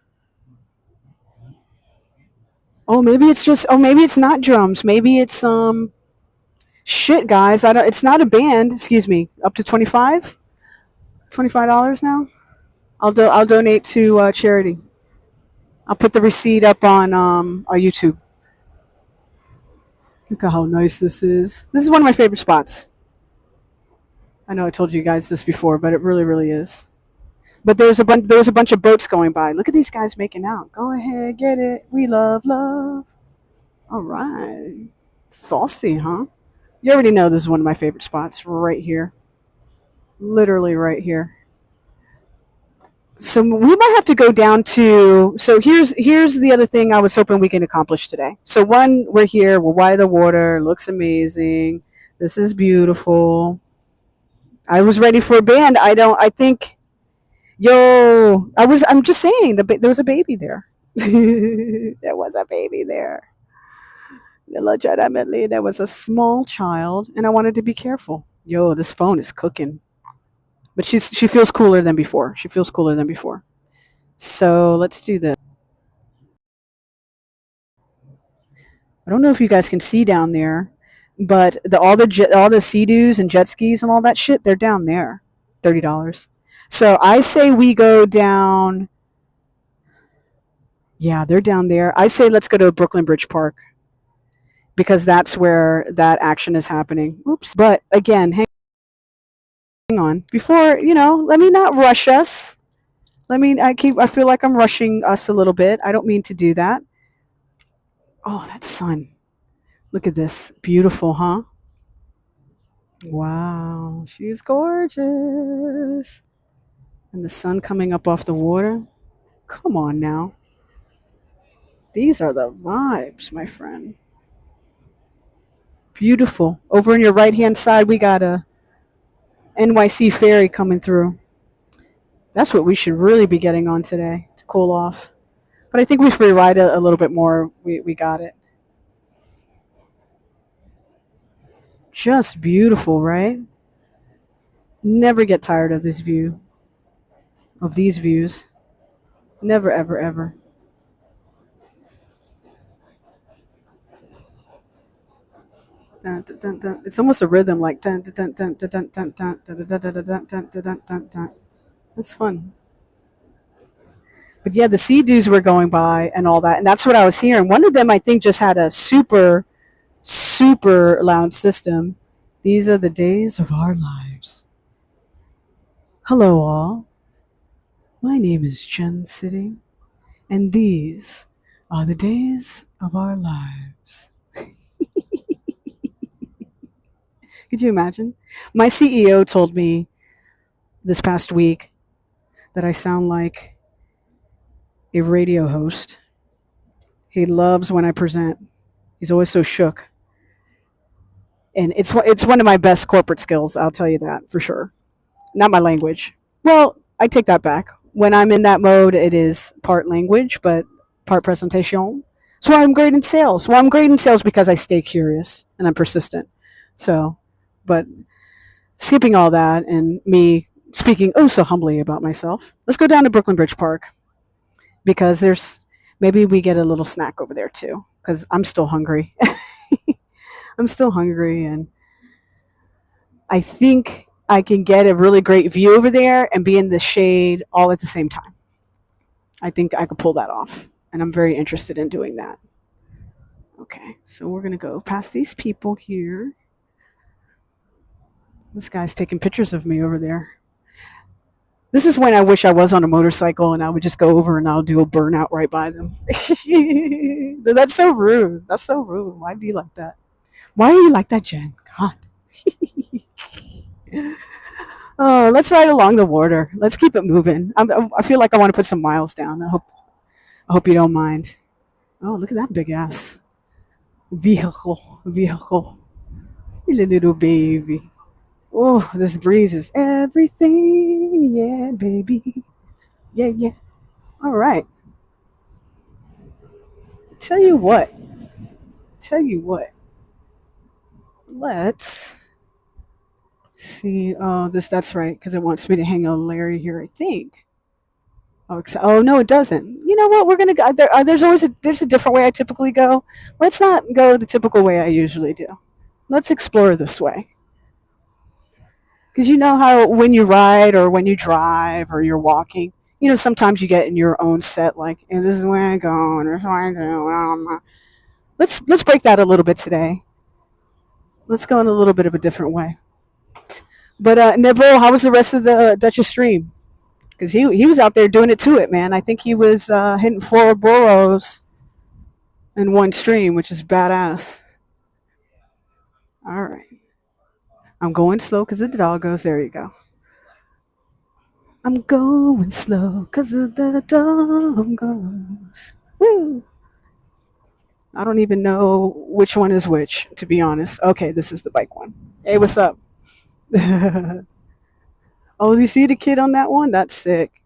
Oh, maybe it's not drums. Maybe it's shit, guys. I don't it's not a band, excuse me. Up to 25? $25 now? I'll donate to charity. I'll put the receipt up on our YouTube. Look at how nice this is. This is one of my favorite spots. I know I told you guys this before, but it really, really is. But there was a bunch of boats going by. Look at these guys making out. Go ahead, get it. We love love. All right. Saucy, huh? You already know this is one of my favorite spots right here. Literally right here. So we might have to go down to. So here's the other thing I was hoping we can accomplish today. So one, we're here. We're by the water. Looks amazing. This is beautiful. I was ready for a band. I think. Yo, I'm just saying there was a baby there. There was a baby there. Legitimately, there was a small child, and I wanted to be careful. Yo, this phone is cooking. But she feels cooler than before. She feels cooler than before. So let's do this. I don't know if you guys can see down there, but all the Sea-Doos and jet skis and all that shit, they're down there. $30. So I say we go down Yeah, they're down there. I say let's go to Brooklyn Bridge Park because that's where that action is happening. Oops. But again, hang on. Before, let me not rush us. I feel like I'm rushing us a little bit. I don't mean to do that. Oh, that sun. Look at this. Beautiful, huh? Wow, she's gorgeous. And the sun coming up off the water. Come on now. These are the vibes, my friend. Beautiful. Over on your right hand side, we got a NYC ferry coming through. That's what we should really be getting on today to cool off. But I think if we ride a little bit more, we got it. Just beautiful, right? Never get tired of this view, of these views. Never, ever, ever. Dun, dun, dun, dun. It's almost a rhythm like dun dun dun dun dun dun dun dun dun dun dun dun dun dun dun dun. It's fun. But yeah, the sea dudes were going by and all that, and that's what I was hearing. One of them, I think, just had a super, super loud system. These are the days of our lives. Hello, all. My name is Jen City, and these are the days of our lives. Could you imagine? My CEO told me this past week that I sound like a radio host. He loves when I present. He's always so shook. And it's one of my best corporate skills, I'll tell you that for sure. Not my language. Well, I take that back. When I'm in that mode, it is part language, but part presentation. So I'm great in sales. Well, I'm great in sales because I stay curious and I'm persistent. So, but skipping all that and me speaking oh so humbly about myself, let's go down to Brooklyn Bridge Park because maybe we get a little snack over there too because I'm still hungry. I'm still hungry and I think I can get a really great view over there and be in the shade all at the same time. I think I could pull that off and I'm very interested in doing that. Okay, so we're going to go past these people here. This guy's taking pictures of me over there. This is when I wish I was on a motorcycle and I would just go over and I'll do a burnout right by them. That's so rude. That's so rude. Why be like that? Why are you like that, Jen? God. Oh, let's ride along the water. Let's keep it moving. I feel like I want to put some miles down. I hope you don't mind. Oh, look at that big ass vehicle. You little baby. Oh, this breeze is everything. Yeah, baby. Yeah. All right. Tell you what. Let's see. Oh, that's right, because it wants me to hang a Larry here, I think. Oh no, it doesn't. You know what? We're gonna go. There's a different way I typically go. Let's not go the typical way I usually do. Let's explore this way. Because you know how when you ride or when you drive or you're walking, sometimes you get in your own set, like, and this is where I go, and this is where I do. Let's break that a little bit today. Let's go in a little bit of a different way. But Neville, how was the rest of the Duchess stream? Because he was out there doing it to it, man. I think he was hitting 4 boroughs in one stream, which is badass. All right. I'm going slow because the doggos. There you go. I'm going slow because of the doggos. Woo! I don't even know which one is which, to be honest. Okay, this is the bike one. Hey, what's up? Oh, you see the kid on that one? That's sick.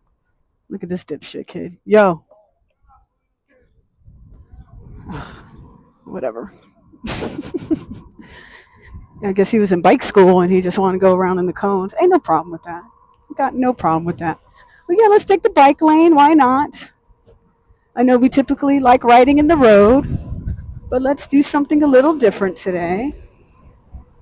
Look at this dipshit kid. Yo. Whatever. I guess he was in bike school and he just wanted to go around in the cones. Ain't no problem with that. Got no problem with that. But yeah, let's take the bike lane. Why not? I know we typically like riding in the road, but let's do something a little different today.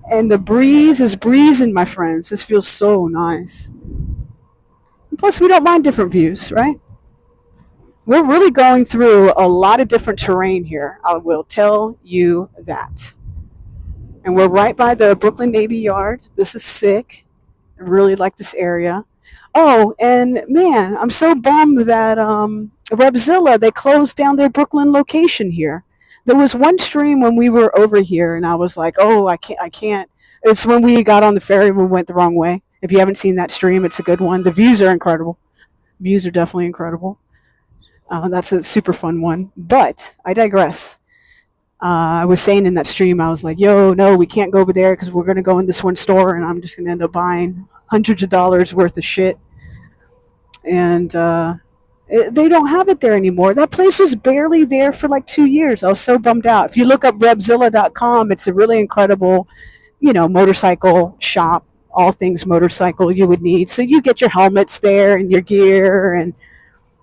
And the breeze is breezing, my friends. This feels so nice. And plus, we don't mind different views, right? We're really going through a lot of different terrain here. I will tell you that. And we're right by the Brooklyn Navy Yard. This is sick. I really like this area. Oh, and man, I'm so bummed that Revzilla, they closed down their Brooklyn location here. There was one stream when we were over here, and I was like, "Oh, I can't." It's when we got on the ferry, we went the wrong way. If you haven't seen that stream, it's a good one. The views are incredible. Views are definitely incredible. That's a super fun one. But I digress. I was saying in that stream, I was like, yo, no, we can't go over there because we're going to go in this one store and I'm just going to end up buying hundreds of dollars worth of shit. And they don't have it there anymore. That place was barely there for like 2 years. I was so bummed out. If you look up Revzilla.com, it's a really incredible, motorcycle shop, all things motorcycle you would need. So you get your helmets there and your gear, and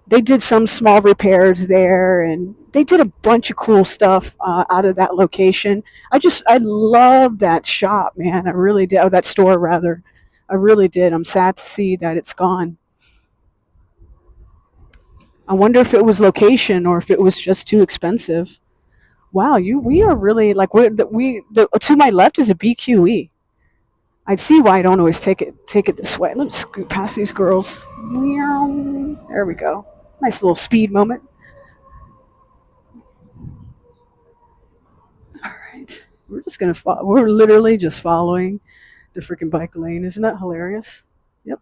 they did some small repairs there, and they did a bunch of cool stuff out of that location. I love that shop, man. I really did. Oh, that store rather. I really did. I'm sad to see that it's gone. I wonder if it was location or if it was just too expensive. Wow, we are really like to my left is a BQE. I see why I don't always take it this way. Let's scoot past these girls. There we go. Nice little speed moment. All right, we're literally just following the freaking bike lane. Isn't that hilarious? Yep.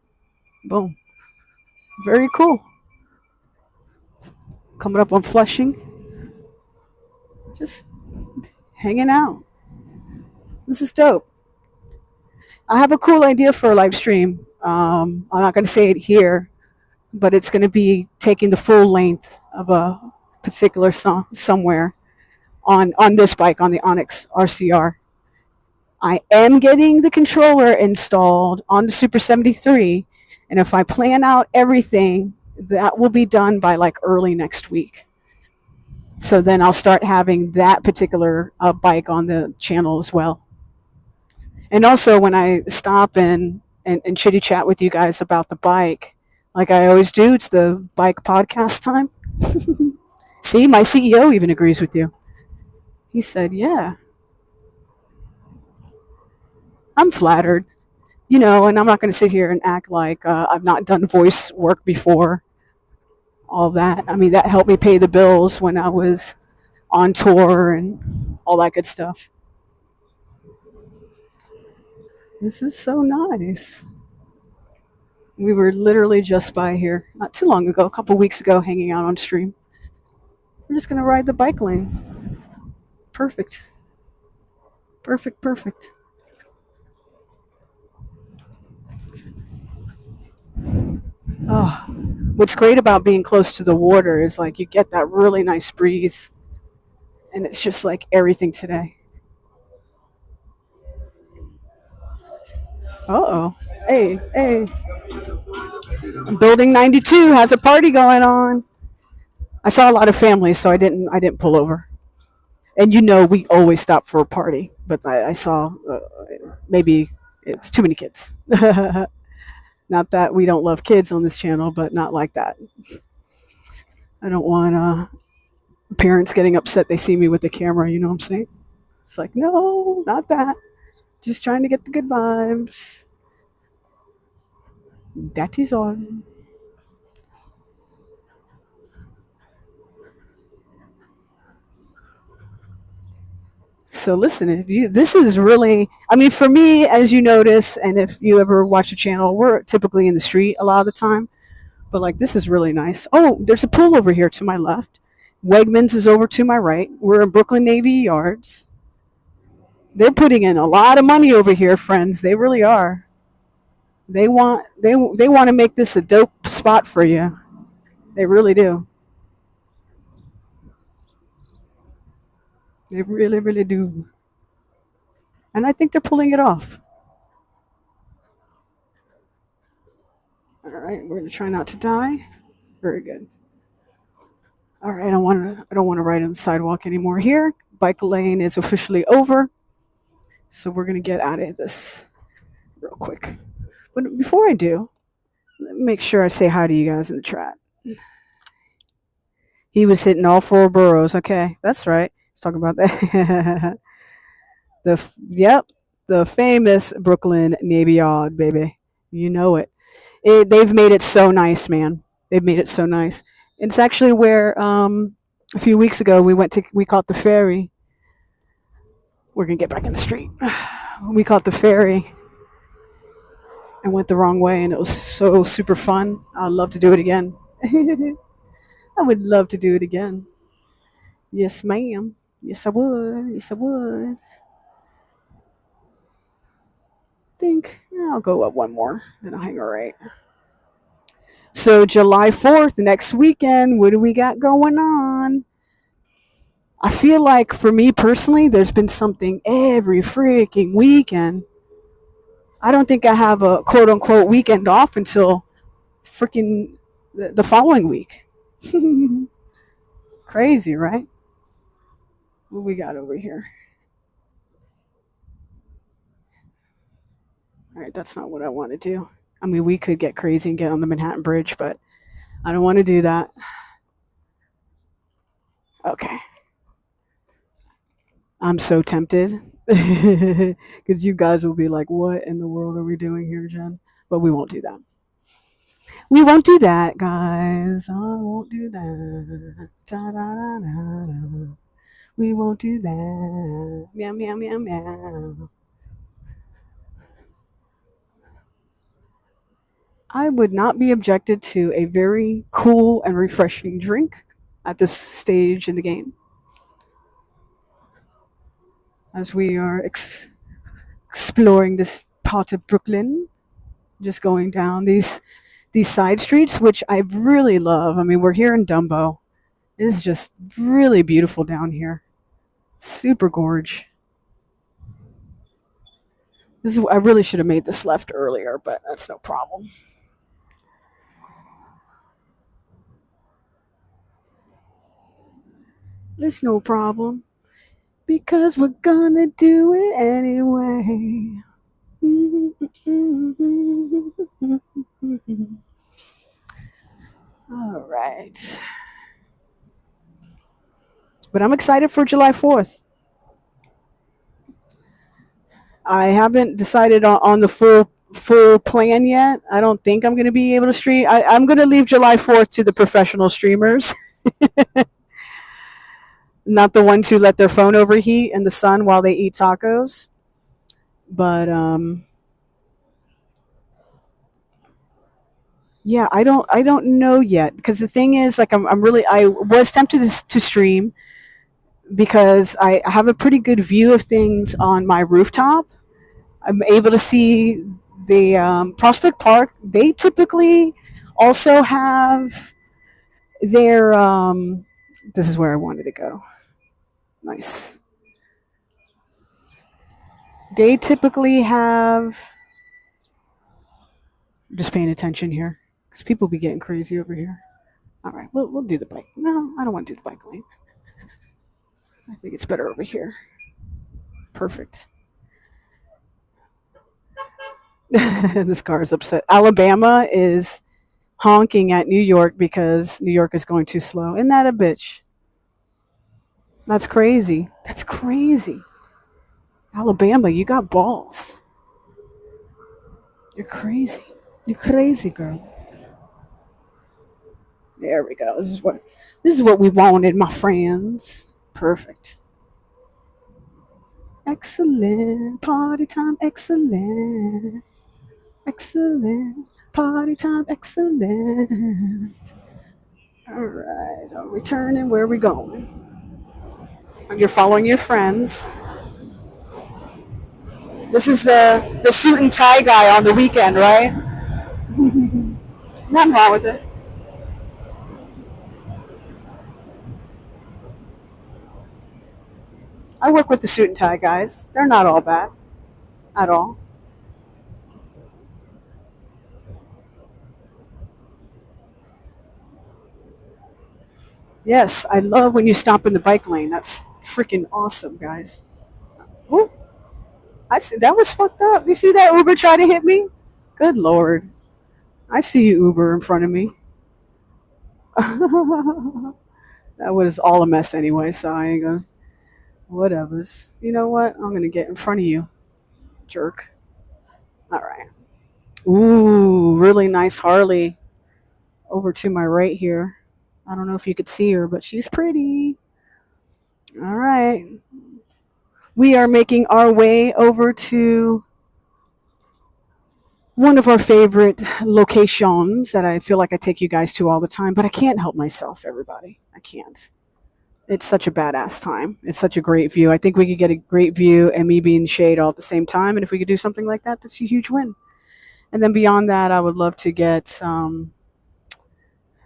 Boom. Very cool. Coming up on Flushing. Just hanging out. This is dope. I have a cool idea for a live stream. I'm not going to say it here, but it's going to be taking the full length of a particular song somewhere on this bike, on the Onyx RCR. I am getting the controller installed on the Super 73, and if I plan out everything, that will be done by like early next week. So then I'll start having that particular bike on the channel as well. And also when I stop and chitty chat with you guys about the bike, like I always do, it's the bike podcast time. See, my CEO even agrees with you. He said, yeah. I'm flattered, and I'm not going to sit here and act like I've not done voice work before. All that. I mean, that helped me pay the bills when I was on tour and all that good stuff. This is so nice. We were literally just by here not too long ago, a couple weeks ago, hanging out on stream. We're just going to ride the bike lane. Perfect. Perfect, perfect. Oh, what's great about being close to the water is like you get that really nice breeze, and it's just like everything today. Uh-oh. Hey. Building 92 has a party going on. I saw a lot of families, so I didn't pull over. And we always stop for a party, but I saw maybe it's too many kids. Not that we don't love kids on this channel, but not like that. I don't want parents getting upset they see me with the camera, you know what I'm saying? It's like, no, not that. Just trying to get the good vibes. That is all. So listen, this is really, I mean, for me, as you notice, and if you ever watch the channel, we're typically in the street a lot of the time. But like, this is really nice. Oh, there's a pool over here to my left. Wegmans is over to my right. We're in Brooklyn Navy Yards. They're putting in a lot of money over here, friends. They really are. They want to make this a dope spot for you. They really do. They really, really do. And I think they're pulling it off. All right, we're gonna try not to die. Very good. All right, I don't want to ride on the sidewalk anymore here. Bike lane is officially over. So we're gonna get out of this real quick. But before I do, let me make sure I say hi to you guys in the chat. He was hitting all four boroughs. Okay, that's right. He's talking about that. Yep, the famous Brooklyn Navy Yard, baby. You know it. They've made it so nice, man. They've made it so nice. It's actually where a few weeks ago we caught the ferry. We're gonna get back in the street. We caught the ferry and went the wrong way, and it was so super fun. I'd love to do it again. I would love to do it again. Yes, ma'am. Yes, I would. Yes, I would. Think I'll go up one more, then I'll hang a right. So July 4th, next weekend, what do we got going on? I feel like for me personally, there's been something every freaking weekend. I don't think I have a quote unquote weekend off until freaking the following week. Crazy, right? What we got over here? All right, that's not what I want to do. I mean, we could get crazy and get on the Manhattan Bridge, but I don't want to do that. Okay. I'm so tempted because you guys will be like, what in the world are we doing here, Jen? But we won't do that. We won't do that, guys. I won't do that. Da-da-da-da-da. We won't do that. Meow, meow, meow, meow. I would not be objected to a very cool and refreshing drink at this stage in the game. As we are exploring this part of Brooklyn, just going down these side streets, which I really love. I mean, we're here in Dumbo. It is just really beautiful down here. Super gorge. I really should have made this left earlier, but that's no problem. It's no problem. Because we're gonna do it anyway. All right. But I'm excited for July 4th. I haven't decided on the full plan yet. I don't think I'm going to be able to stream. I'm going to leave July 4th to the professional streamers. Not the ones who let their phone overheat in the sun while they eat tacos. But yeah, I don't know yet, because the thing is, like, I was tempted to stream because I have a pretty good view of things on my rooftop. I'm able to see the Prospect Park. They typically also have their this is where I wanted to go. Nice. They typically have, just paying attention here because people be getting crazy over here. All right, we'll do the bike. No, I don't want to do the bike lane. I think it's better over here. Perfect. This car is upset. Alabama is honking at New York because New York is going too slow. Isn't that a bitch? That's crazy. That's crazy. Alabama, you got balls. You're crazy. You're crazy, girl. There we go. This is what we wanted, my friends. Perfect. Excellent. Party time, excellent. Excellent. Party time, excellent. All right. I'm returning. Where are we going? You're following your friends. This is the suit and tie guy on the weekend, right? Nothing wrong with it. I work with the suit and tie guys. They're not all bad at all. Yes, I love when you stop in the bike lane. That's freaking awesome, guys. Oh, I see that was fucked up. You see that Uber try to hit me? Good lord. I see you, Uber, in front of me. That was all a mess anyway, so I ain't gonna, whatevers. You know what? I'm gonna get in front of you, jerk. All right. Ooh, really nice Harley over to my right here. I don't know if you could see her, but she's pretty. All right. We are making our way over to one of our favorite locations that I feel like I take you guys to all the time, but I can't help myself, everybody. I can't. It's such a badass time. It's such a great view. I think we could get a great view and me being in shade all at the same time. And if we could do something like that, that's a huge win. And then beyond that, I would love to get.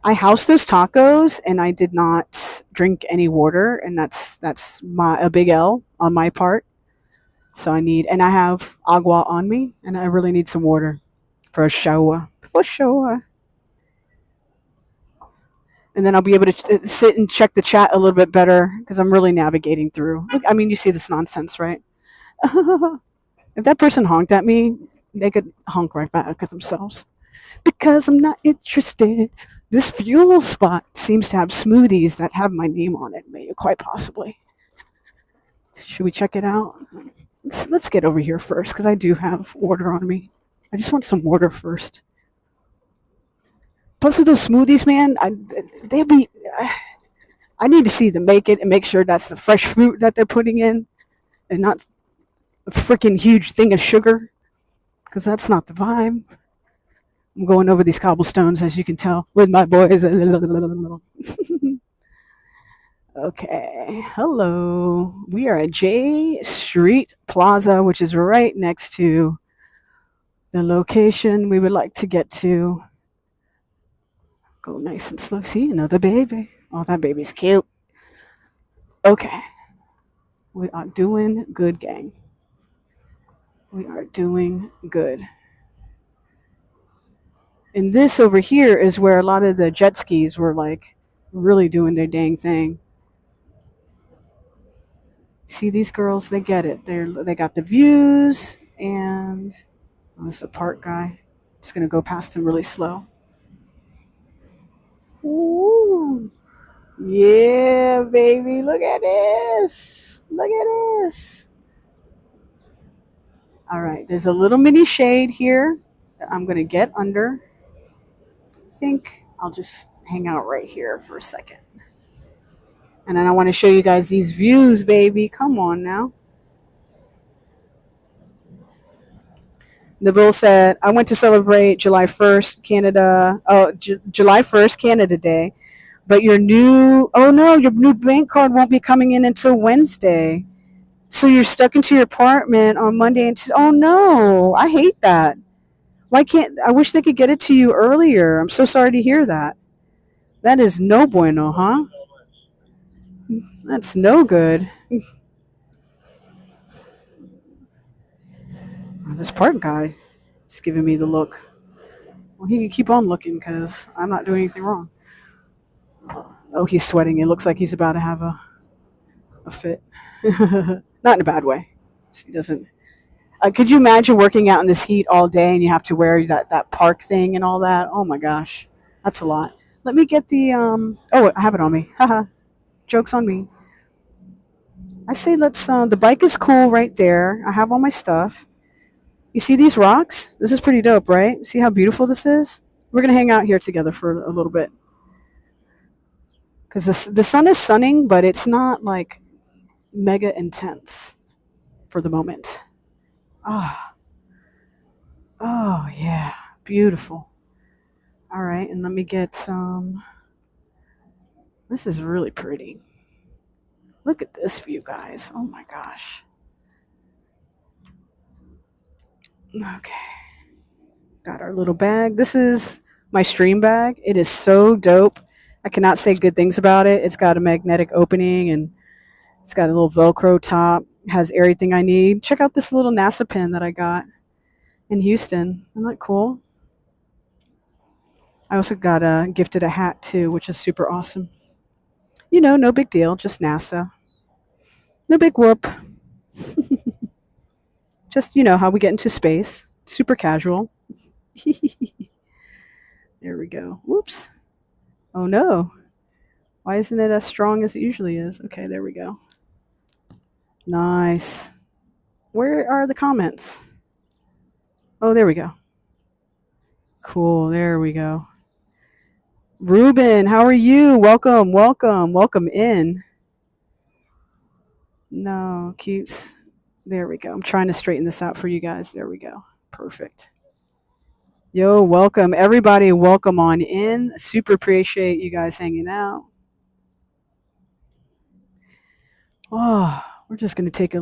I housed those tacos and I did not drink any water, and that's a big L on my part. So I have agua on me, and I really need some water for a shower. For sure. And then I'll be able to sit and check the chat a little bit better because I'm really navigating through. Look, I mean, you see this nonsense, right? If that person honked at me, they could honk right back at themselves. Because I'm not interested. This fuel spot seems to have smoothies that have my name on it, maybe quite possibly. Should we check it out? Let's get over here first because I do have water on me. I just want some water first. Plus with those smoothies, man, I need to see them make it and make sure that's the fresh fruit that they're putting in and not a freaking huge thing of sugar because that's not the vibe. I'm going over these cobblestones, as you can tell, with my boys. Okay, hello. We are at J Street Plaza, which is right next to the location we would like to get to. Go nice and slow. See, another baby. Oh, that baby's cute. Okay. We are doing good, gang. We are doing good. And this over here is where a lot of the jet skis were like really doing their dang thing. See, these girls, they get it. They got the views, and this is a park guy. Just gonna go past him really slow. Ooh. Yeah, baby. Look at this. Look at this. All right. There's a little mini shade here that I'm going to get under. I think I'll just hang out right here for a second. And then I want to show you guys these views, baby. Come on now. Nabil said, I went to celebrate July 1st, Canada. Oh, July 1st, Canada Day. But your new bank card won't be coming in until Wednesday. So you're stuck into your apartment on Monday and oh no, I hate that. I wish they could get it to you earlier. I'm so sorry to hear that. That is no bueno, huh? That's no good. This park guy is giving me the look. Well, he can keep on looking because I'm not doing anything wrong. Oh, he's sweating. It looks like he's about to have a fit. Not in a bad way. He doesn't. Could you imagine working out in this heat all day and you have to wear that park thing and all that? Oh my gosh, that's a lot. Let me get the Oh, I have it on me. Haha. Joke's on me. I say let's. The bike is cool right there. I have all my stuff. You see these rocks? This is pretty dope, right? See how beautiful this is? We're gonna hang out here together for a little bit. Because the sun is sunning, but it's not like mega intense for the moment. Oh yeah, beautiful. All right, and let me get some. This is really pretty. Look at this view, guys. Oh my gosh. Okay. Got our little bag. This is my stream bag. It is so dope. I cannot say good things about it. It's got a magnetic opening and it's got a little Velcro top. It has everything I need. Check out this little NASA pin that I got in Houston. Isn't that cool? I also got gifted a hat too, which is super awesome. You know, no big deal. Just NASA. No big whoop. Just, how we get into space. Super casual. There we go. Whoops. Oh no. Why isn't it as strong as it usually is? Okay, there we go. Nice. Where are the comments? Oh, there we go. Cool. There we go. Ruben, how are you? Welcome, welcome, welcome in. No, keeps. There we go. I'm trying to straighten this out for you guys. There we go. Perfect. Yo, welcome. Everybody, welcome on in. Super appreciate you guys hanging out. Oh, we're just going to take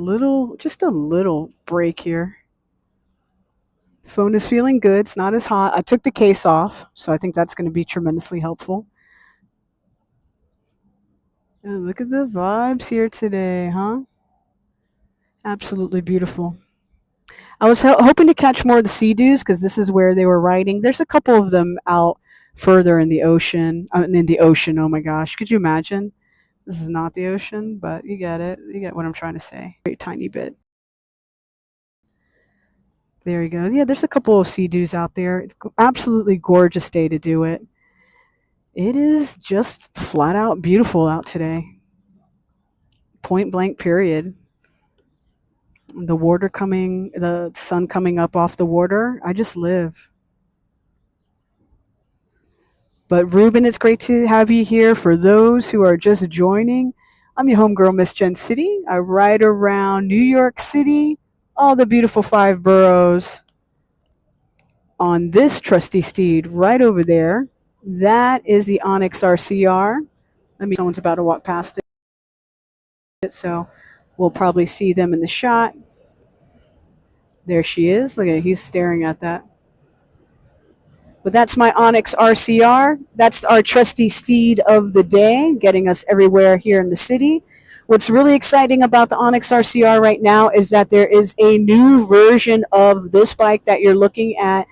just a little break here. Phone is feeling good. It's not as hot. I took the case off, so I think that's going to be tremendously helpful. Oh, look at the vibes here today, huh? Absolutely beautiful. I was hoping to catch more of the sea dews because this is where they were riding. There's a couple of them out further in the ocean. In the ocean, oh my gosh. Could you imagine? This is not the ocean, but you get it. You get what I'm trying to say. Very tiny bit. There you go. Yeah, there's a couple of sea dews out there. It's absolutely gorgeous day to do it. It is just flat out beautiful out today. Point blank, period. The sun coming up off the water. I just live. But Ruben, it's great to have you here. For those who are just joining, I'm your homegirl, Miss Jen City. I ride around New York City, all the beautiful 5 boroughs on this trusty steed right over there. That is the Onyx RCR. Someone's about to walk past it, so we'll probably see them in the shot. There she is. Look at, he's staring at that. But that's my Onyx RCR. That's our trusty steed of the day, getting us everywhere here in the city. What's really exciting about the Onyx RCR right now is that there is a new version of this bike that you're looking at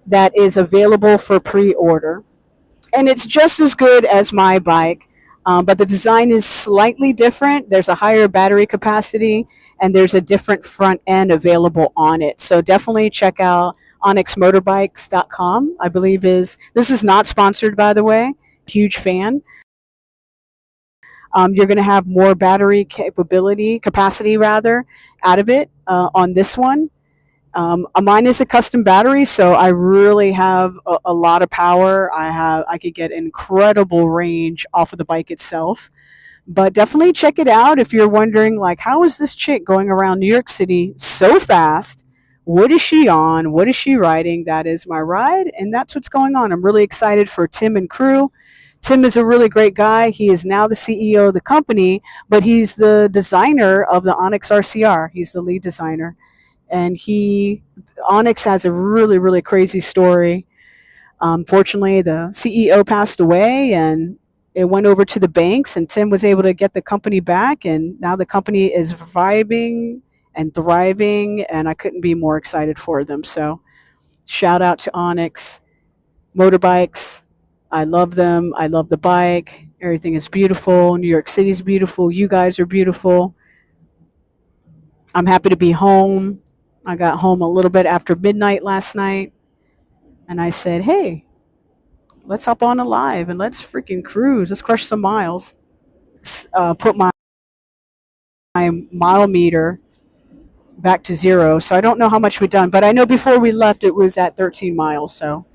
that is available for pre-order. And it's just as good as my bike, but the design is slightly different. There's a higher battery capacity, and there's a different front end available on it. So definitely check out onyxmotorbikes.com, I believe this is not sponsored, by the way. Huge fan. You're going to have more battery capacity rather, out of it on this one. Mine is a custom battery, so I really have a lot of power. I could get incredible range off of the bike itself. But definitely check it out if you're wondering, like, how is this chick going around New York City so fast? What is she on? What is she riding? That is my ride, and that's what's going on. I'm really excited for Tim and crew. Tim is a really great guy. He is now the CEO of the company, but he's the designer of the Onyx RCR. He's the lead designer. And Onyx has a really, really crazy story. Fortunately, the CEO passed away, and it went over to the banks, and Tim was able to get the company back, and now the company is vibing and thriving, and I couldn't be more excited for them. So shout out to Onyx Motorbikes. I love them. I love the bike. Everything is beautiful. New York City is beautiful. You guys are beautiful. I'm happy to be home. I got home a little bit after midnight last night, and I said, hey, let's hop on a live and let's freaking cruise. Let's crush some miles. Put my mile meter back to 0. So I don't know how much we've done, but I know before we left it was at 13 miles. So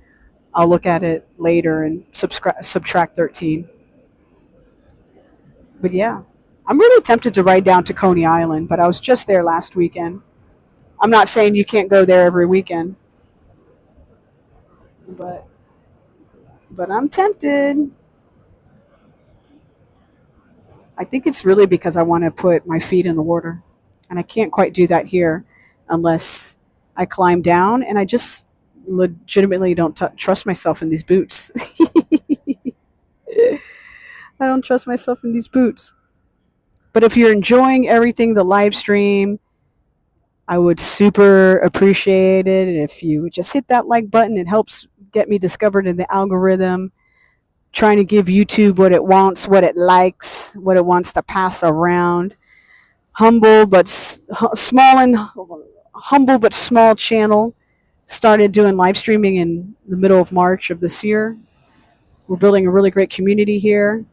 I'll look at it later and subtract 13. But yeah, I'm really tempted to ride down to Coney Island, but I was just there last weekend. I'm not saying you can't go there every weekend, but I'm tempted. I think it's really because I want to put my feet in the water, and I can't quite do that here unless I climb down, and I just legitimately don't trust myself in these boots. I don't trust myself in these boots. But if you're enjoying everything, the live stream, I would super appreciate it if you would just hit that like button. It helps get me discovered in the algorithm, trying to give YouTube what it wants, what it likes, what it wants to pass around. Humble but small channel. Started doing live streaming in the middle of March of this year. We're building a really great community here.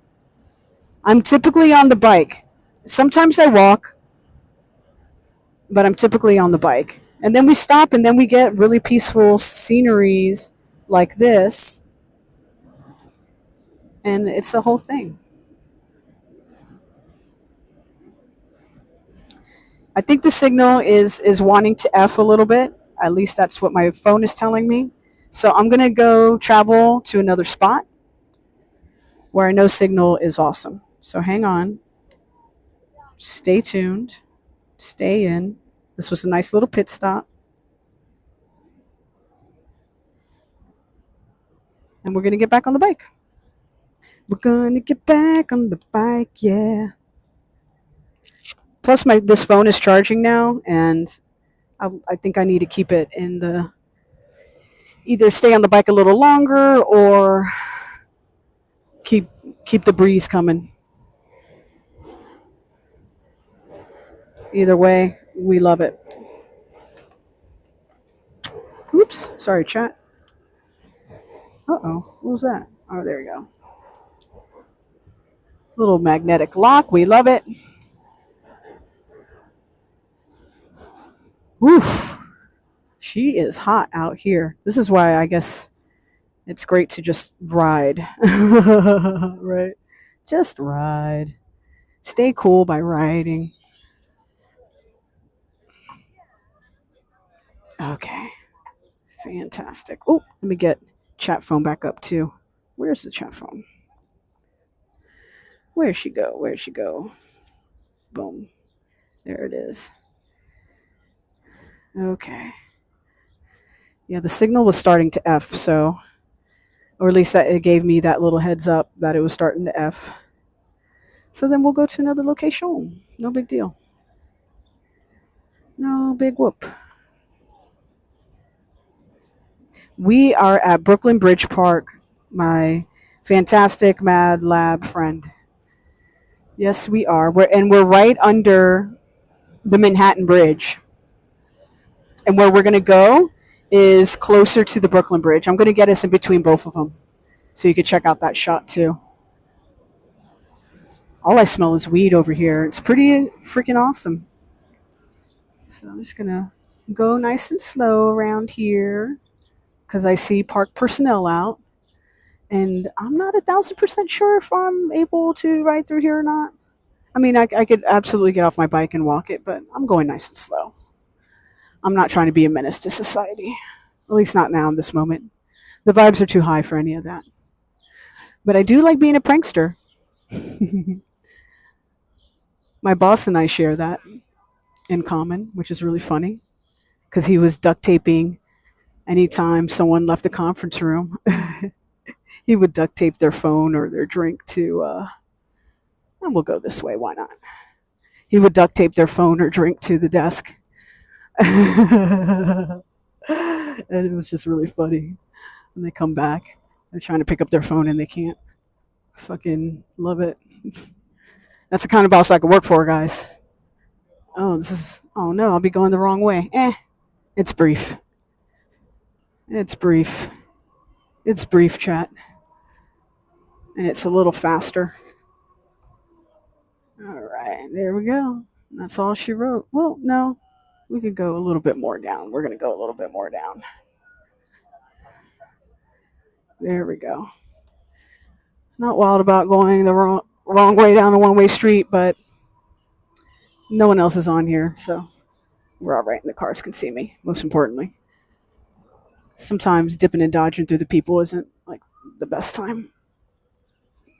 I'm typically on the bike. Sometimes I walk, but I'm typically on the bike. And then we stop and then we get really peaceful sceneries like this. And it's the whole thing. I think the signal is wanting to F a little bit. At least that's what my phone is telling me. So I'm going to go travel to another spot where I know signal is awesome. So hang on. Stay tuned. Stay in. This was a nice little pit stop. And we're going to get back on the bike. We're going to get back on the bike, yeah. Plus, this phone is charging now, and I think I need to keep it in the either stay on the bike a little longer or keep the breeze coming. Either way, we love it. Oops, sorry, chat. Uh-oh, what was that? Oh, there we go. Little magnetic lock, we love it. Oof, she is hot out here. This is why I guess it's great to just ride. Right? Just ride. Stay cool by riding. Okay. Fantastic. Oh, let me get chat phone back up too. Where's the chat phone? Where'd she go? Where'd she go? Boom. There it is. Okay. Yeah, the signal was starting to F, so, or at least that it gave me that little heads up that it was starting to F. So then we'll go to another location. No big deal. No big whoop. We are at Brooklyn Bridge Park, my fantastic Mad Lab friend. Yes, we are. We're right under the Manhattan Bridge. And where we're going to go is closer to the Brooklyn Bridge. I'm going to get us in between both of them so you can check out that shot too. All I smell is weed over here. It's pretty freaking awesome. So I'm just going to go nice and slow around here because I see park personnel out. And I'm not 1,000% sure if I'm able to ride through here or not. I mean, I could absolutely get off my bike and walk it, but I'm going nice and slow. I'm not trying to be a menace to society, at least not now in this moment. The vibes are too high for any of that. But I do like being a prankster. My boss and I share that in common, which is really funny because he was duct taping anytime someone left the conference room. He would duct tape their phone or their drink to, and we'll go this way, why not? He would duct tape their phone or drink to the desk. And it was just really funny. When they come back, they're trying to pick up their phone and they can't. Fucking love it. That's the kind of boss I could work for, guys. Oh, oh no, I'll be going the wrong way. It's brief. It's brief. It's brief, chat. And it's a little faster. All right, there we go. That's all she wrote. Well, no, we could go a little bit more down. We're going to go a little bit more down. There we go. Not wild about going the wrong way down a one-way street, but no one else is on here, so we're all right, and the cars can see me, most importantly. Sometimes dipping and dodging through the people isn't like the best time.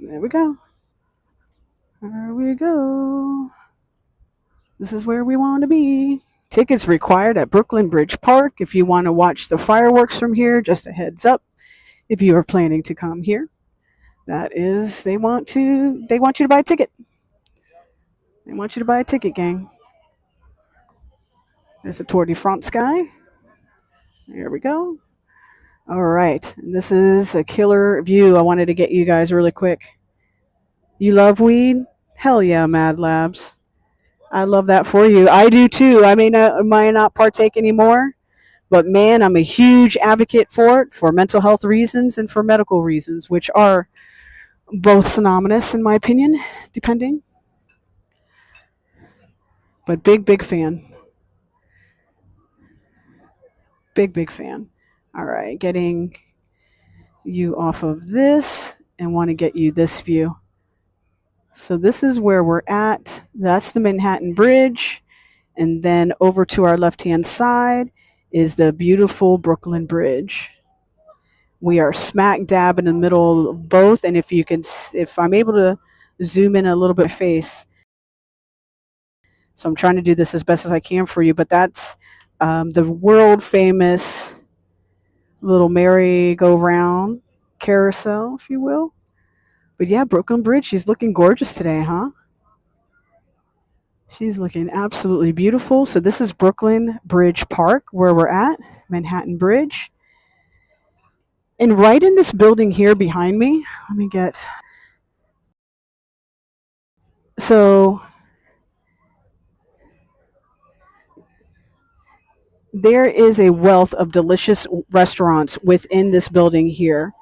There we go. There we go. This is where we want to be. Tickets required at Brooklyn Bridge Park. If you want to watch the fireworks from here, just a heads up. If you are planning to come here, that is, they want you to buy a ticket. They want you to buy a ticket, gang. There's a Tour de France guy. There we go. All right. This is a killer view I wanted to get you guys really quick. You love weed? Hell yeah, Mad Labs. I love that for you. I do too. I might not partake anymore, but man, I'm a huge advocate for it for mental health reasons and for medical reasons, which are Both synonymous, in my opinion, depending. But big fan. Big fan. All right, getting you off of this and want to get you this view. So this is where we're at. That's the Manhattan Bridge. And then over to our left hand side is the beautiful Brooklyn Bridge. We are smack dab in the middle of both. And if I'm able to zoom in a little bit face, so I'm trying to do this as best as I can for you, but that's the world famous little merry-go-round carousel, if you will. But yeah, Brooklyn Bridge, she's looking gorgeous today, huh? She's looking absolutely beautiful. So this is Brooklyn Bridge Park, where we're at, Manhattan Bridge. And right in this building here behind me, let me get. So there is a wealth of delicious restaurants within this building here.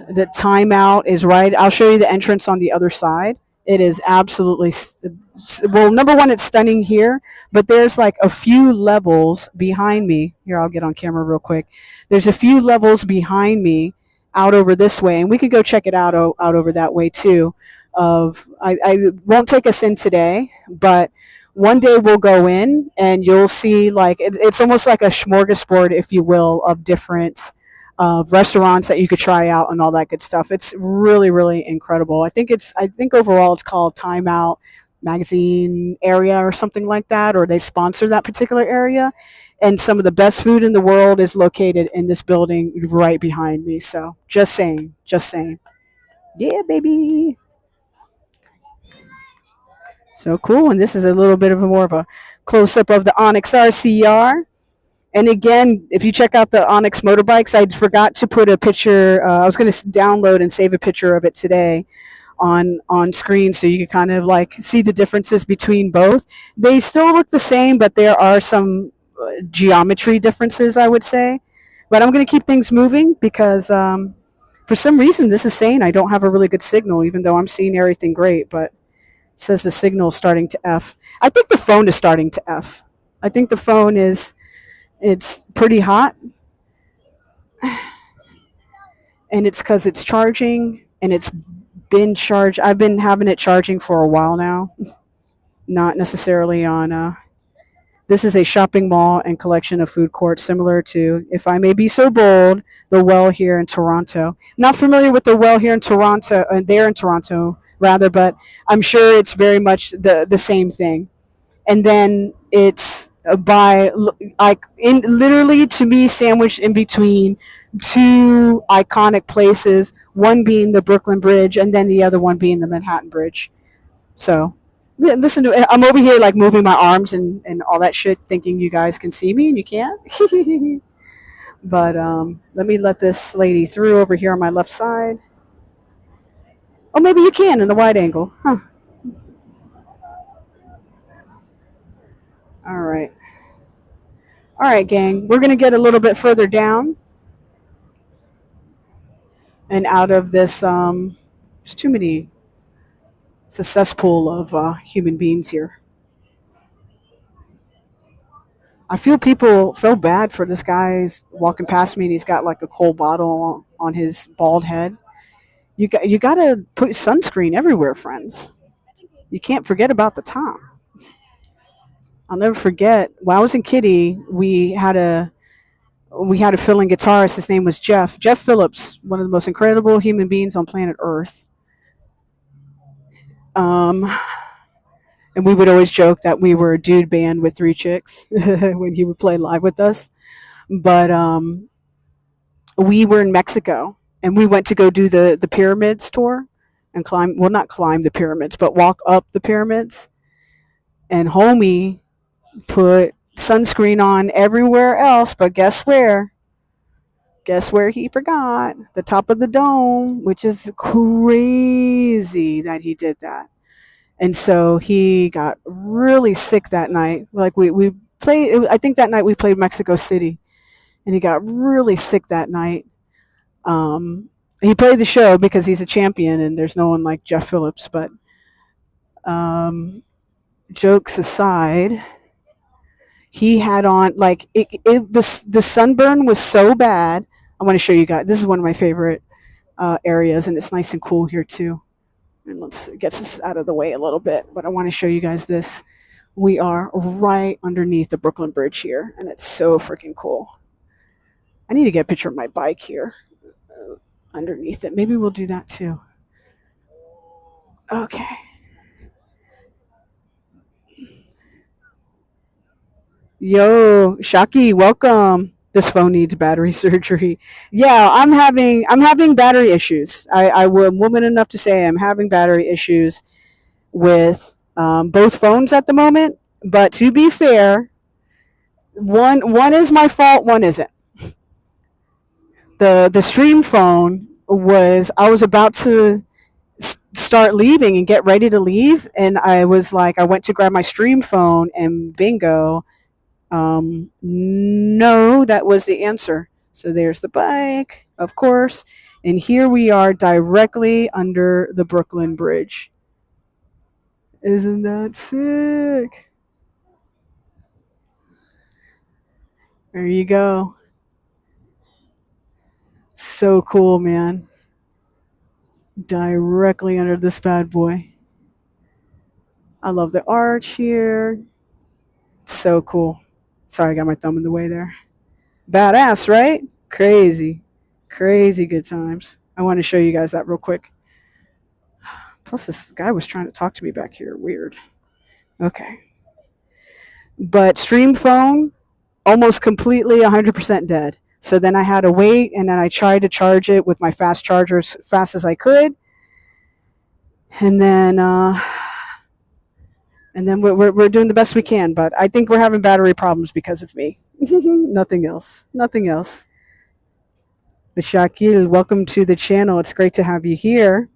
The timeout is right. I'll show you the entrance on the other side. It is absolutely well. Number one, it's stunning here, but there's like a few levels behind me. Here, I'll get on camera real quick. There's a few levels behind me, out over this way, and we could go check it out over that way too. I won't take us in today, but one day we'll go in and you'll see like it's almost like a smorgasbord, if you will, of different restaurants that you could try out and all that good stuff. It's really incredible. I think overall it's called Time Out Magazine area or something like that, or they sponsor that particular area. And some of the best food in the world is located in this building right behind me. So just saying, yeah, baby. So cool. And this is a little bit of a more of a close up of the Onyx RCR. And again, if you check out the Onyx motorbikes, I forgot to put a picture. I was going to download and save a picture of it today on screen, so you can kind of like see the differences between both. They still look the same, but there are some geometry differences, I would say. But I'm going to keep things moving because for some reason this is saying I don't have a really good signal, even though I'm seeing everything great. But it says the signal is starting to F. I think the phone is starting to F. I think the phone is. It's pretty hot, and it's because it's charging, and it's been charged. I've been having it charging for a while now, not necessarily on. This is a shopping mall and collection of food courts similar to, if I may be so bold, the Well here in Toronto. Not familiar with the Well here in Toronto, and there in Toronto rather, but I'm sure it's very much the same thing. And then it's by like in literally to me sandwiched in between two iconic places, one being the Brooklyn Bridge and then the other one being the Manhattan Bridge. So listen to, I'm over here like moving my arms and all that shit, thinking you guys can see me and you can't. But let me let this lady through over here on my left side. Oh, maybe you can in the wide angle, huh? All right. All right, gang. We're going to get a little bit further down and out of this. There's too many. It's a cesspool of human beings here. I feel people feel bad for this guy. He's walking past me and he's got like a cold bottle on his bald head. You got to put sunscreen everywhere, friends. You can't forget about the top. I'll never forget when I was in Kitty, we had a fill-in guitarist. His name was Jeff Phillips, one of the most incredible human beings on planet Earth. And we would always joke that we were a dude band with three chicks when he would play live with us. But we were in Mexico and we went to go do the pyramids tour and not climb the pyramids, but walk up the pyramids. And homie put sunscreen on everywhere else, but guess where? Guess where he forgot? The top of the dome, which is crazy that he did that. And so he got really sick that night. Like we played, I think that night we played Mexico City, and he got really sick that night. He played the show because he's a champion, and there's no one like Jeff Phillips. But um, jokes aside, he had on like the sunburn was so bad. I want to show you guys. This is one of my favorite areas, and it's nice and cool here too. And let's get this out of the way a little bit. But I want to show you guys this. We are right underneath the Brooklyn Bridge here, and it's so freaking cool. I need to get a picture of my bike here underneath it. Maybe we'll do that too. Okay. Yo, Shaki, welcome. This phone needs battery surgery. Yeah, I'm having battery issues. I'm woman enough to say I'm having battery issues with both phones at the moment. But to be fair, one is my fault, one isn't. The stream phone was I was about to start leaving and get ready to leave, and I was like I went to grab my stream phone, and bingo, no, that was the answer. So there's the bike, of course, and here we are directly under the Brooklyn Bridge. Isn't that sick? There you go. So cool, man. Directly under this bad boy. I love the arch here. It's so cool. Sorry, I got my thumb in the way there. Badass, right? Crazy. Crazy good times. I want to show you guys that real quick. Plus, this guy was trying to talk to me back here. Weird. Okay. But stream phone, almost completely 100% dead. So then I had to wait, and then I tried to charge it with my fast charger as fast as I could. And then we're doing the best we can, but I think we're having battery problems because of me. Nothing else. Nothing else. But Shakil, welcome to the channel. It's great to have you here.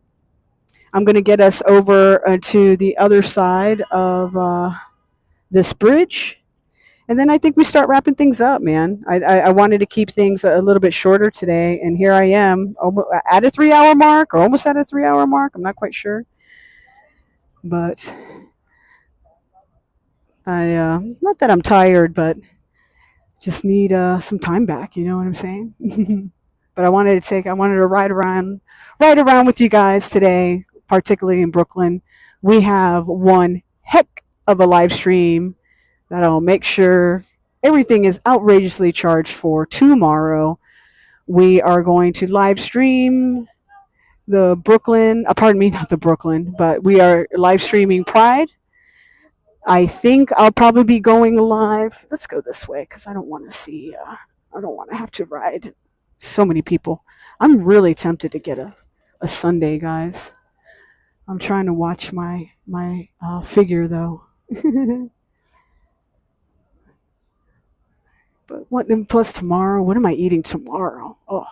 I'm going to get us over to the other side of this bridge. And then I think we start wrapping things up, man. I wanted to keep things a little bit shorter today. And here I am at a 3 hour mark or almost at a 3 hour mark. I'm not quite sure. But not that I'm tired, but just need some time back. You know what I'm saying? But I wanted to ride around with you guys today, particularly in Brooklyn. We have one heck of a live stream that I'll make sure everything is outrageously charged for tomorrow. We are going to live stream the Brooklyn, pardon me, not the Brooklyn, but we are live streaming Pride. I think I'll probably be going live. Let's go this way because I don't want to have to ride so many people. I'm really tempted to get a Sunday, guys. I'm trying to watch my figure though. But what? And plus tomorrow, what am I eating tomorrow? Oh,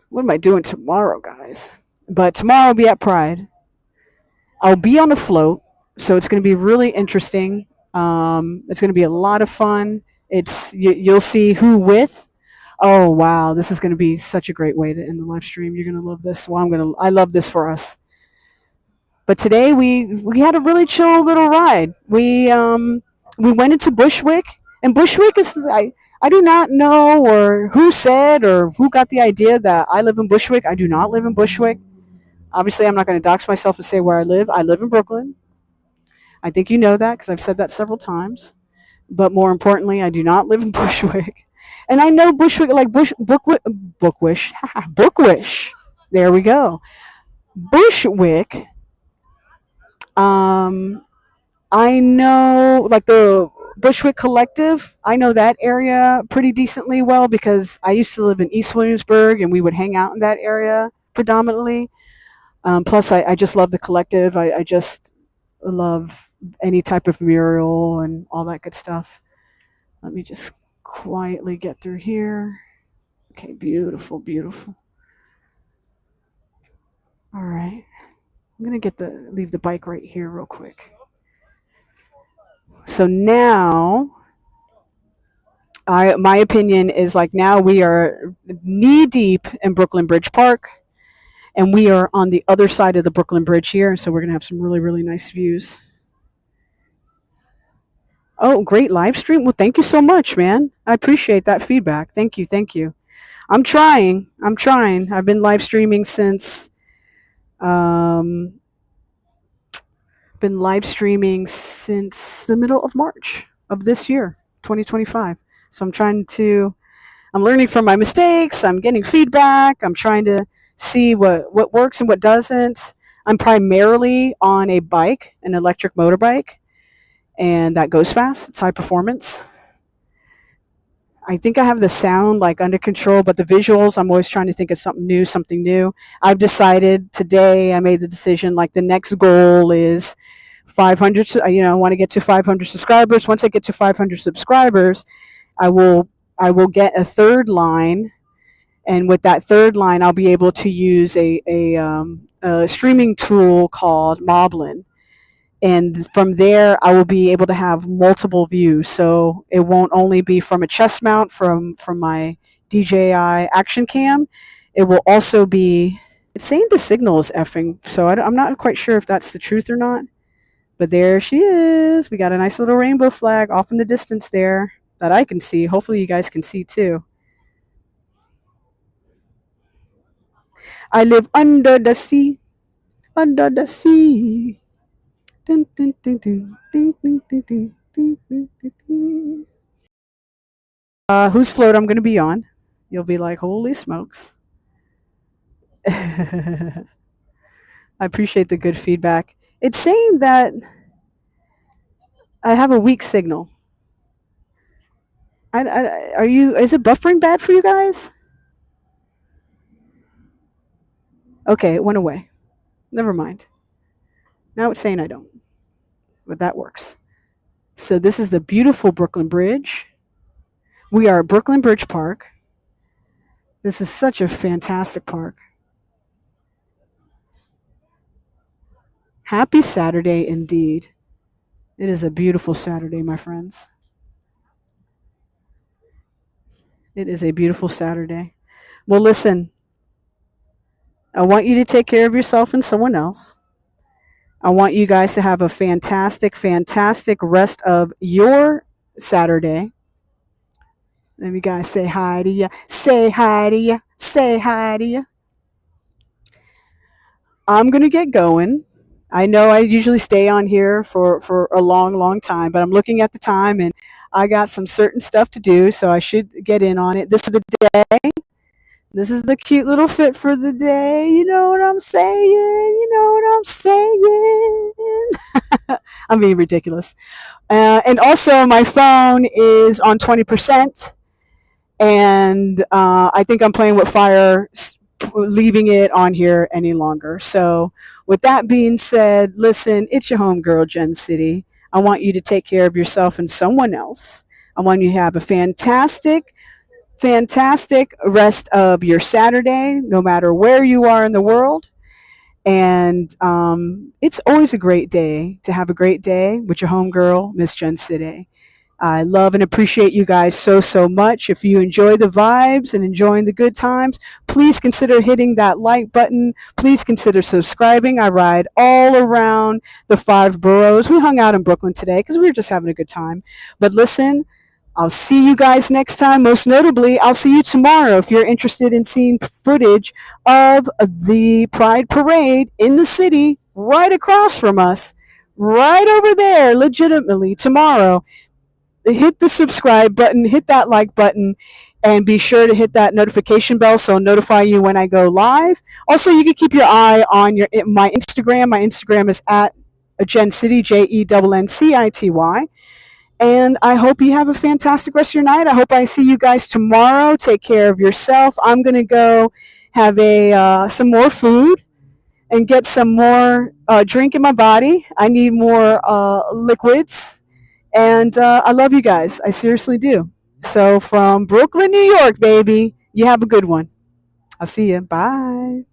what am I doing tomorrow, guys? But tomorrow I'll be at Pride. I'll be on a float, so it's going to be really interesting. It's going to be a lot of fun. You'll see who with. Oh wow, this is going to be such a great way to end the live stream. You're going to love this. Well, I love this for us. But today we had a really chill little ride. We went into Bushwick, and Bushwick is I do not know or who said or who got the idea that I live in Bushwick. I do not live in Bushwick. Obviously, I'm not going to dox myself and say where I live. I live in Brooklyn. I think you know that because I've said that several times. But more importantly, I do not live in Bushwick. And I know Bushwick, like Bookwish. Bookwish. There we go. Bushwick. I know, like the Bushwick Collective. I know that area pretty decently well because I used to live in East Williamsburg, and we would hang out in that area predominantly. Plus, I just love the collective. I just love any type of mural and all that good stuff. Let me just quietly get through here. Okay, beautiful, beautiful. All right, I'm gonna leave the bike right here real quick. So now, My opinion is like now we are knee deep in Brooklyn Bridge Park, and we are on the other side of the Brooklyn Bridge here, so we're gonna have some really really nice views. Oh, great live stream! Well, thank you so much, man. I appreciate that feedback. Thank you, thank you. I'm trying. I'm trying. I've been live streaming since um, the middle of March of this year, 2025. So I'm learning from my mistakes. I'm getting feedback. I'm trying to see what works and what doesn't. I'm primarily on a bike, an electric motorbike, and that goes fast. It's high performance. I think I have the sound like under control, but the visuals, I'm always trying to think of something new, something new. I've decided today, I made the decision like the next goal is 500, I want to get to 500 subscribers. Once I get to 500 subscribers, I will get a third line, and with that third line, I'll be able to use a streaming tool called Moblin, and from there, I will be able to have multiple views. So it won't only be from a chest mount from my DJI Action Cam. It will also be. It's saying the signal is effing, so I'm not quite sure if that's the truth or not. But there she is. We got a nice little rainbow flag off in the distance there that I can see. Hopefully you guys can see too. I live under the sea. Under the sea. Dun, dun, dun, dun, dun, dun, dun, dun, dun, dun, dun. Whose float I'm going to be on? You'll be like, holy smokes. I appreciate the good feedback. It's saying that I have a weak signal. Is it buffering bad for you guys? Okay, it went away. Never mind. Now it's saying I don't. But that works. So this is the beautiful Brooklyn Bridge. We are at Brooklyn Bridge Park. This is such a fantastic park. Happy Saturday indeed. It is a beautiful Saturday, my friends. It is a beautiful Saturday. Well, listen, I want you to take care of yourself and someone else. I want you guys to have a fantastic, fantastic rest of your Saturday. Let me guys say hi to you. Say hi to you. Say hi to you. I'm going to get going. I know I usually stay on here for a long, long time, but I'm looking at the time and I got some certain stuff to do, so I should get in on it. This is the day. This is the cute little fit for the day. You know what I'm saying? You know what I'm saying? I'm being ridiculous. And also, my phone is on 20%, and I think I'm playing with fire, leaving it on here any longer. So with that being said, listen, it's your homegirl, Jen City. I want you to take care of yourself and someone else. I want you to have a fantastic, fantastic rest of your Saturday, no matter where you are in the world. And it's always a great day to have a great day with your homegirl, Miss Jen City. I love and appreciate you guys so, so much. If you enjoy the vibes and enjoying the good times, please consider hitting that like button. Please consider subscribing. I ride all around the 5 boroughs. We hung out in Brooklyn today because we were just having a good time. But listen, I'll see you guys next time. Most notably, I'll see you tomorrow if you're interested in seeing footage of the Pride Parade in the city right across from us, right over there, legitimately, tomorrow. Hit the subscribe button, hit that like button, and be sure to hit that notification bell so it'll notify you when I go live. Also, you can keep your eye on my Instagram. My Instagram is at JenCity, JenCity. And I hope you have a fantastic rest of your night. I hope I see you guys tomorrow. Take care of yourself. I'm going to go have some more food and get some more drink in my body. I need more liquids. And I love you guys. I seriously do. So from Brooklyn, New York, baby, you have a good one. I'll see you. Bye.